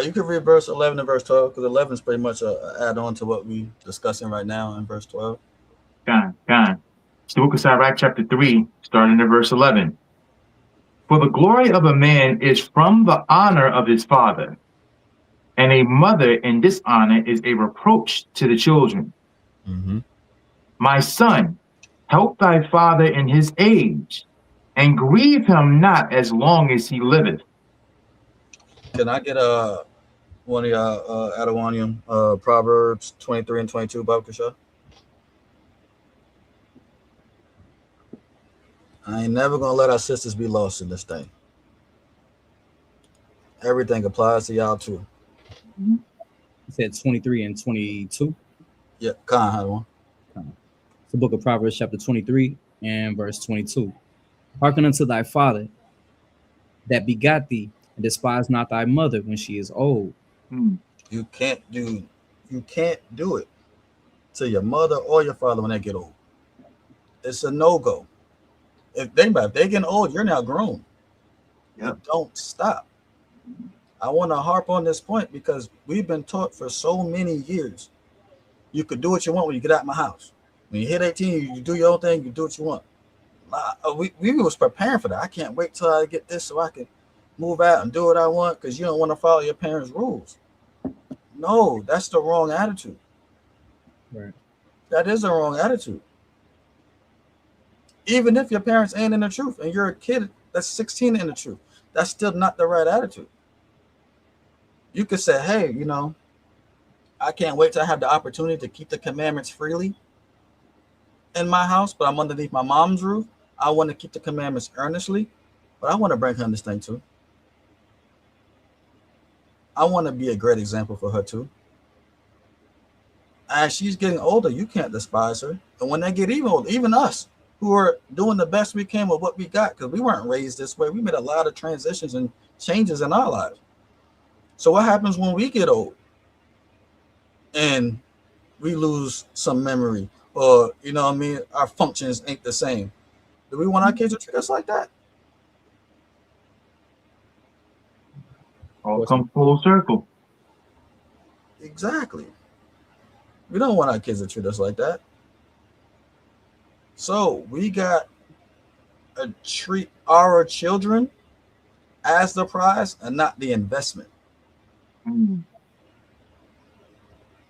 You can read verse 11 and verse 12, because 11 is pretty much a add-on to what we're discussing right now in verse 12. God. It's the book of Sirach, chapter 3, starting at verse 11. For the glory of a man is from the honor of his father, and a mother in dishonor is a reproach to the children. Mm-hmm. My son, help thy father in his age, and grieve him not as long as he liveth. Can I get one of y'all Adawanium Proverbs 23 and 22, Bob Kasha? I ain't never gonna let our sisters be lost in this thing. Everything applies to y'all too. You said 23 and 22. Yeah, Khan had one. It's the book of Proverbs, chapter 23 and verse 22. Hearken unto thy father that begot thee, and despise not thy mother when she is old. You can't do it to your mother or your father when they get old. It's a no-go. If they getting old, you're now grown. Yep. Don't stop. I want to harp on this point because we've been taught for so many years. You could do what you want when you get out of my house. When you hit 18, you do your own thing, you do what you want. We was preparing for that. I can't wait till I get this so I can move out and do what I want because you don't want to follow your parents' rules. No, that's the wrong attitude. Right. That is the wrong attitude. Even if your parents ain't in the truth and you're a kid that's 16 in the truth, that's still not the right attitude. You could say, hey, I can't wait till I have the opportunity to keep the commandments freely in my house, but I'm underneath my mom's roof. I want to keep the commandments earnestly, but I want to bring her in this thing too. I want to be a great example for her too. As she's getting older, you can't despise her. And when they get even older, even us who are doing the best we can with what we got, because we weren't raised this way. We made a lot of transitions and changes in our lives. So what happens when we get old and we lose some memory or, our functions ain't the same? Do we want our kids to treat us like that? All come full circle. Exactly. We don't want our kids to treat us like that. So we got to treat our children as the prize and not the investment.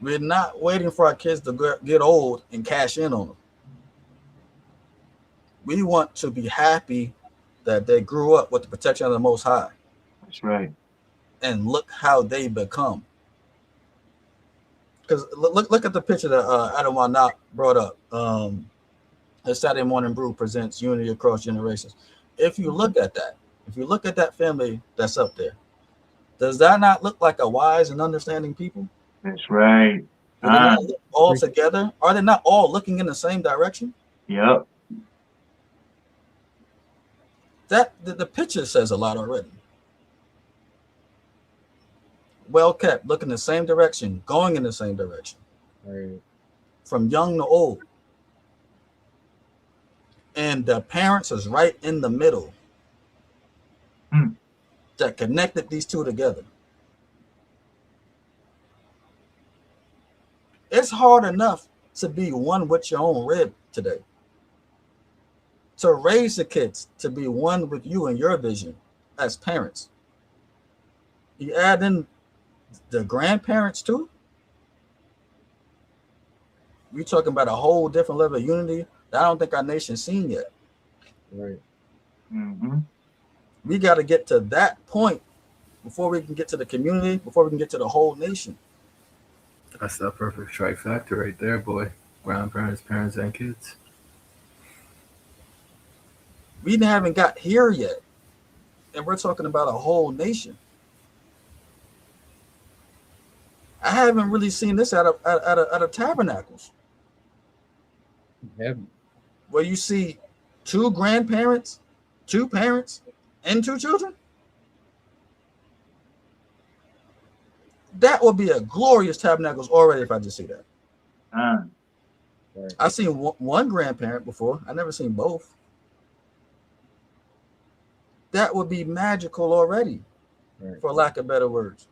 We're not waiting for our kids to get old and cash in on them. We want to be happy that they grew up with the protection of the Most High. That's right. And look how they become. Because look at the picture that Adam Wanat brought up. The Saturday Morning Brew presents Unity Across Generations. If you look at that family that's up there, does that not look like a wise and understanding people? That's right. Do they not look all together? Are they not all looking in the same direction? Yep. That the picture says a lot already. Well kept, looking the same direction, going in the same direction. Right. From young to old. And the parents is right in the middle. That connected these two together. It's hard enough to be one with your own rib today. To raise the kids to be one with you and your vision as parents. You add in the grandparents too. We're talking about a whole different level of unity that I don't think our nation's seen yet. Right. Mm-hmm. We got to get to that point before we can get to the community, before we can get to the whole nation. That's that perfect trifecta right there, boy. Grandparents, parents, and kids. We haven't got here yet. And we're talking about a whole nation. I haven't really seen this out of tabernacles. Yeah. Where you see two grandparents, two parents, and two children. That would be a glorious tabernacles already if I just see that. Right. I've seen one grandparent before. I never seen both. That would be magical already, Right. for lack of better words.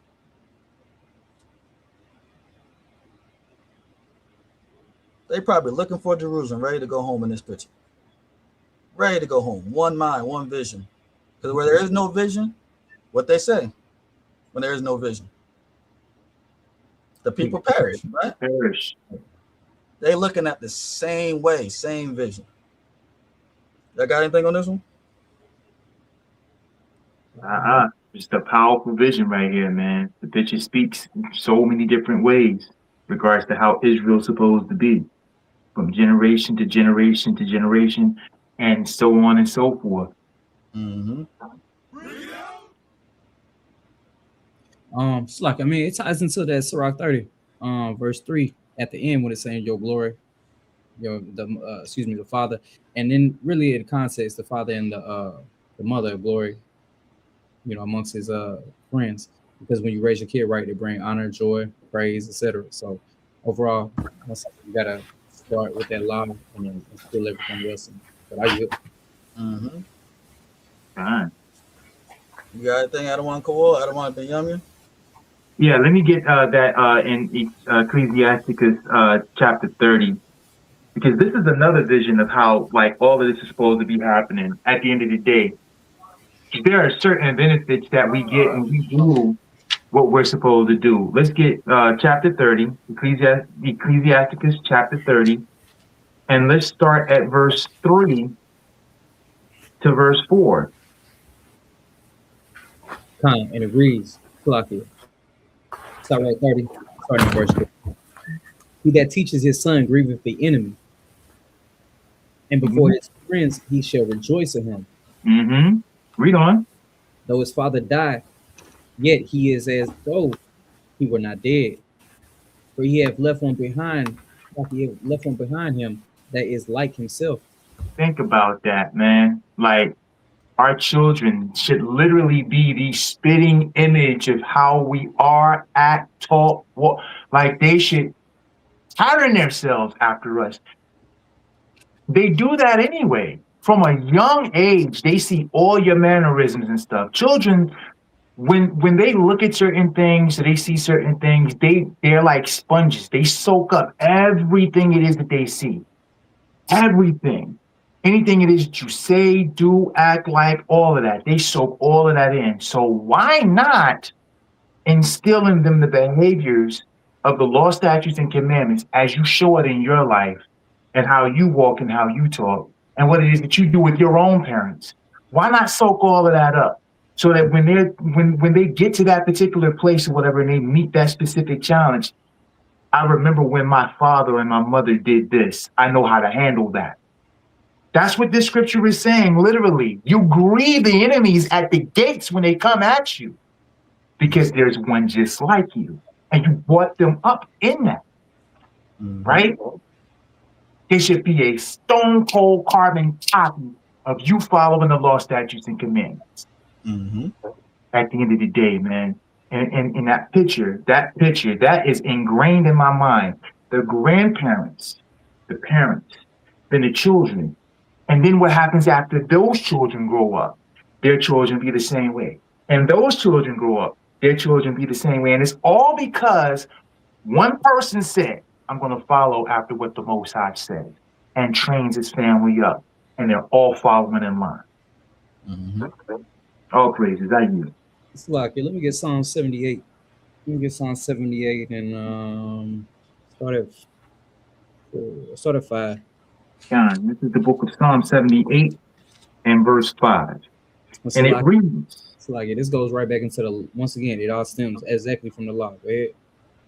They probably looking for Jerusalem, ready to go home in this picture. Ready to go home. One mind, one vision. Because where there is no vision, what they say, when there is no vision, the people perish, right? Perish. They looking at the same way, same vision. Y'all got anything on this one? Just a powerful vision right here, man. The picture speaks in so many different ways regards to how Israel's supposed to be, from generation to generation to generation, and so on and so forth. Mm-hmm. It's like, I mean, it ties into that Sirach 30, verse 3 at the end when it's saying your glory, the father, and then really in context, the father and the mother of glory, amongst his friends, because when you raise your kid right, they bring honor, joy, praise, etc. So overall, you gotta start with that law and then instill everything else. But I get. Mm-hmm. Fine. You got anything? I don't want to call. I don't want to be younger. Yeah, let me get that in Ecclesiasticus chapter 30, because this is another vision of how like all of this is supposed to be happening at the end of the day. There are certain benefits that we get when we do what we're supposed to do. Let's get chapter 30, Ecclesiasticus chapter 30, and let's start at verse 3 to verse 4. And it reads, start at 30, starting at verse 4. He that teaches his son grieveth the enemy, and before his friends he shall rejoice in him. Mm-hmm. Read on. Though his father die, yet he is as though he were not dead. For he hath left one behind him that is like himself. Think about that, man. Like, our children should literally be the spitting image of how we are, act, talk, walk. Like, they should pattern themselves after us. They do that anyway. From a young age, they see all your mannerisms and stuff. Children when they look at certain things, they see certain things, they're like sponges. They soak up everything it is that they see. Everything. Anything it is that you say, do, act like, all of that. They soak all of that in. So why not instill in them the behaviors of the law, statutes, and commandments as you show it in your life and how you walk and how you talk and what it is that you do with your own parents? Why not soak all of that up so that when they get to that particular place or whatever and they meet that specific challenge, I remember when my father and my mother did this. I know how to handle that. That's what this scripture is saying, literally. You grieve the enemies at the gates when they come at you because there's one just like you. And you brought them up in that, right? It should be a stone cold carbon copy of you following the law, statutes, and commandments. At the end of the day, man. And in that picture, that is ingrained in my mind. The grandparents, the parents, then the children. And then what happens after those children grow up? Their children be the same way. And those children grow up, their children be the same way. And it's all because one person said, I'm going to follow after what the Most High said, and trains his family up. And they're all following in line. All praises, I use. It's like, let me get Psalm 78. Let me get Psalm 78 and start at 5. John, this is the book of Psalm 78 and verse 5. And it reads. It's like this goes right back into the, once again, it all stems exactly from the law. Go ahead.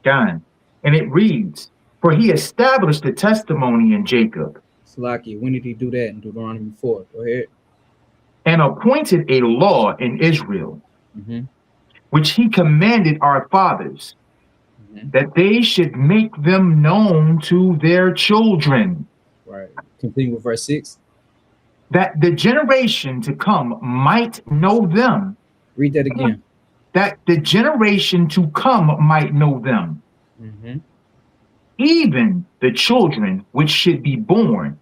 John, and it reads, for he established the testimony in Jacob. Salaki, when did he do that in Deuteronomy 4? Go ahead. And appointed a law in Israel, which he commanded our fathers, that they should make them known to their children. Right. Continue with verse 6. That the generation to come might know them. Read that again. That the generation to come might know them. Even the children which should be born,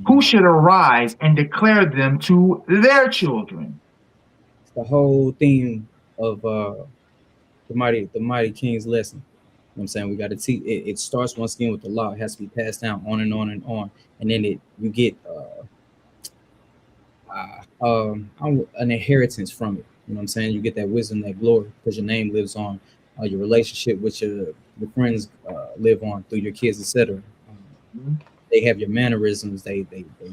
who should arise and declare them to their children. It's the whole theme of the mighty king's lesson. You know what I'm saying? We got to teach. It starts once again with the law. It has to be passed down on and on and on, and then you get an inheritance from it. You know what I'm saying? You get that wisdom, that glory, because your name lives on. Your relationship with your friends live on through your kids, etc. They have your mannerisms. They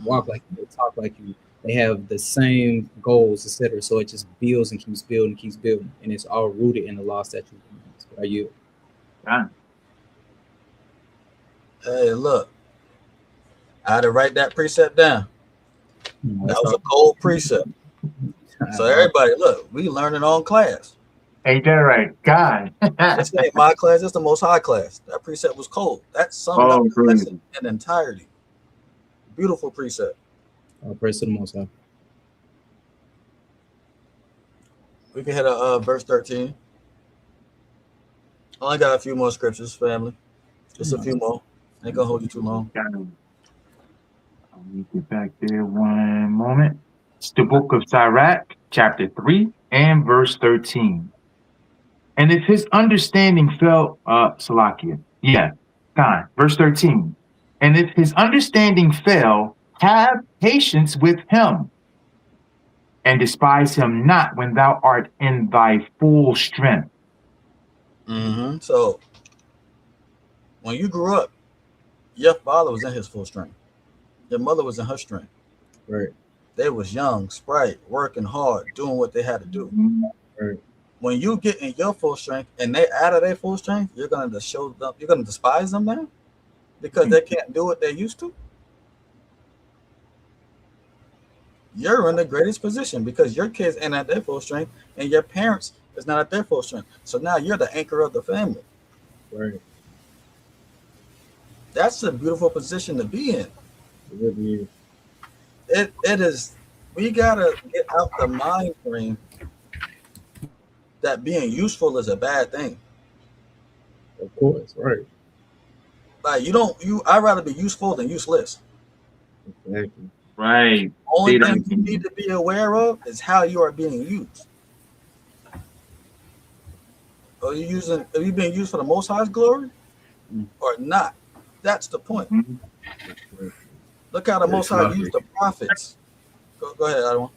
walk like you. They talk like you. They have the same goals, etc. So it just builds and keeps building, and it's all rooted in the law, statutes, and commandments. Are you? Hey, look, I had to write that precept down. That was a cold precept. So everybody, look, we learning on class. Ain't that right? God. This ain't my class, it's the Most High class. That precept was cold. That summed up the lesson in entirety. Beautiful precept. All praise to the Most High. We can hit verse 13. Only got a few more scriptures, family. Just a few more. Ain't gonna hold you too long. I'll get back there one moment. It's the book of Sirach, chapter 3 and verse 13. And if his understanding fell, Salakia, verse 13. And if his understanding fell, have patience with him, and despise him not when thou art in thy full strength. So, when you grew up, your father was in his full strength. Your mother was in her strength. Right. They was young, sprite, working hard, doing what they had to do. Right. When you get in your full strength and they out of their full strength, you're gonna show them. You're gonna despise them now because they can't do what they used to. You're in the greatest position because your kids ain't at their full strength and your parents is not at their full strength. So now you're the anchor of the family. Right. That's a beautiful position to be in. It really is. It is. We gotta get out the mind frame that being useful is a bad thing. Of course, right. Like I'd rather be useful than useless. Exactly. Right. Only thing you need to be aware of is how you are being used. Are you being used for the Most High's glory Mm. or not? That's the point. Mhm. Look how the Very Most High sloppy. used the prophets. Go ahead, Adam.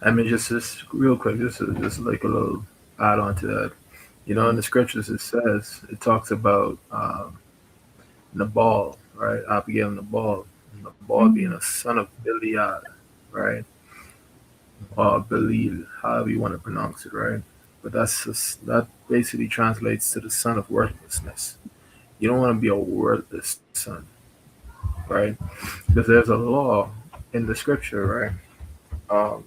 I mean, just real quick, just like a little add on to that. You know, in the scriptures, it talks about Nabal, right? Abigail and Nabal being a son of Biliad, right? Or Belial, however you want to pronounce it, right? But that basically translates to the son of worthlessness. You don't want to be a worthless son, right? Because there's a law in the scripture, right? Um,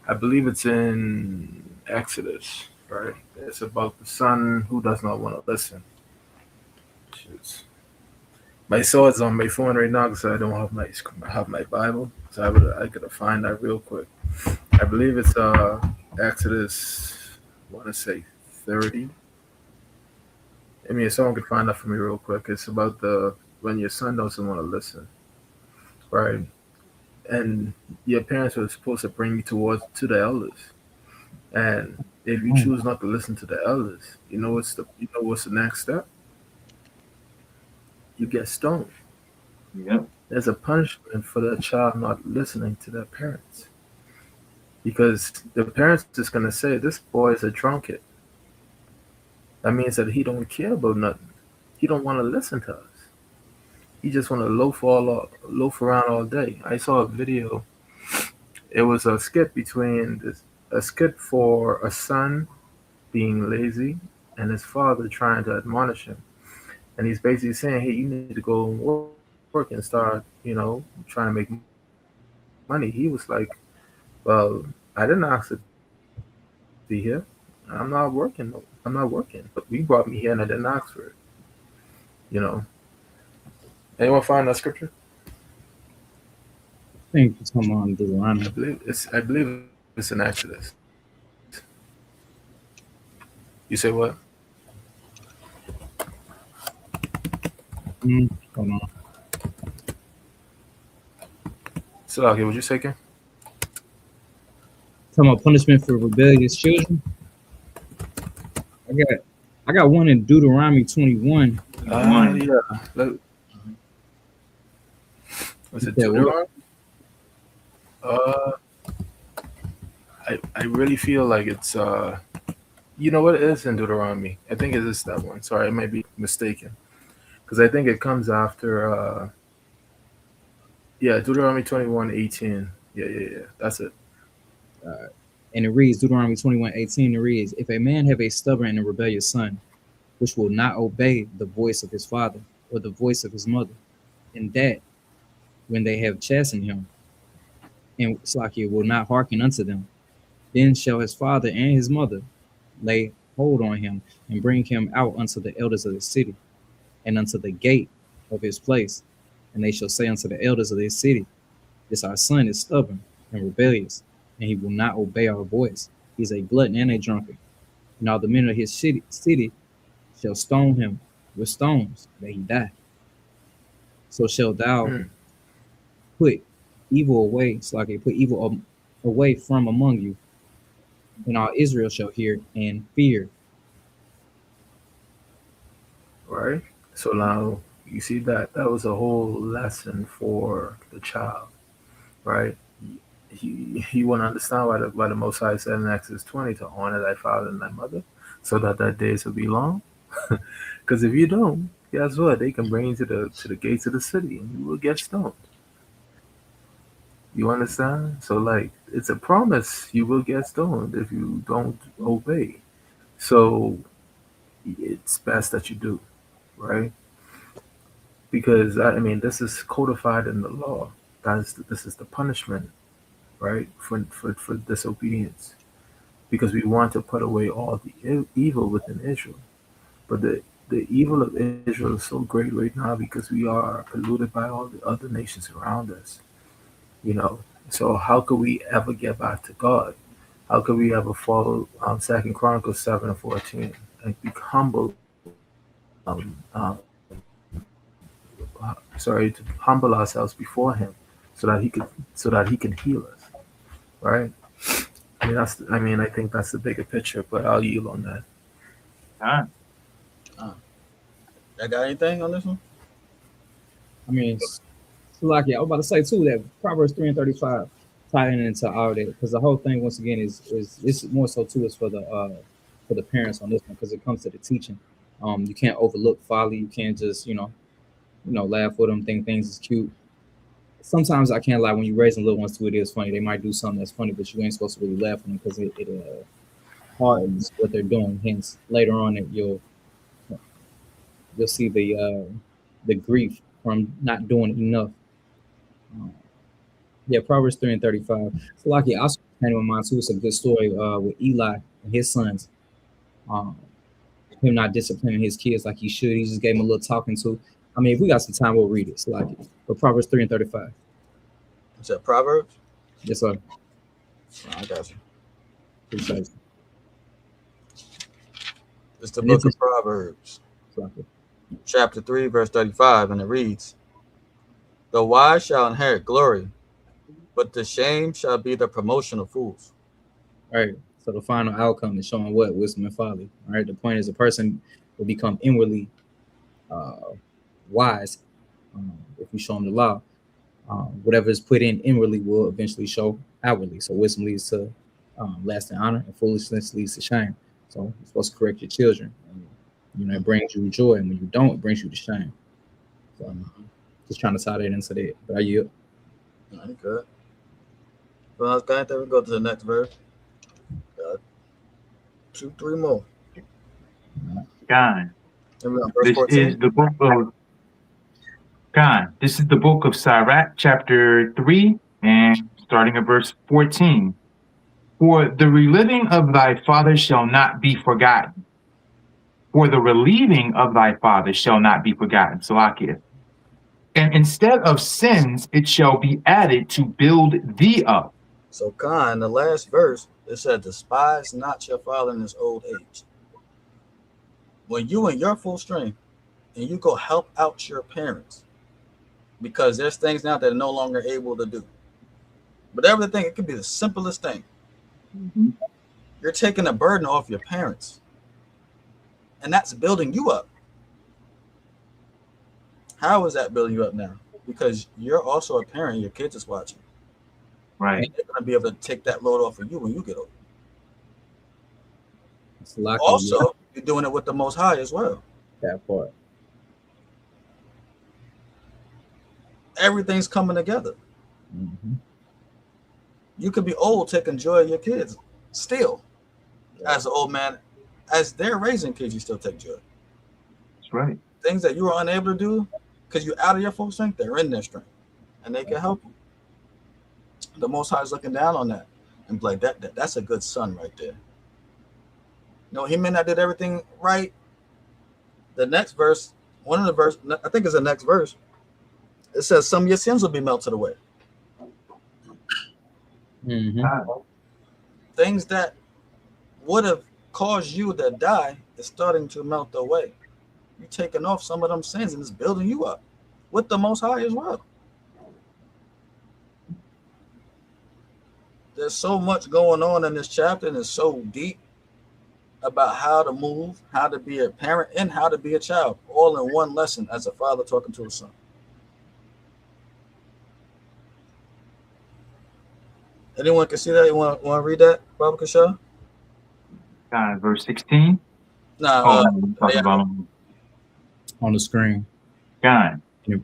I believe it's in Exodus, right? It's about the son who does not want to listen. Jeez. My sword's on my phone right now because I don't have my Bible, so I could find that real quick. I believe it's Exodus. I want to say 30. I mean, if someone could find that for me real quick, it's about the when your son doesn't want to listen, right? And your parents were supposed to bring you to the elders, and if you choose not to listen to the elders, you know what's the next step? You get stoned. Yep. There's a punishment for that child not listening to their parents because the parents is gonna say this boy is a drunkard. That means that he don't care about nothing. He don't want to listen to us. He just want to loaf around all day. I saw a video. It was a skit for a son being lazy and his father trying to admonish him. And he's basically saying, "Hey, you need to go and work and start, trying to make money." He was like, "Well, I didn't ask to be here. I'm not working. No, I'm not working. But we brought me here and I didn't ask for it." You know. Anyone find that scripture? I think it's come on I Deuteronomy. believe it's in Exodus. You say what? Hold on. Salaki, what you say, Ken? Talking about punishment for rebellious children. I got I got one in Deuteronomy 21. Yeah. Was it Yeah, what? Deuteronomy? Uh, I really feel like it's you know what, it is in Deuteronomy. I think it is that one. Sorry, I might be mistaken because I think it comes after yeah, Deuteronomy 21:18. Yeah. That's it. And it reads Deuteronomy 21:18. It reads, if a man have a stubborn and a rebellious son, which will not obey the voice of his father or the voice of his mother, and that when they have chastened him, and Slakia will not hearken unto them, then shall his father and his mother lay hold on him and bring him out unto the elders of the city and unto the gate of his place. And they shall say unto the elders of this city, this our son is stubborn and rebellious, and he will not obey our voice. He's a glutton and a drunkard. And all the men of his city shall stone him with stones that he die. So shalt thou Mm, put evil away, Slakia, put evil away from among you, and all Israel shall hear and fear. right. So now you see that was a whole lesson for the child, right? He won't understand why the Most High said in Exodus 20 to honor thy father and thy mother, so that thy days will be long. Because if you don't, guess what? They can bring you to the gates of the city, and you will get stoned. You understand? So like, it's a promise. You will get stoned if you don't obey. So it's best that you do, right? Because I mean, this is codified in the law. This is the punishment, right, for disobedience. Because we want to put away all the evil within Israel. But the evil of Israel is so great right now because we are polluted by all the other nations around us. You know, so how could we ever get back to God? How could we ever follow Second Chronicles 7:14 and be humble? To humble ourselves before Him, so that He can heal us, right? I mean, I think that's the bigger picture, but I'll yield on that. Huh? I got anything on this one? I mean, like yeah, I was about to say too that Proverbs 3:35 tying into all that because the whole thing once again is it's more so too is for the parents on this one because it comes to the teaching. You can't overlook folly. You can't just laugh with them, think things is cute. Sometimes I can't lie when you're raising little ones too. It is funny. They might do something that's funny, but you ain't supposed to really laugh at them because it hardens what they're doing. Hence, later on, you'll see the grief from not doing enough. Um, yeah, Proverbs 3:35. So, like, yeah, also came to my mind too. It's a good story with Eli and his sons. Um, him not disciplining his kids like he should. He just gave him a little talking to. I mean, if we got some time, we'll read it. So, like, but Proverbs 3:35. Is that Proverbs? Yes, sir. I got you. Precisely. It's the And book it's of just Proverbs, like it. chapter 3, verse 35, and it reads, "The wise shall inherit glory, but the shame shall be the promotion of fools." All right. So the final outcome is showing what wisdom and folly. All right. The point is, a person will become inwardly wise if you show them the law. Whatever is put in inwardly will eventually show outwardly. So wisdom leads to lasting honor, and foolishness leads to shame. So you're supposed to correct your children. And, it brings you joy, and when you don't, it brings you to shame. So just trying to tie that into that. But are you? I good. Well, I was going to go to the next verse. 2, 3 more. God. Verse This 14. is the book of God. This is the book of Sirach, chapter 3, and starting at verse 14. For the reliving of thy father shall not be forgotten. For the relieving of thy father shall not be forgotten. Salakia. And instead of sins, it shall be added to build thee up. So, Khan, the last verse, it said, "Despise not your father in his old age." When you in your full strength and you go help out your parents, because there's things now that they're no longer able to do. Whatever the thing, it could be the simplest thing. Mm-hmm. You're taking a burden off your parents, and that's building you up. How is that building you up now? Because you're also a parent, your kids is watching. Right. And they're going to be able to take that load off of you when you get older. Salakia, Also, you're doing it with the Most High as well. that part. Everything's coming together. Mm-hmm. You could be old, taking joy of your kids still. As an old man, as they're raising kids, you still take joy. That's right. Things that you were unable to do because you're out of your full strength, they're in their strength, and they can help you. The Most High is looking down on that and be like, that's a good son right there. He may not did everything right. The next verse, one of the verse, I think it's the next verse. It says some of your sins will be melted away. Mm-hmm. Things that would have caused you to die is starting to melt away. You're taking off some of them sins and it's building you up with the Most High as well. There's so much going on in this chapter, and it's so deep about how to move, how to be a parent, and how to be a child, all in one lesson as a father talking to a son. Anyone can see that? You want to read that, Baba Kasha? Verse 16. Nah, Talking about On the screen. God. Yep.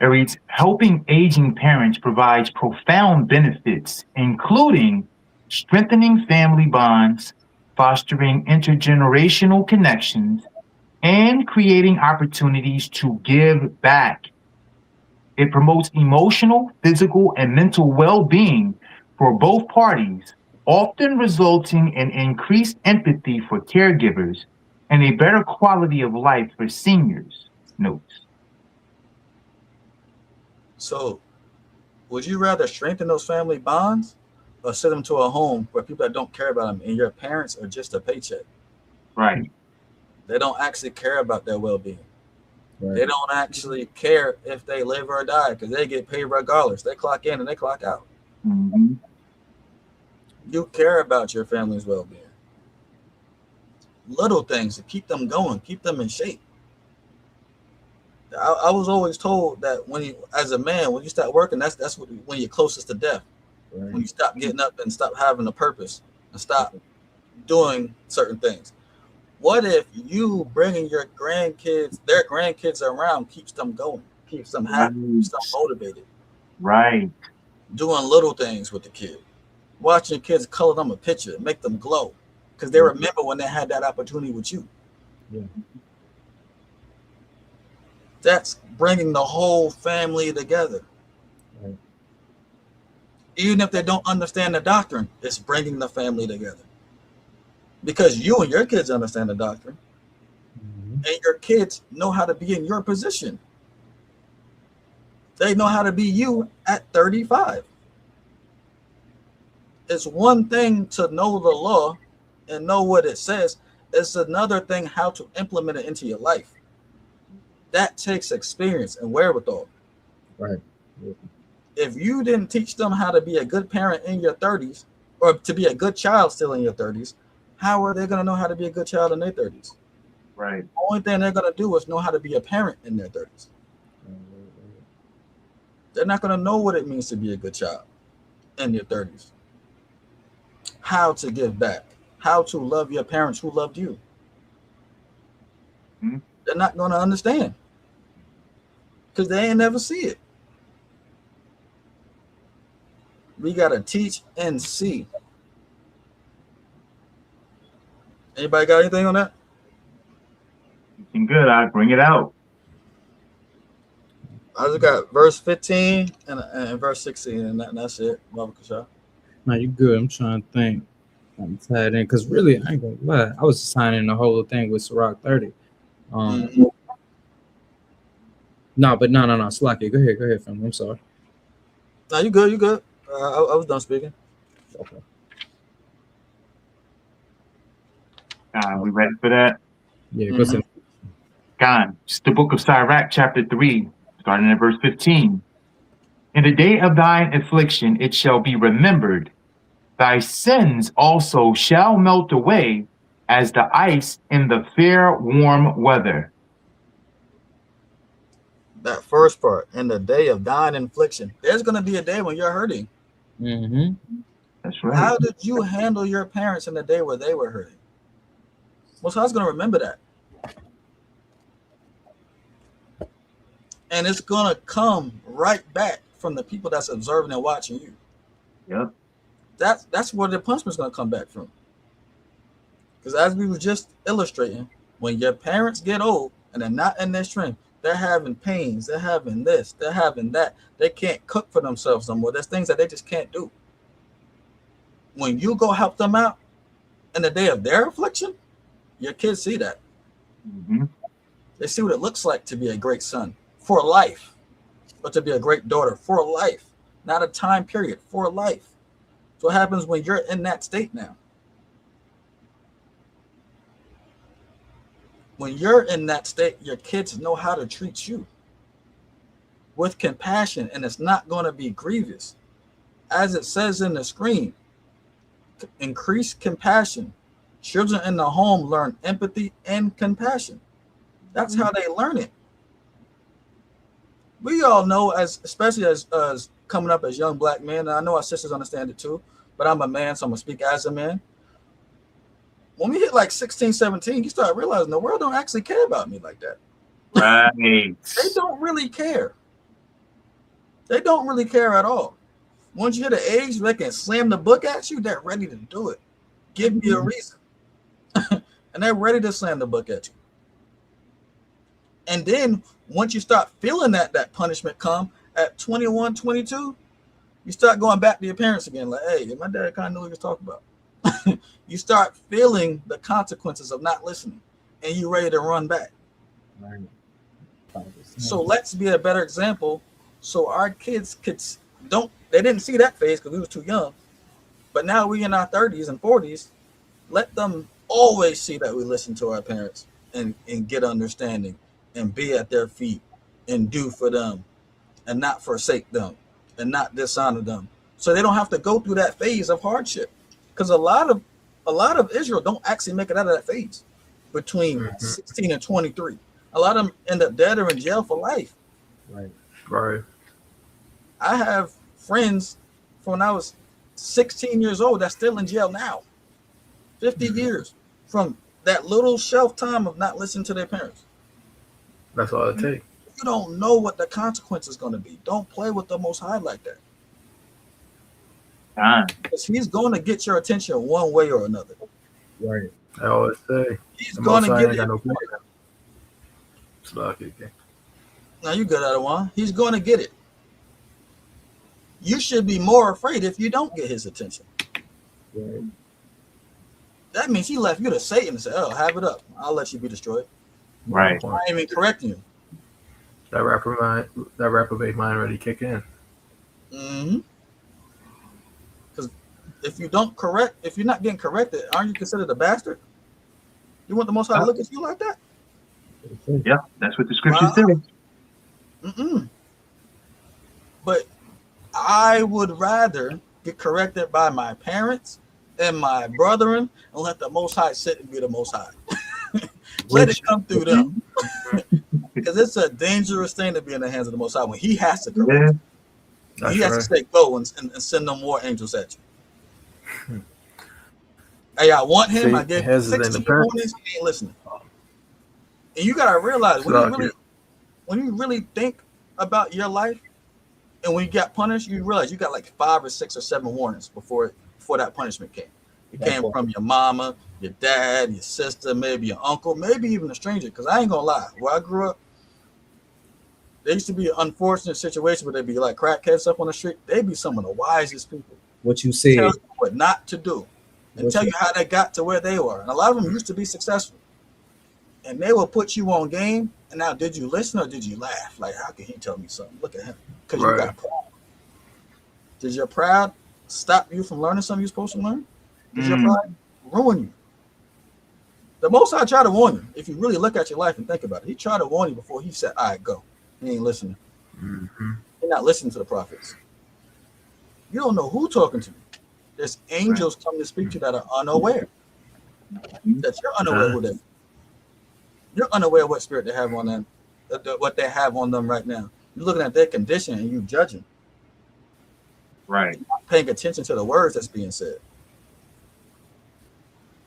It reads, helping aging parents provides profound benefits, including strengthening family bonds, fostering intergenerational connections, and creating opportunities to give back. It promotes emotional, physical, and mental well-being for both parties, often resulting in increased empathy for caregivers and a better quality of life for seniors. Notes. So, would you rather strengthen those family bonds or send them to a home where people that don't care about them and your parents are just a paycheck? Right. They don't actually care about their well-being. Right. They don't actually care if they live or die because they get paid regardless. They clock in and they clock out. Mm-hmm. You care about your family's well-being. little things to keep them going, keep them in shape. I was always told that when you, as a man, when you start working, that's when you're closest to death. Right. When you stop getting up and stop having a purpose and stop doing certain things. What if you bringing your grandkids, their grandkids around, keeps them going, keeps them happy, keeps them motivated. Right. Doing little things with the kid. Watching kids color them a picture, make them glow. Because they remember when they had that opportunity with you. Yeah. That's bringing the whole family together. Right. Even if they don't understand the doctrine, it's bringing the family together. Because you and your kids understand the doctrine. And your kids know how to be in your position. They know how to be you at 35. It's one thing to know the law and know what it says. It's another thing how to implement it into your life. That takes experience and wherewithal. Right. If you didn't teach them how to be a good parent in your 30s, or to be a good child still in your 30s, how are they going to know how to be a good child in their 30s? Right. The only thing they're going to do is know how to be a parent in their 30s. They're not going to know what it means to be a good child in your 30s. How to give back. How to love your parents who loved you. Mm-hmm. They're not going to understand. Because they ain't never see it. We got to teach and see. Anybody got anything on that? Looking good. I bring it out. I just got verse 15 and verse 16, and that's it. No, you good. I'm trying to think. I'm tied in because really, I ain't gonna lie. I was signing the whole thing with Ciroc 30. No, Slacky, go ahead, fam. I'm sorry. No, you good. I was done speaking. Okay. We ready for that? Yeah, go ahead. God, it's the book of Sirach, chapter 3, starting at verse 15. In the day of thine affliction it shall be remembered. Thy sins also shall melt away as the ice in the fair warm weather. That first part, in the day of thine affliction. There's going to be a day when you're hurting. Mm-hmm. That's right. How did you handle your parents in the day where they were hurting? Most High's going to remember that. And it's going to come right back from the people that's observing and watching you. Yep. That's where the punishment's going to come back from. Because as we were just illustrating, when your parents get old and they're not in their strength, they're having pains, they're having this, they're having that. They can't cook for themselves no more. There's things that they just can't do. When you go help them out in the day of their affliction, your kids see that. Mm-hmm. They see what it looks like to be a great son for life, but to be a great daughter for life, not a time period, for life. So what happens when you're in that state now? When you're in that state, your kids know how to treat you with compassion, and it's not going to be grievous. As it says in the screen, increase compassion. Children in the home learn empathy and compassion. That's how they learn it. We all know, especially as coming up as young black men, and I know our sisters understand it too, but I'm a man, so I'm going to speak as a man. When we hit like 16, 17, you start realizing the world don't actually care about me like that. Right. They don't really care. They don't really care at all. Once you hit an age where they can slam the book at you, they're ready to do it. Give me a reason. And they're ready to slam the book at you. And then once you start feeling that punishment come at 21, 22, you start going back to your parents again. Like, hey, my dad kind of knew what he was talking about. You start feeling the consequences of not listening, and you're ready to run back. Right. So let's be a better example. So our kids they didn't see that phase because we was too young. But now we in our 30s and 40s, let them always see that we listen to our parents and get understanding and be at their feet and do for them and not forsake them and not dishonor them. So they don't have to go through that phase of hardship. Because a lot of Israel don't actually make it out of that phase. between 16 and 23. A lot of them end up dead or in jail for life. Right. I have friends from when I was 16 years old that's still in jail now. 50 years from that little shelf time of not listening to their parents. That's all it takes. You don't know what the consequence is going to be. Don't play with the Most High like that. Because he's going to get your attention one way or another. Right. I always say he's going to get it. No it's lucky, okay. Now you good at it, Juan. He's going to get it. You should be more afraid if you don't get his attention. Right. That means he left you to Satan and said, "Oh, have it up. I'll let you be destroyed." Right. I ain't even correcting you. That reprobate mind already kick in. Because if you don't correct, if you're not getting corrected, aren't you considered a bastard? You want the Most High to look at you like that? Yeah, that's what the scripture says. But I would rather get corrected by my parents and my brethren and let the Most High sit and be the Most High. Let it come through them. Because it's a dangerous thing to be in the hands of the Most High when he has to correct you. He has to say go and send no more angels at you. Hey, I want him. I gave him 16 warnings. He ain't listening. And you gotta realize when you really think about your life, and when you got punished, you realize you got like 5 or 6 or 7 warnings before that punishment came. It came from your mama, your dad, your sister, maybe your uncle, maybe even a stranger. Because I ain't gonna lie, where I grew up, there used to be an unfortunate situation where they'd be like crackheads up on the street. They'd be some of the wisest people. What you said. Tell you what not to do. And tell you how they got to where they were. And a lot of them used to be successful. And they will put you on game. And now, did you listen or did you laugh? Like, how can he tell me something? Look at him. Because you got pride. Did your pride stop you from learning something you're supposed to learn? Did your pride ruin you? The Most High tried to warn you. If you really look at your life and think about it, he tried to warn you before he said, all right, go. He ain't listening. You're not listening to the prophets. You don't know who talking to you. There's angels coming to speak to you that are unaware. That you're unaware with it. You're unaware what spirit they have on them, what they have on them right now. You're looking at their condition and you judging. Right. You're not paying attention to the words that's being said.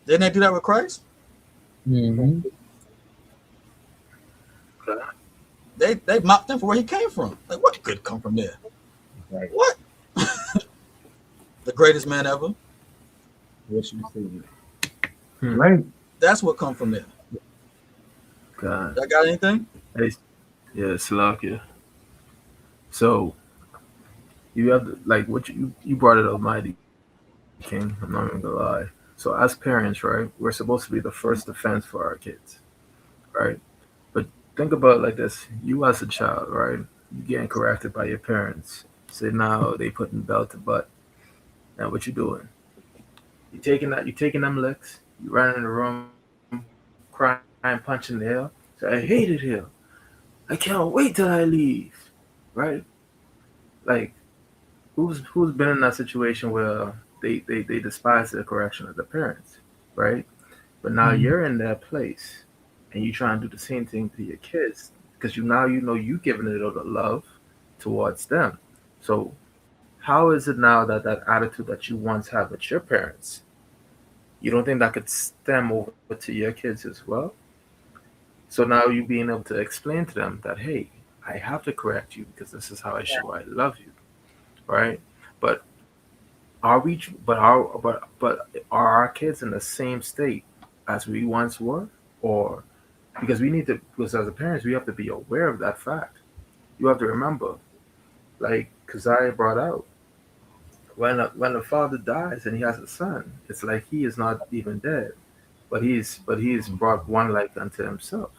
Didn't they do that with Christ? They mocked him for where he came from. Like, what could come from there? Right. What? The greatest man ever. What you said. Right. That's what come from there. God. Y'all got anything? Hey, yeah, Salakia. So you have to, like what you brought it up, Mighty King. I'm not even gonna lie. So as parents, right, we're supposed to be the first defense for our kids, right? But think about it like this: you as a child, right, you getting corrected by your parents. Say now they putting belt to butt. Now what you doing? You taking them licks. You running in the room, crying, punching the air. Say, I hate it here. I can't wait till I leave. Right? Like, who's been in that situation where they despise the correction of the parents, right? But now you're in that place and you try and do the same thing to your kids because you know you giving it all the love towards them. So how is it now that attitude that you once had with your parents, you don't think that could stem over to your kids as well? So now you being able to explain to them that, hey, I have to correct you because this is how I show I love you, right? But are our kids in the same state as we once were? Or because as a parents, we have to be aware of that fact. You have to remember, like Keziah brought out, when a father dies and he has a son, it's like he is not even dead, but he's brought one life unto himself.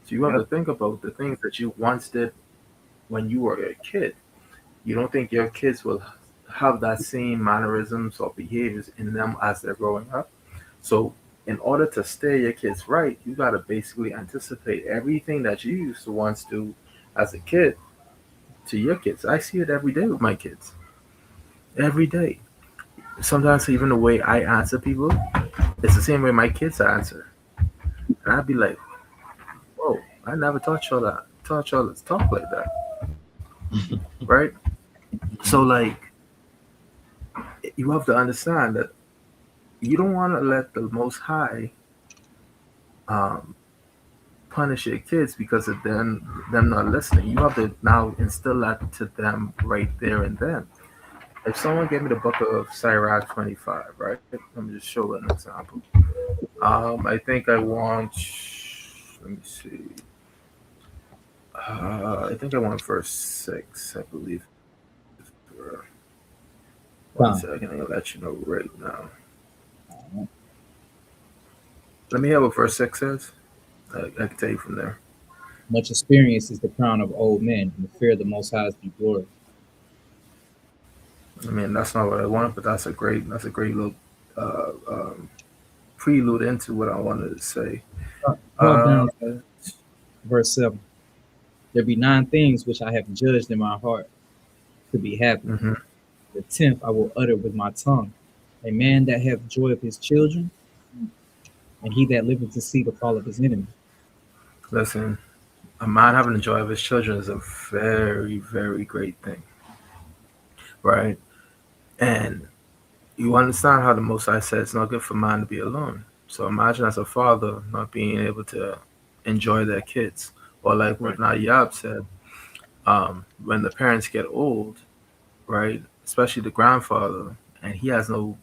So you have to think about the things that you once did when you were a kid. You don't think your kids will have that same mannerisms or behaviors in them as they're growing up. So in order to steer your kids right, you got to basically anticipate everything that you used to once do as a kid to your kids. I see it every day with my kids. Every day. Sometimes even the way I answer people, it's the same way my kids answer. I'd be like, whoa, I never taught y'all that. Taught y'all to talk like that, right? So like, you have to understand that you don't want to let the Most High um, punish your kids because of them not listening. You have to now instill that to them right there and then. If someone gave me the book of Sirach 25, right? Let me just show an example. I think I want. Let me see. I think I want verse 6, I believe. One second, I'll let you know right now. Let me hear what verse 6 says. I can tell you from there. Much experience is the crown of old men, and the fear of the Most High is the glory. I mean, that's not what I want, but that's a great little prelude into what I wanted to say. Drop down to verse 7. There be 9 things which I have judged in my heart to be happy. Mhm. The 10th I will utter with my tongue. A man that hath joy of his children, and he that liveth to see the fall of his enemy. Listen, a man having the joy of his children is a very, very great thing, right? And you understand how the Most High said it's not good for man to be alone. So imagine as a father not being able to enjoy their kids, or like what Nayab said, when the parents get old, right? Especially the grandfather, and he has no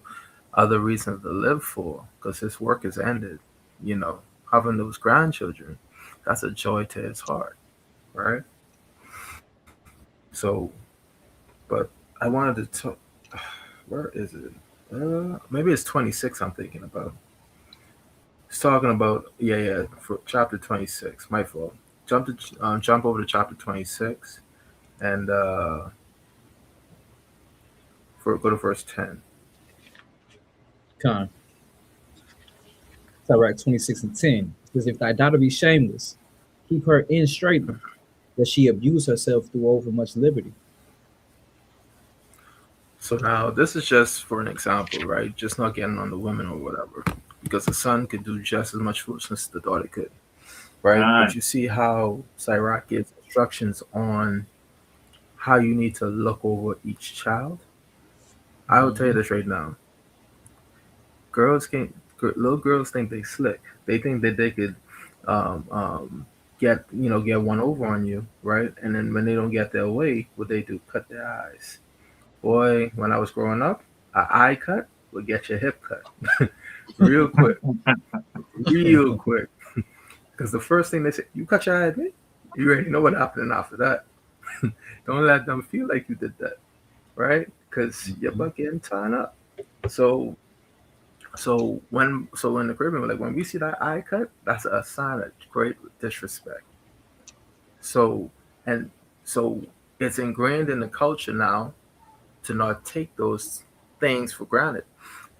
other reason to live for because his work is ended. You know, having those grandchildren, that's a joy to his heart, right? So, but I wanted to talk. Where is it? Maybe it's 26. I'm thinking about. It's talking about for chapter 26. My fault. Jump over to chapter 26, and go to verse 10. Con. Sirach 26 and 10. It says, if thy daughter be shameless, keep her in straighten, that she abuse herself through overmuch liberty. So now this is just for an example, right? Just not getting on the women or whatever, because the son could do just as much foolishness as the daughter could, right? But you see how Sirach gives instructions on how you need to look over each child. I will tell you this right now. Little girls think they slick. They think that they could get one over on you, right? And then when they don't get their way, what they do, cut their eyes. Boy, when I was growing up, an eye cut would get your hip cut real quick. Real quick. Because the first thing they say, you cut your eye at me? You already know what happened after that. Don't let them feel like you did that, right? Because your butt getting tied up. So in the Caribbean, like when we see that eye cut, that's a sign of great disrespect. So it's ingrained in the culture now to not take those things for granted.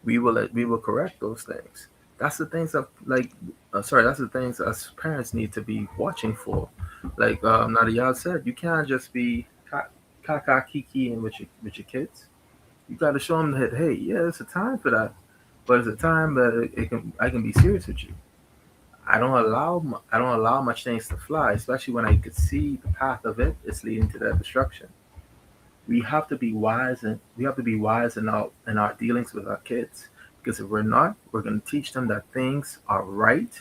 We will correct those things. That's the things that that's the things us parents need to be watching for. Like Nadia said, you can't just be kaka kiki with your kids. You got to show them that, hey, yeah, it's a time for that, but it's a time that I can be serious with you. I don't allow much things to fly, especially when I could see the path of it. It's leading to that destruction. We have to be wise, and we have to be wise in our dealings with our kids. Because if we're not, we're going to teach them that things are right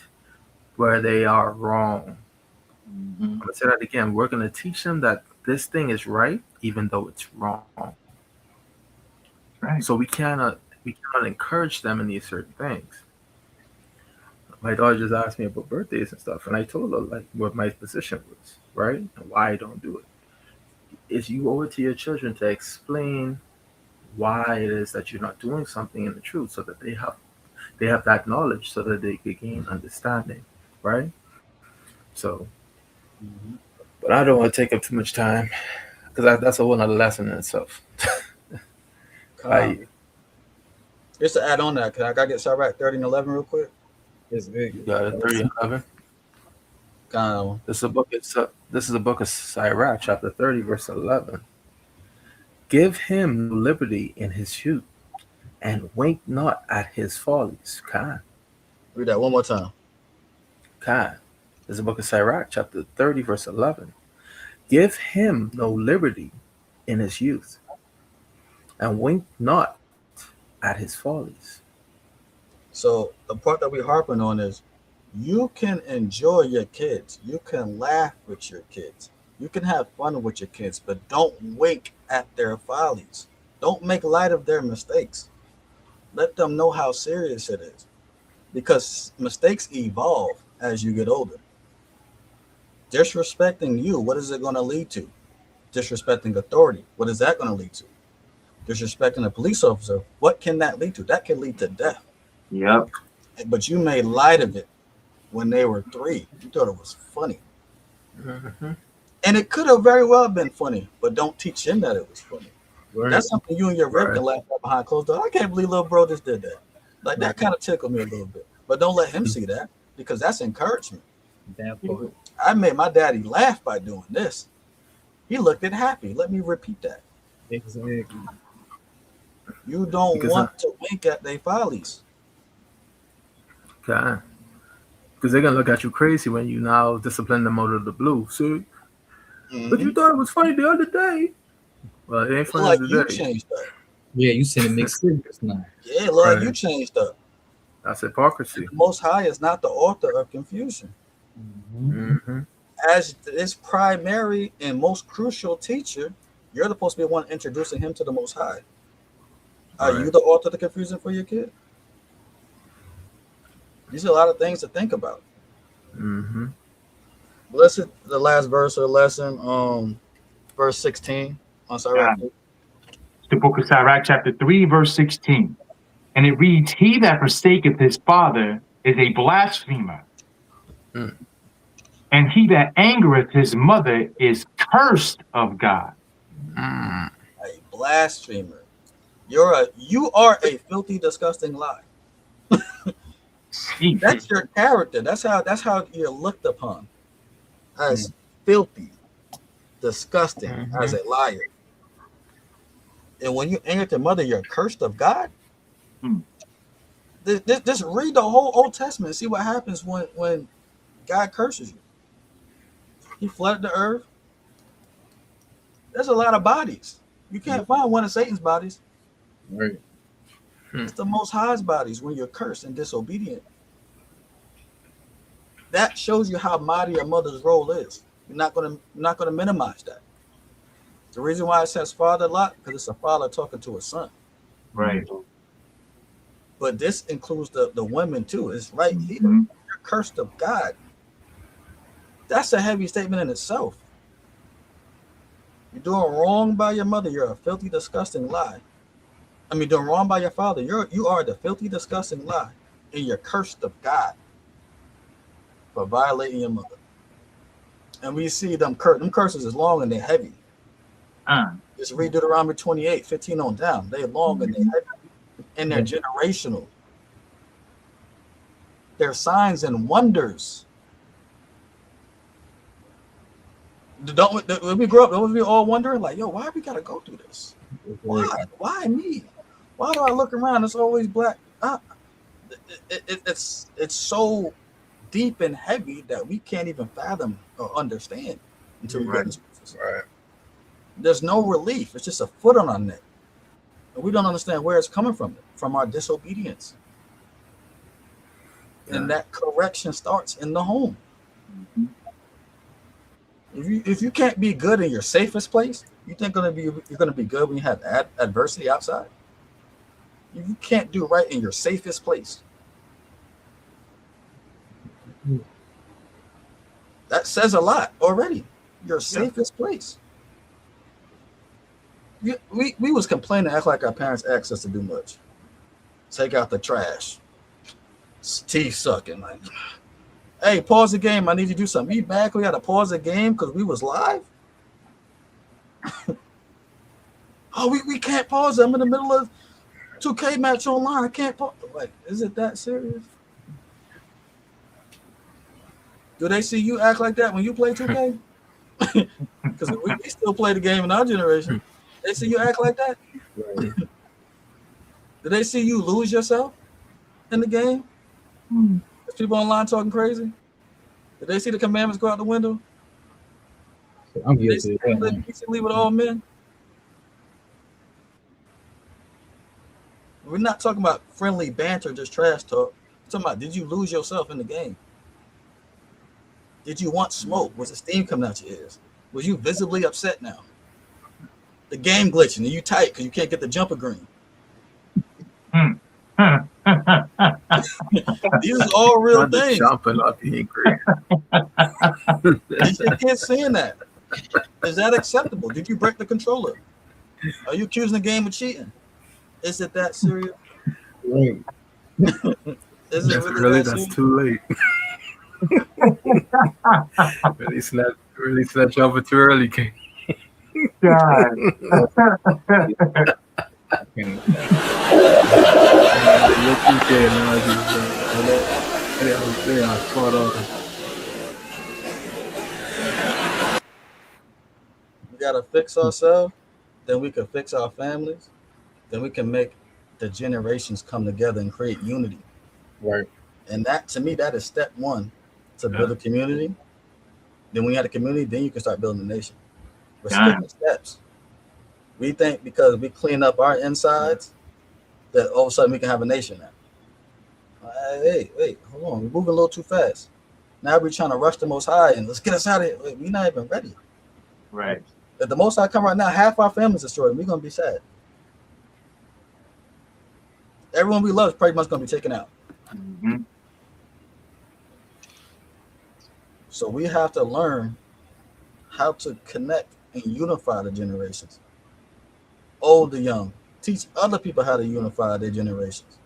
where they are wrong. Mm-hmm. I'm going to say that again. We're going to teach them that this thing is right, even though it's wrong. Right. So we cannot encourage them in these certain things. My daughter just asked me about birthdays and stuff, and I told her like what my position was, right, and why I don't do it. Is you owe it to your children to explain why it is that you're not doing something in the truth, so that they have that knowledge, so that they can gain understanding, right? So, but I don't want to take up too much time because that's a whole other lesson in itself. Just to add on that, can I get Sirach 30 and 11 real quick? Yes, you got it. 30 and 11. This is a book of Sirach, chapter 30, verse 11. Give him no liberty in his youth, and wink not at his follies. Read that one more time. God. There's the book of Sirach, chapter 30, verse 11. Give him no liberty in his youth, and wink not at his follies. So the part that we're harping on is you can enjoy your kids. You can laugh with your kids. You can have fun with your kids, but don't wink at their follies. Don't make light of their mistakes. Let them know how serious it is. Because mistakes evolve as you get older. Disrespecting you, what is it going to lead to? Disrespecting authority, what is that going to lead to? Disrespecting a police officer, what can that lead to? That can lead to death. Yep. But you made light of it when they were 3. You thought it was funny. Mm-hmm. And it could have very well been funny, but don't teach him that it was funny. Right. That's something you and your rib can laugh at behind closed doors. I can't believe little bro just did that. Like, that kind of tickled me a little bit. But don't let him see that, because that's encouragement. That part. I made my daddy laugh by doing this. He looked at happy. Let me repeat that. Exactly. You don't Because want to wink at their follies. God. Because they're going to look at you crazy when you now discipline them out of the blue. See? But you thought it was funny the other day. Well, it ain't funny Like today. you changed up. Yeah, you sending mixed signals now. Yeah, Lord, Right. you changed up. That's hypocrisy. The Most High is not the author of confusion. Mm-hmm. As this primary and most crucial teacher, you're supposed to be the one introducing him to the Most High. Are Right. you the author of the confusion for your kid? These are a lot of things to think about. Mm-hmm. Listen, the last verse of the lesson, verse 16. On Sirach. The book of Sirach, chapter 3, verse 16. And it reads, he that forsaketh his father is a blasphemer. Mm. And he that angereth his mother is cursed of God. Mm. A blasphemer. You are a filthy, disgusting lie. That's your character. That's how you're looked upon, as filthy, disgusting, as a liar. And when you anger your mother, you're cursed of God. Just read the whole Old Testament and see what happens when God curses you. He flooded the earth. There's a lot of bodies. You can't find one of Satan's bodies. Right. It's the Most High's bodies when you're cursed and disobedient. That shows you how mighty your mother's role is. You're not gonna minimize that. The reason why it says father a lot, because it's a father talking to a son. Right. But this includes the women too. It's right here. You're cursed of God. That's a heavy statement in itself. You're doing wrong by your mother. You're a filthy, disgusting lie. I mean, doing wrong by your father. You are the filthy, disgusting lie, and you're cursed of God for violating your mother. And we see them curses is long and they're heavy. Just read Deuteronomy 28, 15 on down. They're long and they're heavy, and they're generational. They're signs and wonders. When we grow up, don't we all wondering, like, yo, why we gotta go through this? Why me? Why do I look around? It's always black. It's so deep and heavy that we can't even fathom or understand until we get into this. Right. There's no relief. It's just a foot on our neck. And we don't understand where it's coming from our disobedience. And that correction starts in the home. If you can't be good in your safest place, you think you're gonna be good when you have adversity outside? If you can't do right in your safest place, that says a lot already. Your safest place. We was complaining, act like our parents asked us to do much. Take out the trash. Teeth sucking, like, hey, pause the game. I need you to do something. We back. We had to pause the game because we was live. Oh, we can't pause. I'm in the middle of 2K match online. I can't pause. Like, is it that serious? Do they see you act like that when you play 2K? Because we still play the game in our generation. They see you act like that? Right. Do they see you lose yourself in the game? There's people online talking crazy? Did they see the commandments go out the window? I'm Did they guilty see of that. live peaceably with all men? We're not talking about friendly banter, just trash talk. We're talking about, did you lose yourself in the game? Did you want smoke? Was the steam coming out your ears? Was you visibly upset now? The game glitching and you tight because you can't get the jumper green. These are all real Not the things. jumping, not being great. Is your kid saying that? Is that acceptable? Did you break the controller? Are you accusing the game of cheating? Is it that serious? Right. Is it That's really that that's serious? too late. Release that jumper too early, King. God. We gotta fix ourselves, then we can fix our families, then we can make the generations come together and create unity. Right. And that, to me, that is step one to build a community. Then when you have a community, then you can start building a nation. We're skipping steps. We think because we clean up our insides that all of a sudden we can have a nation now. Hey, hold on. We're moving a little too fast. Now we're trying to rush the Most High and let's get us out of here. We're not even ready. Right. If the Most High come right now, half our family's destroyed. We're going to be sad. Everyone we love is pretty much going to be taken out. Mm-hmm. So we have to learn how to connect and unify the generations. Old to young. Teach other people how to unify their generations.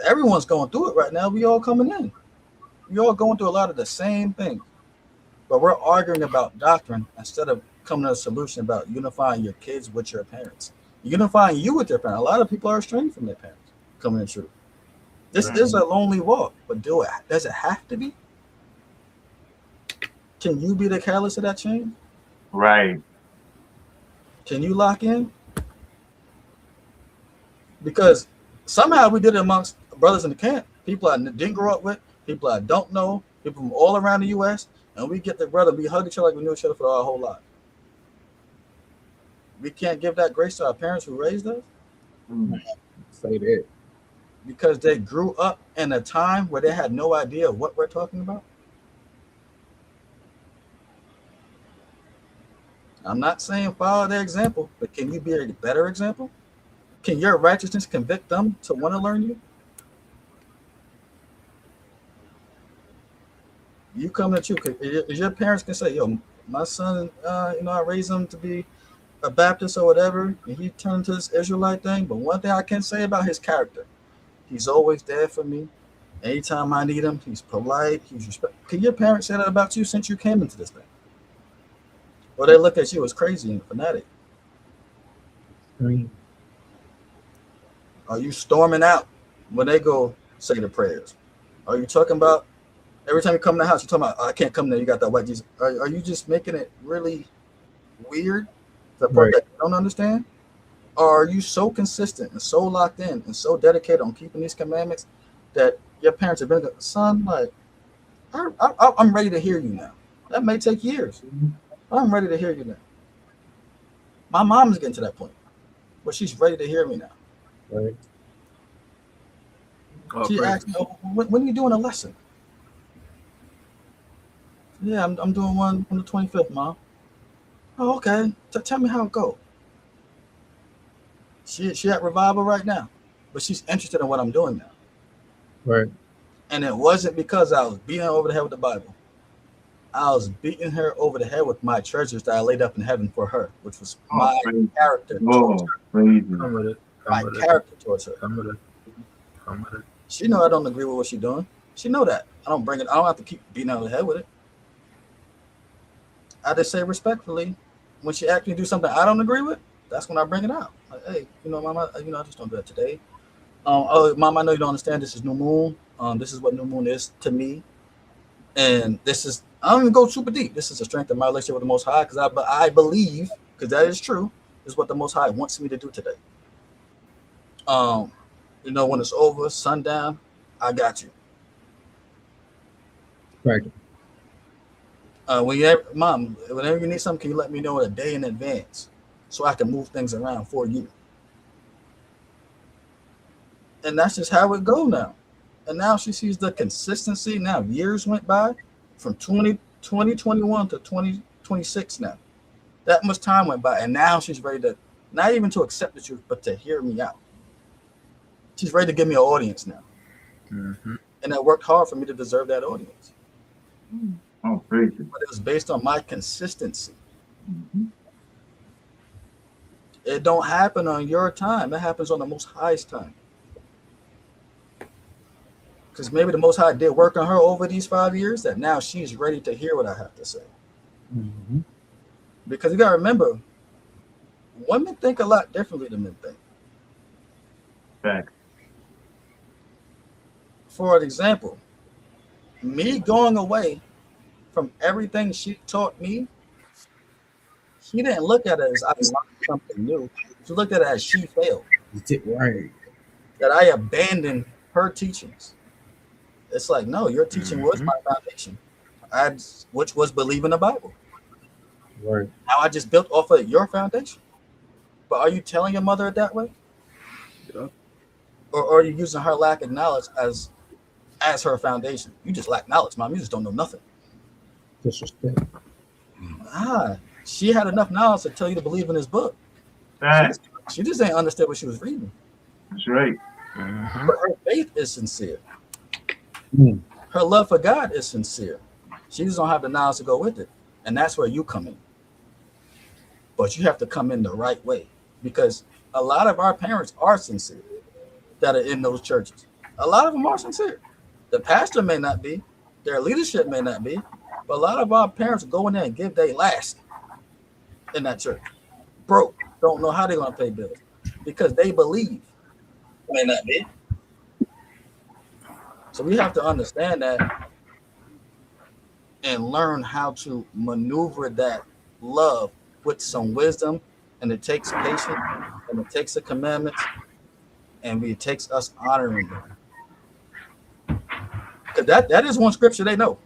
Everyone's going through it right now. We all coming in. We all going through a lot of the same things. But we're arguing about doctrine instead of coming to a solution about unifying your kids with your parents. Unifying you with your parents. A lot of people are estranged from their parents, coming in truth. This is a lonely walk, but does it have to be? Can you be the catalyst of that change? Right. Can you lock in? Because somehow we did it amongst brothers in the camp, people I didn't grow up with, people I don't know, people from all around the U.S., and we get together, we hug each other like we knew each other for our whole life. We can't give that grace to our parents who raised us. Say that. Because they grew up in a time where they had no idea what we're talking about. I'm not saying follow their example, but can you be a better example? Can your righteousness convict them to want to learn you? You come to you. Is your parents can say, yo, my son, I raised him to be a Baptist or whatever, and he turned to this Israelite thing. But one thing I can say about his character, he's always there for me. Anytime I need him, he's polite, he's respectful. Can your parents say that about you since you came into this thing? Or they look at you as crazy and fanatic? Are you storming out when they go say the prayers? Are you talking about every time you come in the house, you're talking about, I can't come there, you got that white Jesus? Are you just making it really weird, the part that you don't understand? Or are you so consistent and so locked in and so dedicated on keeping these commandments that your parents have been like, son, like, I'm ready to hear you now. That may take years. I'm ready to hear you now. My mom is getting to that point where she's ready to hear me now. Right. She asked me, when are you doing a lesson? Yeah, I'm doing one on the 25th, Mom. Oh, okay. Tell me how it goes. She at revival right now, but she's interested in what I'm doing now. Right. And it wasn't because I was beating her over the head with the Bible. I was beating her over the head with my treasures that I laid up in heaven for her, which was my character towards her. My character towards her. Come with it. She know I don't agree with what she's doing. She know that. I don't have to keep beating her over the head with it. I just say respectfully, when she asks me to do something I don't agree with, that's when I bring it out. Like, hey, Mama, I just don't do that today. Oh, Mom, I know you don't understand. This is new moon. This is what new moon is to me. And this is, I don't even go super deep. This is the strength of my relationship with the Most High, because I believe, because that is true, is what the Most High wants me to do today. When it's over, sundown, I got you. Correct. Mom, whenever you need something, can you let me know a day in advance so I can move things around for you? And that's just how it go now. And now she sees the consistency. Now years went by from 2021 to 2026 now. That much time went by, and now she's ready to, not even to accept the truth, but to hear me out. She's ready to give me an audience now. Mm-hmm. And I worked hard for me to deserve that audience. Oh, crazy. But it was based on my consistency. Mm-hmm. It don't happen on your time. It happens on the Most High's time. Because maybe the Most High did work on her over these 5 years that now she's ready to hear what I have to say. Mm-hmm. Because you got to remember, women think a lot differently than men think. Fact. For an example, me going away from everything she taught me, she didn't look at it as I learned something new. She looked at it as she failed. Right. That I abandoned her teachings. It's like, no, your teaching was my foundation, which was believing the Bible. Right. Now I just built off of your foundation. But are you telling your mother it that way? Yeah. Or are you using her lack of knowledge as her foundation? You just lack knowledge, Mom. You just don't know nothing. Disrespect. She had enough knowledge to tell you to believe in this book. She just ain't understood what she was reading. That's right. Mm-hmm. But her faith is sincere. Mm. Her love for God is sincere. She just don't have the knowledge to go with it. And that's where you come in. But you have to come in the right way. Because a lot of our parents are sincere that are in those churches. A lot of them are sincere. The pastor may not be. Their leadership may not be. But a lot of our parents go in there and give their last in that church. Broke. Don't know how they're going to pay bills. Because they believe. May not be. So we have to understand that and learn how to maneuver that love with some wisdom. And it takes patience, and it takes the commandments, and it takes us honoring them. Because that is one scripture they know.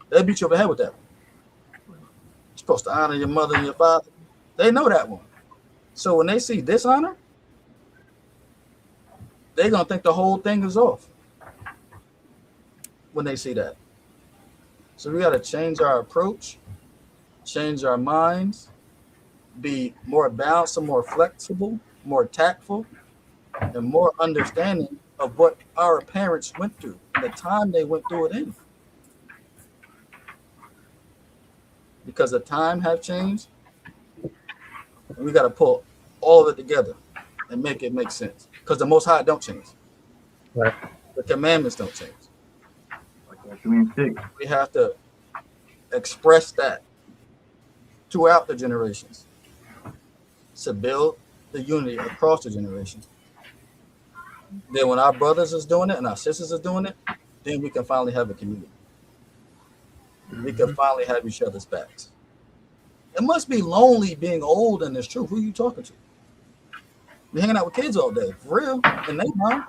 They'll beat you over the head with that one. You're supposed to honor your mother and your father. They know that one. So when they see dishonor, they're going to think the whole thing is off. When they see that. So we got to change our approach, change our minds, be more balanced and more flexible, more tactful, and more understanding of what our parents went through, the time they went through it in. Because the time have changed, and we got to pull all of it together and make it make sense. Because the Most High don't change. Right. The commandments don't change. We have to express that throughout the generations to build the unity across the generations. Then when our brothers is doing it and our sisters is doing it, then we can finally have a community. We can finally have each other's backs. It must be lonely being old in this truth. Who are you talking to? You're hanging out with kids all day, for real, and they mom.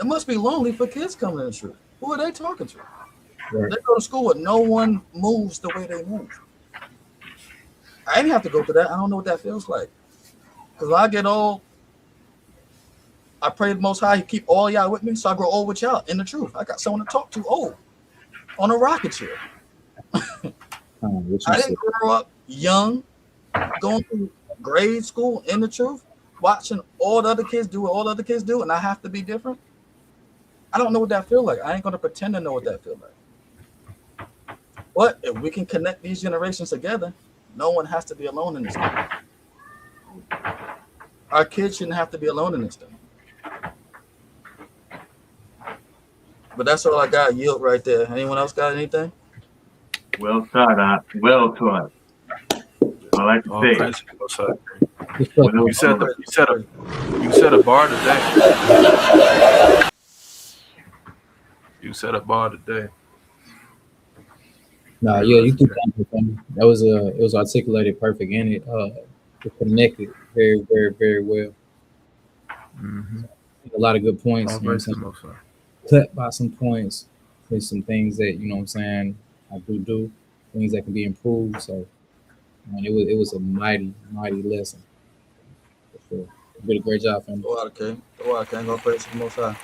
It must be lonely for kids coming in the truth. Who are they talking to? Right. They go to school and no one moves the way they move. I didn't have to go through that. I don't know what that feels like. Because when I get old, I pray the Most High He keep all y'all with me so I grow old with y'all in the truth. I got someone to talk to old on a rocket chair. I didn't grow up young, going through grade school in the truth, watching all the other kids do what all the other kids do, and I have to be different. I don't know what that feels like. I ain't going to pretend to know what that feels like. But if we can connect these generations together, no one has to be alone in this thing. Our kids shouldn't have to be alone in this thing. But that's all I got. Yield right there. Anyone else got anything? Well taught, well taught. I like to say. You set a bar today. You set a bar today. Nah, yeah, you keep that. That was it was articulated perfect, and it connected very, very, very well. Mm-hmm. A lot of good points. You know what I'm saying? Cut by some points, There's some things that you know what I'm saying I do, things that can be improved. So man, it was a mighty lesson for sure. You did a great job, family. Go out, King. Go out, King. Go praise to the Most High.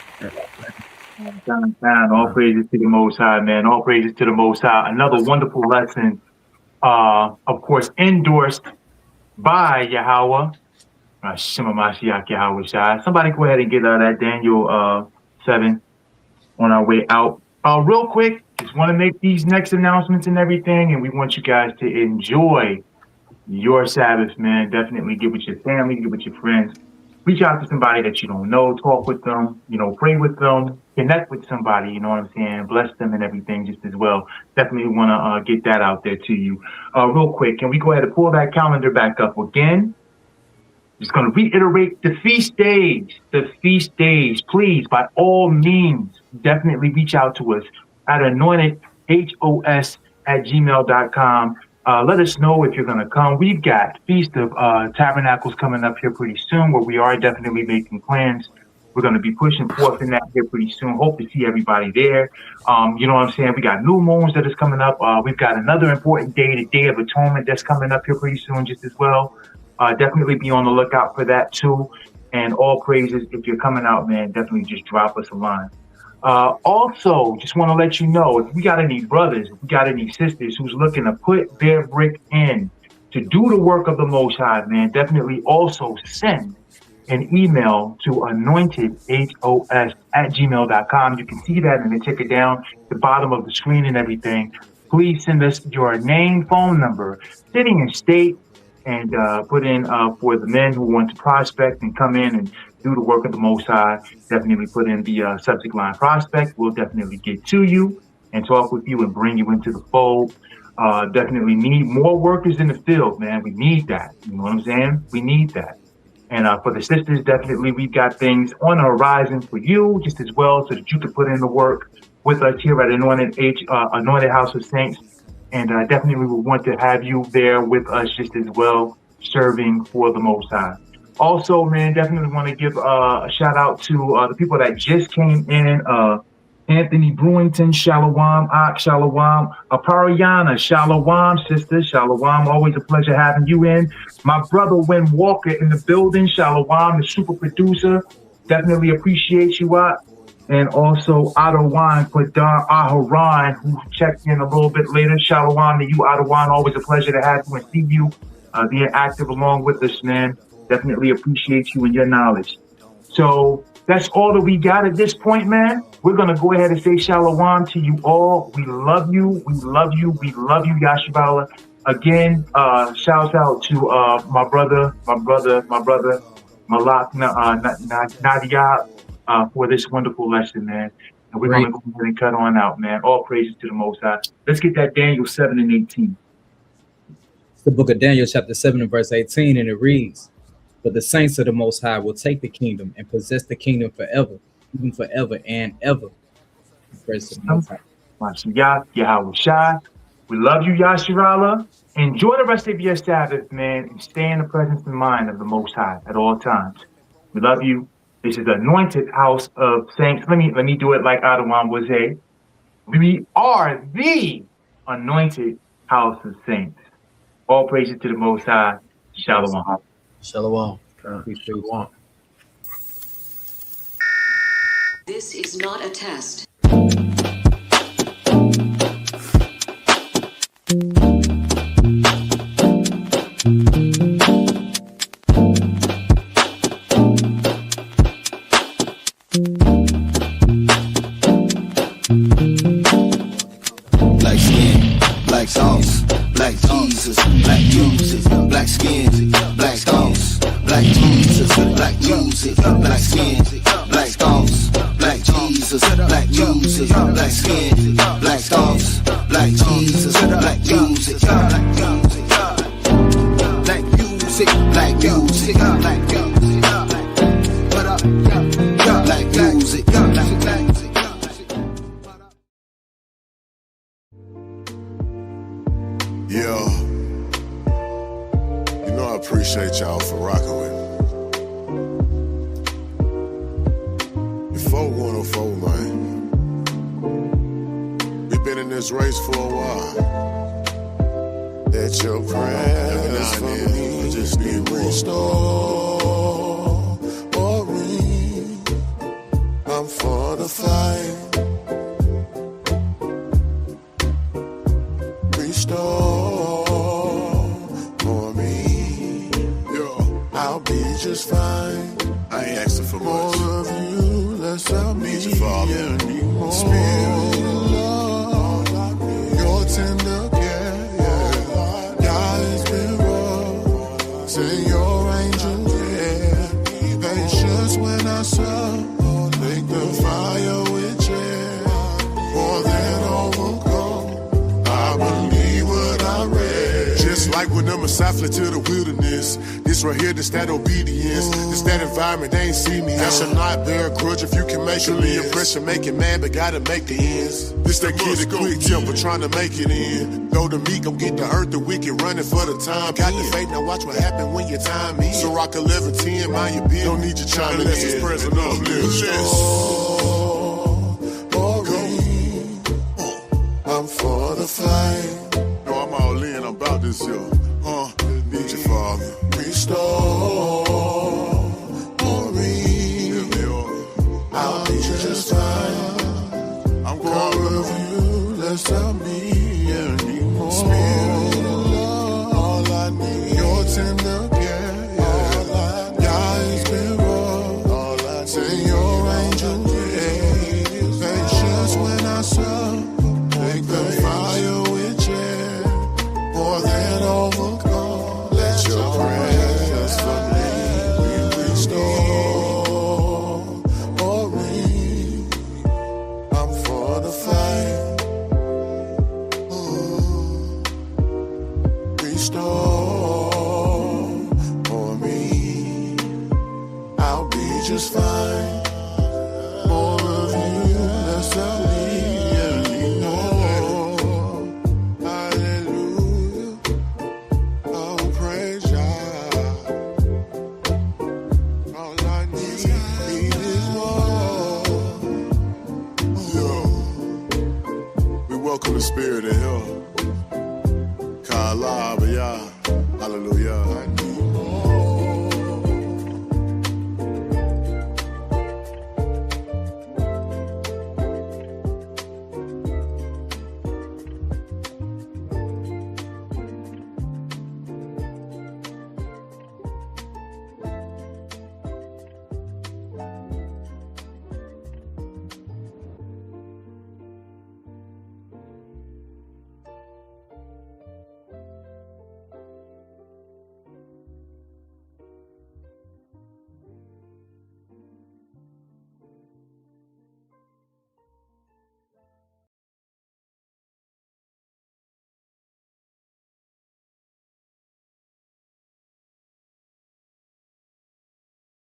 All praises to the Most High, man. All praises to the Most High. Another wonderful lesson, of course, endorsed by Yahweh. Shema Mashiach Yahweh Shai. Somebody go ahead and get that Daniel 7 on our way out. Real quick, just want to make these next announcements and everything, and we want you guys to enjoy your Sabbath, man. Definitely get with your family, get with your friends. Reach out to somebody that you don't know, talk with them, pray with them, connect with somebody, you know what I'm saying? Bless them and everything just as well. Definitely want to get that out there to you. Real quick, can we go ahead and pull that calendar back up again? Just going to reiterate the feast days. The feast days. Please, by all means, definitely reach out to us at anointedhos@gmail.com. Let us know if you're going to come. We've got Feast of Tabernacles coming up here pretty soon, where we are definitely making plans. We're going to be pushing forth in that here pretty soon. Hope to see everybody there. You know what I'm saying? We got new moons that is coming up. We've got another important day, the Day of Atonement, that's coming up here pretty soon just as well. Definitely be on the lookout for that too. And all praises, if you're coming out, man, definitely just drop us a line. Also, just want to let you know, if we got any brothers, if we got any sisters who's looking to put their brick in to do the work of the Most High, man, definitely also send an email to anointedhos@gmail.com. You can see that in the ticker down the bottom of the screen and everything. Please send us your name, phone number, city and state, and put in for the men who want to prospect and come in and do the work of the Most High. Definitely put in the subject line prospect. We'll definitely get to you and talk with you and bring you into the fold. Definitely need more workers in the field, man. We need that. You know what I'm saying? We need that. And for the sisters, definitely we've got things on the horizon for you just as well, so that you can put in the work with us here at Anointed House of Saints. And definitely we want to have you there with us just as well, serving for the Most High. Also, man, definitely want to give a shout out to the people that just came in. Anthony Brewington, Shalom, Ak, Shalom, Apariana, Shalom, sister, Shalom. Always a pleasure having you in. My brother, Win Walker, in the building, Shalom, the super producer. Definitely appreciate you, Ak. And also Adawan, Padar Aharon, who checked in a little bit later. Shalom to you, Adawan. Always a pleasure to have you and see you being active along with us, man. Definitely appreciate you and your knowledge. So that's all that we got at this point, man. We're going to go ahead and say shalom to you all. We love you. We love you. We love you, Yashabala. Again, shout out to my brother, Malak Nadia, for this wonderful lesson, man. And we're going to go ahead and cut on out, man. All praises to the Most High. Let's get that Daniel 7 and 18. It's the book of Daniel, chapter 7 and verse 18, and it reads, "But the saints of the Most High will take the kingdom and possess the kingdom forever, even forever and ever." Praise the Most High. Mashiach, Yahweh Shai. We love you, Yashirala. Enjoy the rest of your Sabbath, man, and stay in the presence and mind of the Most High at all times. We love you. This is the Anointed House of Saints. Let me do it like Adawan was a. We are the Anointed House of Saints. All praises to the Most High. Shalom. Shalom. Shalom. This is not a test. Black skin, black sauce, black Jesus, black music, black skin, black sauce, black Jesus, black music, black skin, black sauce, black Jesus, black music, black skin, black sauce, black Jesus, black music, black music, black music, black music, black music, what up, black music, black music. Yeah. You know I appreciate y'all for rocking with me. It's 4104, man. in this race for a while. That your prayers for me just be restored. I'm for the fight. Restore for me. Yo, I'll be just fine. I ain't asking for more much. More of you, less of me. Need you, Father. Need more. Spirit, love, your tender care. Yeah. God has been rough. Send your angels, yeah. Patience when I suffer. Make the fire with chair. More than overcome. I believe what I read. Just like when the Messiah fled to the wilderness. This right here, this that obedience. This that environment, they ain't see me. I shall not bear a grudge if you can make it. The impression, make it mad, but gotta make the ends. This that kid, a quick temper, trying to make it in. Though the meek, gon' get the earth, the wicked running for the time. Got the faith, now watch what happen when your time is. So rock 11:10, mind your business. Don't need you chiming in. Unless it's present up, I'm for the fight. No, I'm all in, I'm about this, yo. Need you, Father. Restore me. I'll be just fine. I'm calling of you, less of me. Yeah, need more. Spirit of love, all I need. Your tender care. All I need. God has been rough. All I need. Send your angels. Yeah. Patience when I suffer. Make the fire with chair. More than overcome. Let your prayers for me restore. I'm for the fight. Restore for me. I'll be just fine. More of you, less of me. Welcome the spirit of hell.